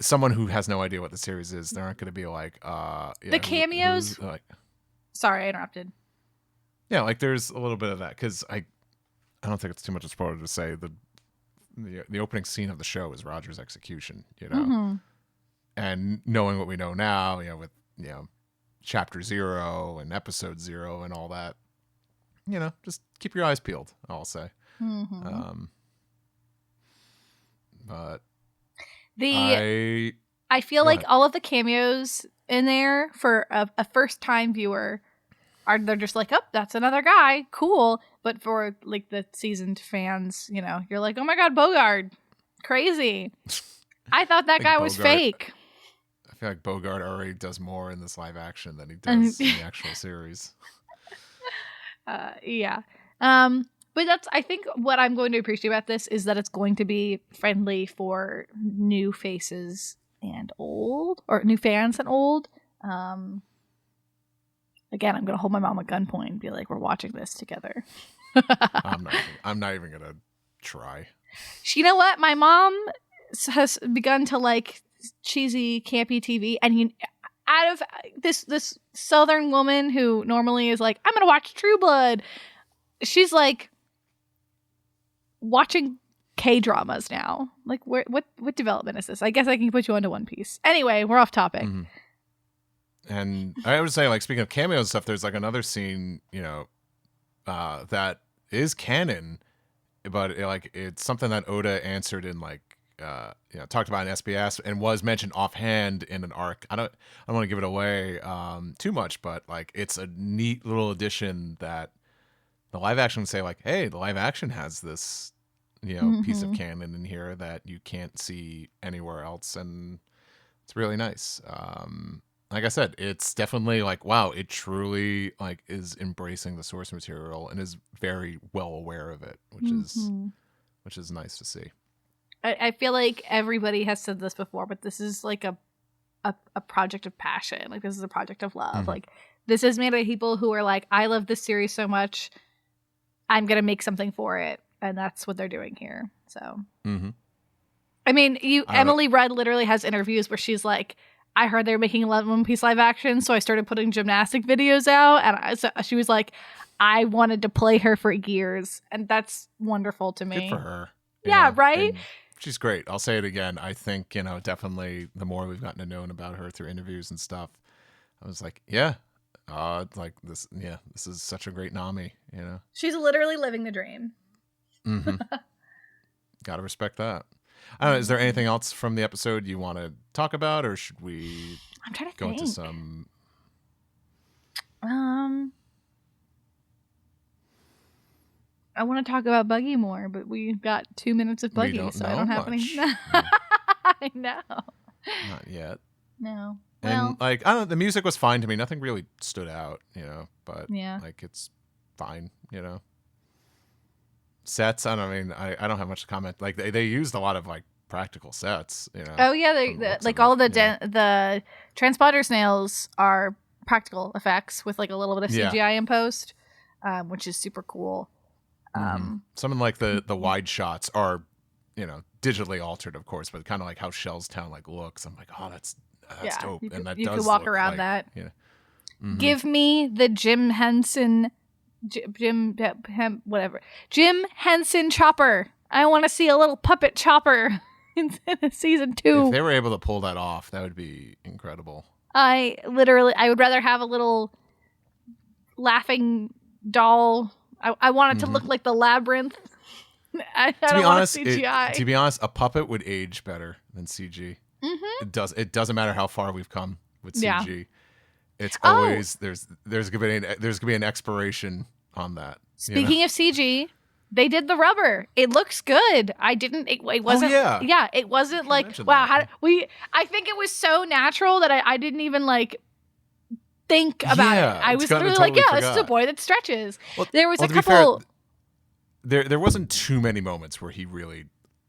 someone who has no idea what the series is, they aren't going to be the cameos. Sorry, I interrupted. Yeah, there's a little bit of that because I don't think it's too much of a spoiler to say the opening scene of the show is Roger's execution. And knowing what we know now, with chapter 0 and episode 0 and all that, just keep your eyes peeled. I'll say. But I feel like all of the cameos in there for a first time viewer they're just like, oh, that's another guy, cool. But for like the seasoned fans, you know, you're like, oh my god, Bogart, crazy. I thought that guy was fake. I feel like Bogart already does more in this live action than he does in the actual series. Yeah. But I think what I'm going to appreciate about this is that it's going to be friendly for new faces and old, or new fans and old. Again, I'm going to hold my mom at gunpoint and be like, we're watching this together. I'm not even going to try. You know what? My mom has begun to like cheesy, campy TV. And out of this Southern woman who normally is like, I'm going to watch True Blood. She's like watching K-dramas now. Like, what development is this? I guess I can put you onto One Piece. Anyway, we're off topic. Mm-hmm. And I would say, like, speaking of cameos and stuff, there's like another scene, you know, that is canon, but it's something that Oda answered in like, you know, talked about in SBS and was mentioned offhand in an arc. I don't want to give it away too much, but like it's a neat little addition that the live action would say like, hey, the live action has this, you know, piece of canon in here that you can't see anywhere else, and it's really nice. Like I said, it's definitely like, wow, it truly like is embracing the source material and is very well aware of it, which is nice to see. I feel like everybody has said this before, but this is like a project of passion. Like, this is a project of love. Like, this is made by people who are like, I love this series so much, I'm gonna make something for it, and that's what they're doing here. So, I mean, Emily Rudd literally has interviews where she's like, I heard they were making a One Piece live action, so I started putting gymnastic videos out, and so she was like, I wanted to play her for years, and that's wonderful to me. Good for her. Yeah, right? And she's great. I'll say it again. I think, you know, definitely the more we've gotten to know about her through interviews and stuff, I was like, yeah, this is such a great Nami, you know? She's literally living the dream. Gotta respect that. I don't know, is there anything else from the episode you want to talk about, or should we go into some... I want to talk about Buggy more, but we've got 2 minutes of Buggy, so I don't have any... I know. Not yet. No. And, well, like, I don't know, the music was fine to me. Nothing really stood out, you know, but, like, it's fine, you know. Sets, I don't have much to comment. Like, they used a lot of, like, practical sets, you know. Oh, yeah, like, all of the transponder snails are practical effects with, like, a little bit of CGI in post, which is super cool. Something like the wide shots are, you know, digitally altered, of course, but kind of like how Shellstown like looks. I'm like, oh, that's dope. You and that you does could walk look around like, that. You know, Give me the Jim Henson chopper. I want to see a little puppet chopper in season 2. If they were able to pull that off, that would be incredible. I would rather have a little laughing doll. I want it to look like the labyrinth. I don't want CGI. To be honest, a puppet would age better than CG. It doesn't matter how far we've come with CG. Yeah. It's always there's gonna be an expiration on that. Speaking of CG, they did the rubber. It looks good. It wasn't. Oh, yeah. It wasn't like, wow. I think it was so natural that I didn't even like think about it. I was literally like, this is a boy that stretches. Well, there was a couple. There wasn't too many moments where he really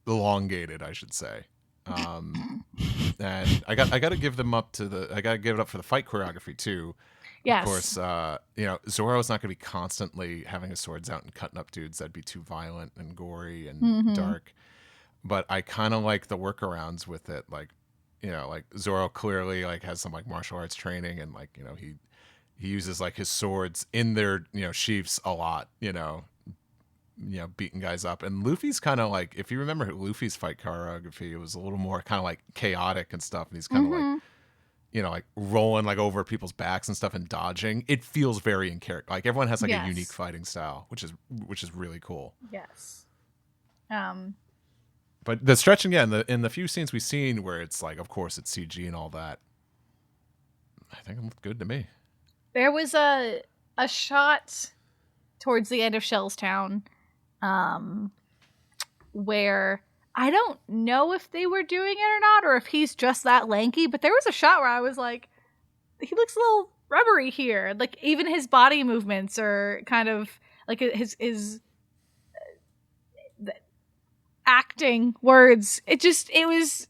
elongated, I should say. And I got to give them up I got to give it up for the fight choreography too. Yes. Of course, you know, Zoro's not going to be constantly having his swords out and cutting up dudes. That'd be too violent and gory and dark. But I kind of like the workarounds with it. Like, you know, like Zoro clearly like has some like martial arts training, and like, you know, he uses like his swords in their, you know, sheaths a lot, you know, beating guys up. And Luffy's kind of like, if you remember Luffy's fight choreography, it was a little more kind of like chaotic and stuff. And he's kind of like, you know, like rolling like over people's backs and stuff and dodging. It feels very in character. Like everyone has like a unique fighting style, which is really cool. Yes. But But the stretching, yeah, in the few scenes we've seen where it's like, of course, it's CG and all that, I think it looked good to me. There was a shot towards the end of Shellstown, where I don't know if they were doing it or not, or if he's just that lanky, but there was a shot where I was like, he looks a little rubbery here. Like, even his body movements are kind of like his acting words. It was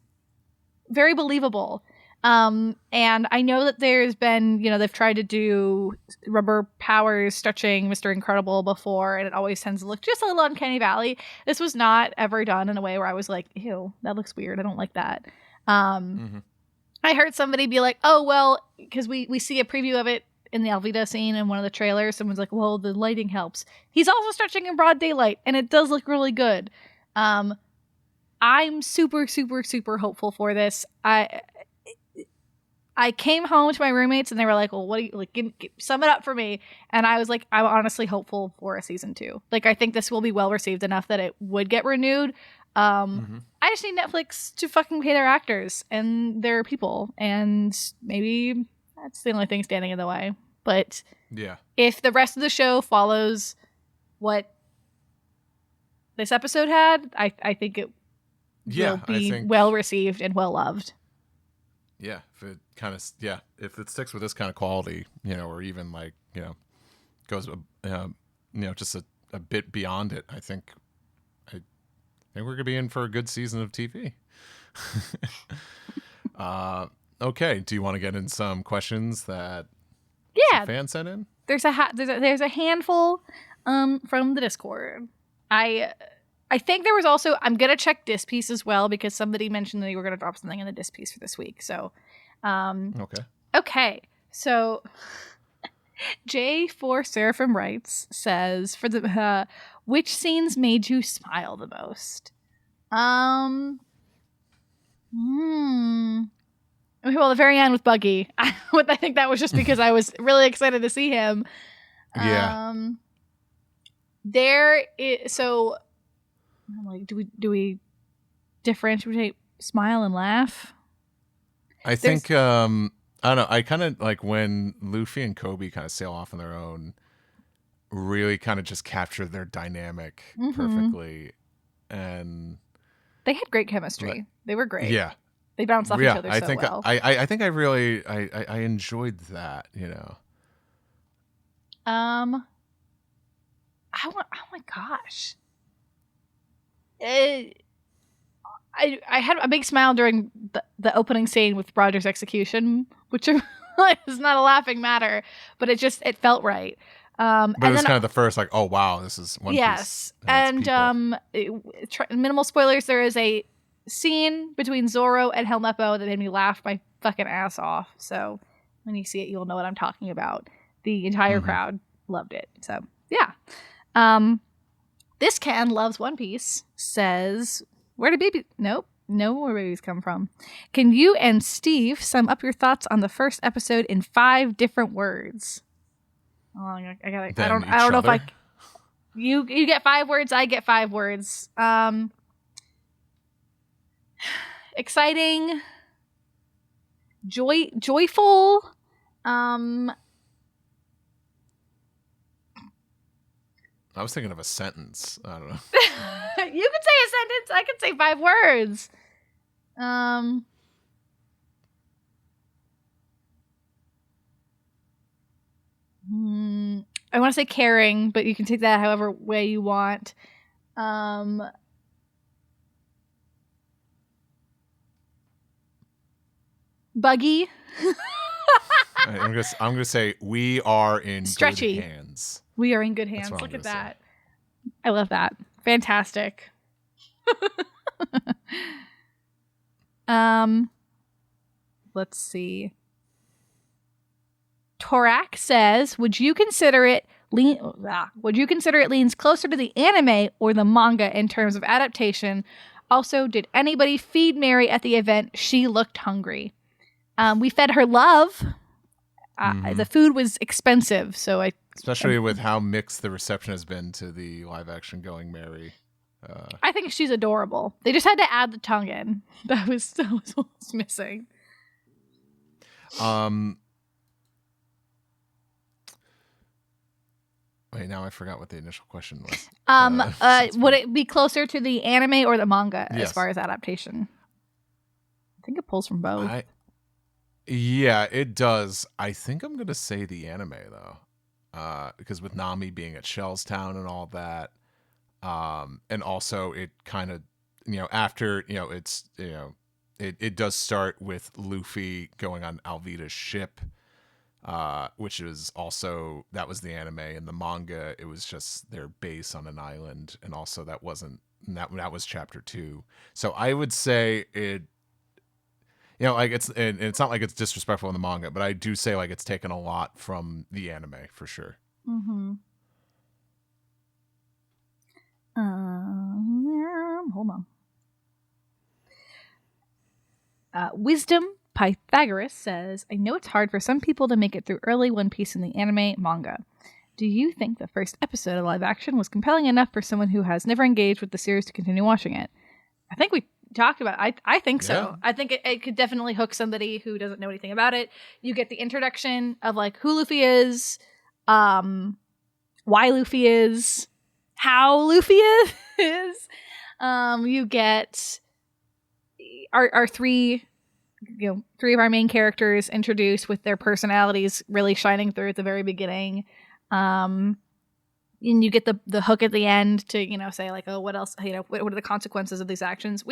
very believable. And I know that there's been, they've tried to do rubber powers stretching Mr. Incredible before, and it always tends to look just a little uncanny valley. This was not ever done in a way where I was like, ew, that looks weird. I don't like that. I heard somebody be like, oh, well, because we see a preview of it in the Alvida scene in one of the trailers. Someone's like, well, the lighting helps. He's also stretching in broad daylight, and it does look really good. I'm super, super, super hopeful for this. I came home to my roommates and they were like, well, what do you like? Sum it up for me. And I was like, I'm honestly hopeful for a season 2. Like, I think this will be well received enough that it would get renewed. I just need Netflix to fucking pay their actors and their people. And maybe that's the only thing standing in the way. But yeah, if the rest of the show follows what this episode had, I think it will be well received and well loved. Yeah, if it sticks with this kind of quality, or even like, goes, just a bit beyond it, I think we're gonna be in for a good season of TV. Okay, do you want to get in some questions that some fans sent in? There's a handful from the Discord. I think there was also, I'm going to check Disc Piece as well, because somebody mentioned that they were going to drop something in the Disc Piece for this week. So, okay. So, J4 Seraphim writes, says, for the, which scenes made you smile the most? Well, the very end with Buggy. I think that was just because I was really excited to see him. Yeah. So, I'm like, do we differentiate smile and laugh? I think I don't know. I kind of like when Luffy and Kobe kind of sail off on their own. Really, kind of just captured their dynamic perfectly, and they had great chemistry. They were great. Yeah, they bounced off each other so well. I think I really enjoyed that. Oh my gosh. I had a big smile during the opening scene with Roger's execution, which is not a laughing matter, but it felt right. But it was kind of the first, like, oh wow, this is One Piece. Yes, and minimal spoilers. There is a scene between Zoro and Helmeppo that made me laugh my fucking ass off. So when you see it, you'll know what I'm talking about. The entire crowd loved it. So yeah. This Ken loves One Piece says, where did babies... Nope. No, where babies come from. Can you and Steve sum up your thoughts on the first episode in 5 different words? Oh, I don't know if I... You get 5 words, I get 5 words. Exciting. Joyful. I was thinking of a sentence. I don't know. You could say a sentence. I could say 5 words. I want to say caring, but you can take that however way you want. Buggy. I'm gonna say we are in Stretchy. good hands. We are in good hands. Look at that. I love that. Fantastic. Let's see. Torak says, would you consider it leans closer to the anime or the manga in terms of adaptation? Also, did anybody feed Mary at the event? She looked hungry. We fed her love. The food was expensive, so especially with how mixed the reception has been to the live action Going Mary. I think she's adorable. They just had to add the tongue in. That was what was missing. Wait, now I forgot what the initial question was. Would it be closer to the anime or the manga as Yes. far as adaptation? I think it pulls from both. Yeah, it does. I think I'm gonna say the anime though, because with Nami being at Shellstown and all that, and also it kind of, after it's it does start with Luffy going on Alvida's ship, which is also, that was the anime. In the manga, it was just their base on an island, and also that was chapter 2. So I would say it. Like it's not like it's disrespectful in the manga, but I do say like it's taken a lot from the anime for sure. Mm-hmm. Hold on. Wisdom Pythagoras says, I know it's hard for some people to make it through early One Piece in the anime manga. Do you think the first episode of live action was compelling enough for someone who has never engaged with the series to continue watching it? I think we talked about it. I think so. Yeah. I think it could definitely hook somebody who doesn't know anything about it. You get the introduction of like who Luffy is, why Luffy is, how Luffy is. You get our three of our main characters introduced with their personalities really shining through at the very beginning. And you get the hook at the end to, say like, oh, what else, what are the consequences of these actions?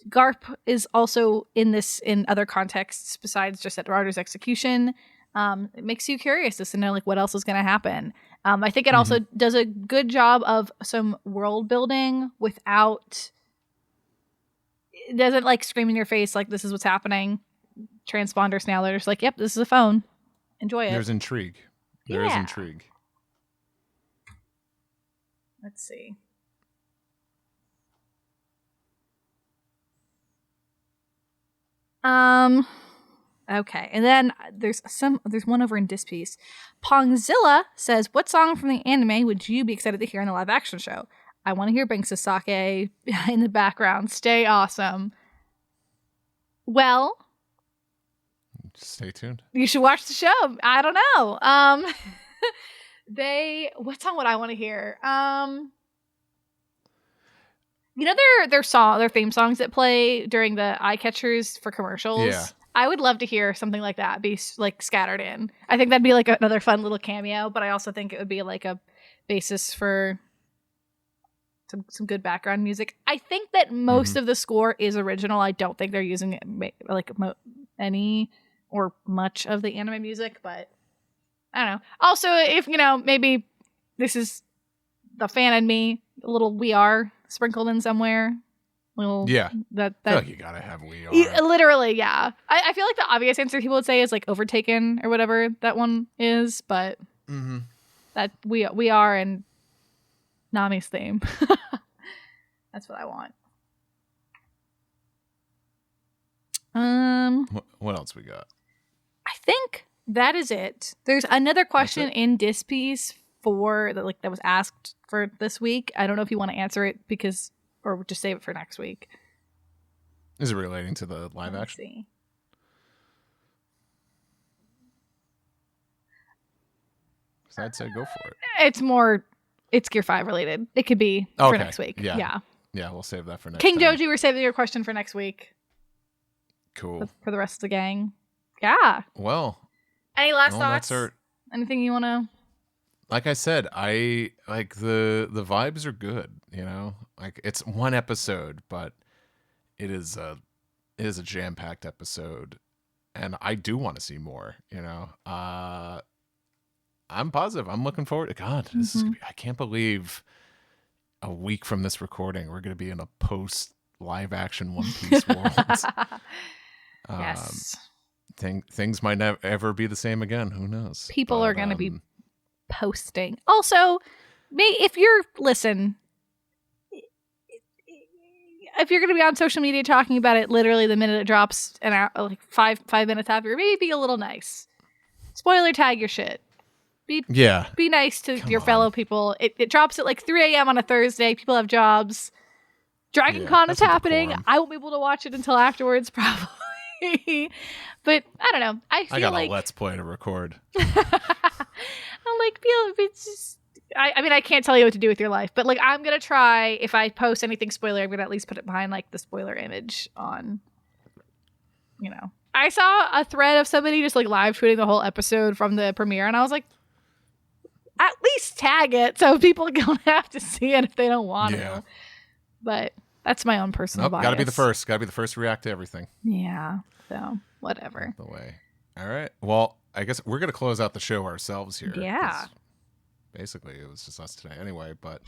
Garp is also in this in other contexts besides just at Roger's execution. It makes you curious to know like what else is going to happen. I think it also does a good job of some world building without, it doesn't like scream in your face like this is what's happening. Transponders now, they're just like, yep, this is a phone. Enjoy it. There's intrigue. There is intrigue. Let's see. Okay, and then there's one over in Dispiece. Pongzilla says, what song from the anime would you be excited to hear in the live action show? I want to hear Banks' Sake in the background. Stay awesome. Well, Stay tuned. you should watch the show. I don't know. What song would I want to hear? Their theme songs that play during the eye catchers for commercials. Yeah. I would love to hear something like that be like scattered in. I think that'd be like another fun little cameo, but I also think it would be like a basis for some good background music. I think that most of the score is original. I don't think they're using like any or much of the anime music, but I don't know. Also, if maybe this is the fan in me, a little "We Are" sprinkled in somewhere. That I feel like you gotta have "We Are." Literally, yeah. I feel like the obvious answer people would say is like "Overtaken" or whatever that one is, but that we are and Nami's theme. That's what I want. What else we got? I think that is it. There's another question in Dispiece that was asked for this week. I don't know if you want to answer it or just save it for next week. Is it relating to the live Let's action? see. So I'd say go for it. It's Gear 5 related. It could be for next week. Yeah, we'll save that for next King time. Joji, we're saving your question for next week. Cool. For the rest of the gang. Yeah. Well. Any last thoughts? Anything you want to? Like I said, I like the vibes are good. Like it's one episode, but it is a jam-packed episode, and I do want to see more. I'm positive. I'm looking forward to God. This is. I can't believe a week from this recording we're going to be in a post live action One Piece world. Yes. Things might never ever be the same again. Who knows? People are going to be posting. Also, if you're going to be on social media talking about it literally the minute it drops an hour, like 5 minutes after, maybe be a little nice. Spoiler tag your shit. Be Yeah. be nice to Come your on. fellow people. It drops at like 3 a.m. on a Thursday. People have jobs. Dragon Yeah, Con have is some happening. decorum. I won't be able to watch it until afterwards, probably. But I don't know. I I feel got like a Let's Play to record. I'm like it's just. I mean, I can't tell you what to do with your life, but like I'm gonna try. If I post anything spoiler, I'm gonna at least put it behind like the spoiler image on. You know, I saw a thread of somebody just like live tweeting the whole episode from the premiere, and I was like, at least tag it so people don't have to see it if they don't want Yeah. to. But that's my own personal Nope, bias. gotta be the first. Gotta be the first to react to everything. Yeah. So whatever. The way. All right. Well, I guess we're gonna close out the show ourselves here. Yeah. 'cause basically, it was just us today anyway. But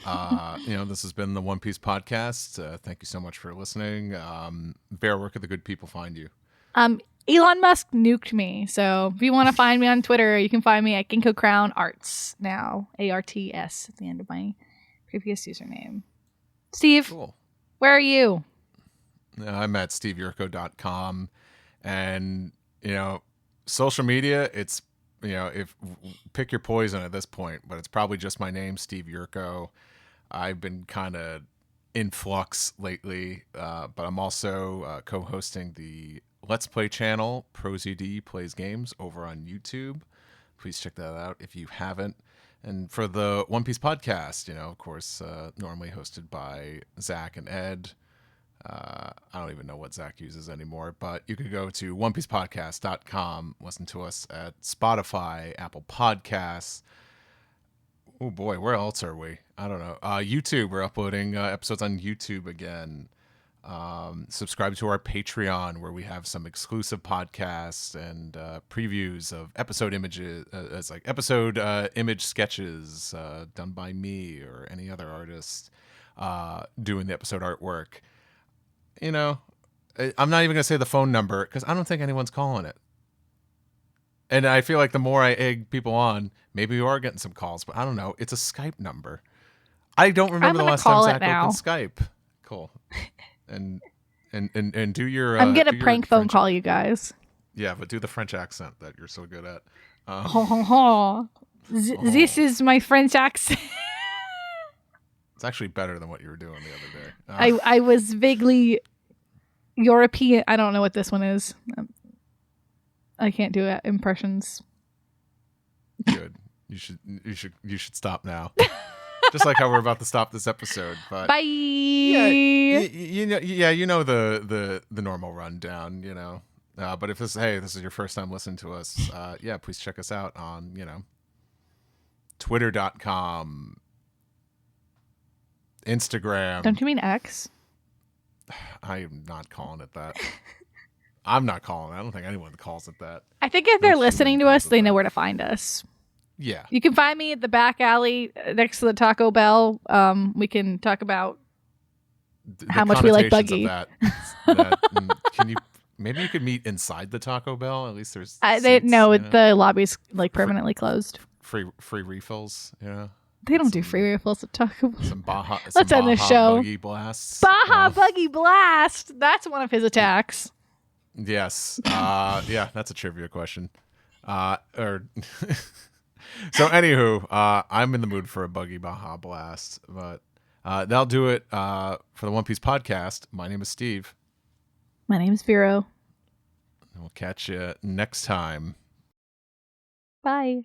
this has been the One Piece podcast. Thank you so much for listening. Bear, where could the good people find you? Elon Musk nuked me. So if you want to find me on Twitter, you can find me at Ginkgo Crown Arts now. ARTS at the end of my previous username. Steve, Cool. where are you? I'm at steveyurko.com. And, social media, it's, if pick your poison at this point, but it's probably just my name, Steve Yurko. I've been kind of in flux lately, but I'm also co-hosting the Let's Play channel, ProZD Plays Games, over on YouTube. Please check that out if you haven't. And for the One Piece podcast, of course, normally hosted by Zach and Ed. I don't even know what Zach uses anymore, but you could go to onepiecepodcast.com, listen to us at Spotify, Apple Podcasts. Oh boy, where else are we? I don't know. YouTube, we're uploading episodes on YouTube again. Subscribe to our Patreon, where we have some exclusive podcasts and previews of episode images. It's like episode image sketches done by me or any other artist doing the episode artwork. I'm not even going to say the phone number because I don't think anyone's calling it. And I feel like the more I egg people on, maybe we are getting some calls, but I don't know. It's a Skype number. I don't remember the last time Zach opened Skype. Cool. And do your. I'm gonna do your prank phone French call you guys. Yeah, but do the French accent that you're so good at. This is my French accent. It's actually better than what you were doing the other day. I was vaguely European. I don't know what this one is. I can't do impressions. Good. You should stop now. Just like how we're about to stop this episode. But bye. Yeah, you know the normal rundown. But if this is your first time listening to us, please check us out on Twitter.com, Instagram. Don't you mean X? I am not calling it that. I'm not calling it. I don't think anyone calls it that. I think if they're listening to us, they know where to find us. Yeah. You can find me at the back alley next to the Taco Bell. We can talk about how much we like Buggy. Maybe you could meet inside the Taco Bell. At least there's seats, the lobby's like permanently closed. Free refills, They don't do free refills at Taco Bell. Some Baja. Let's end this show. Buggy blasts. Baja Buggy Blast. That's one of his attacks. Yes. That's a trivia question. So anywho, I'm in the mood for a Buggy Baja Blast, but that'll do it for the One Piece podcast. My name is Steve. My name is Vero. We'll catch you next time. Bye.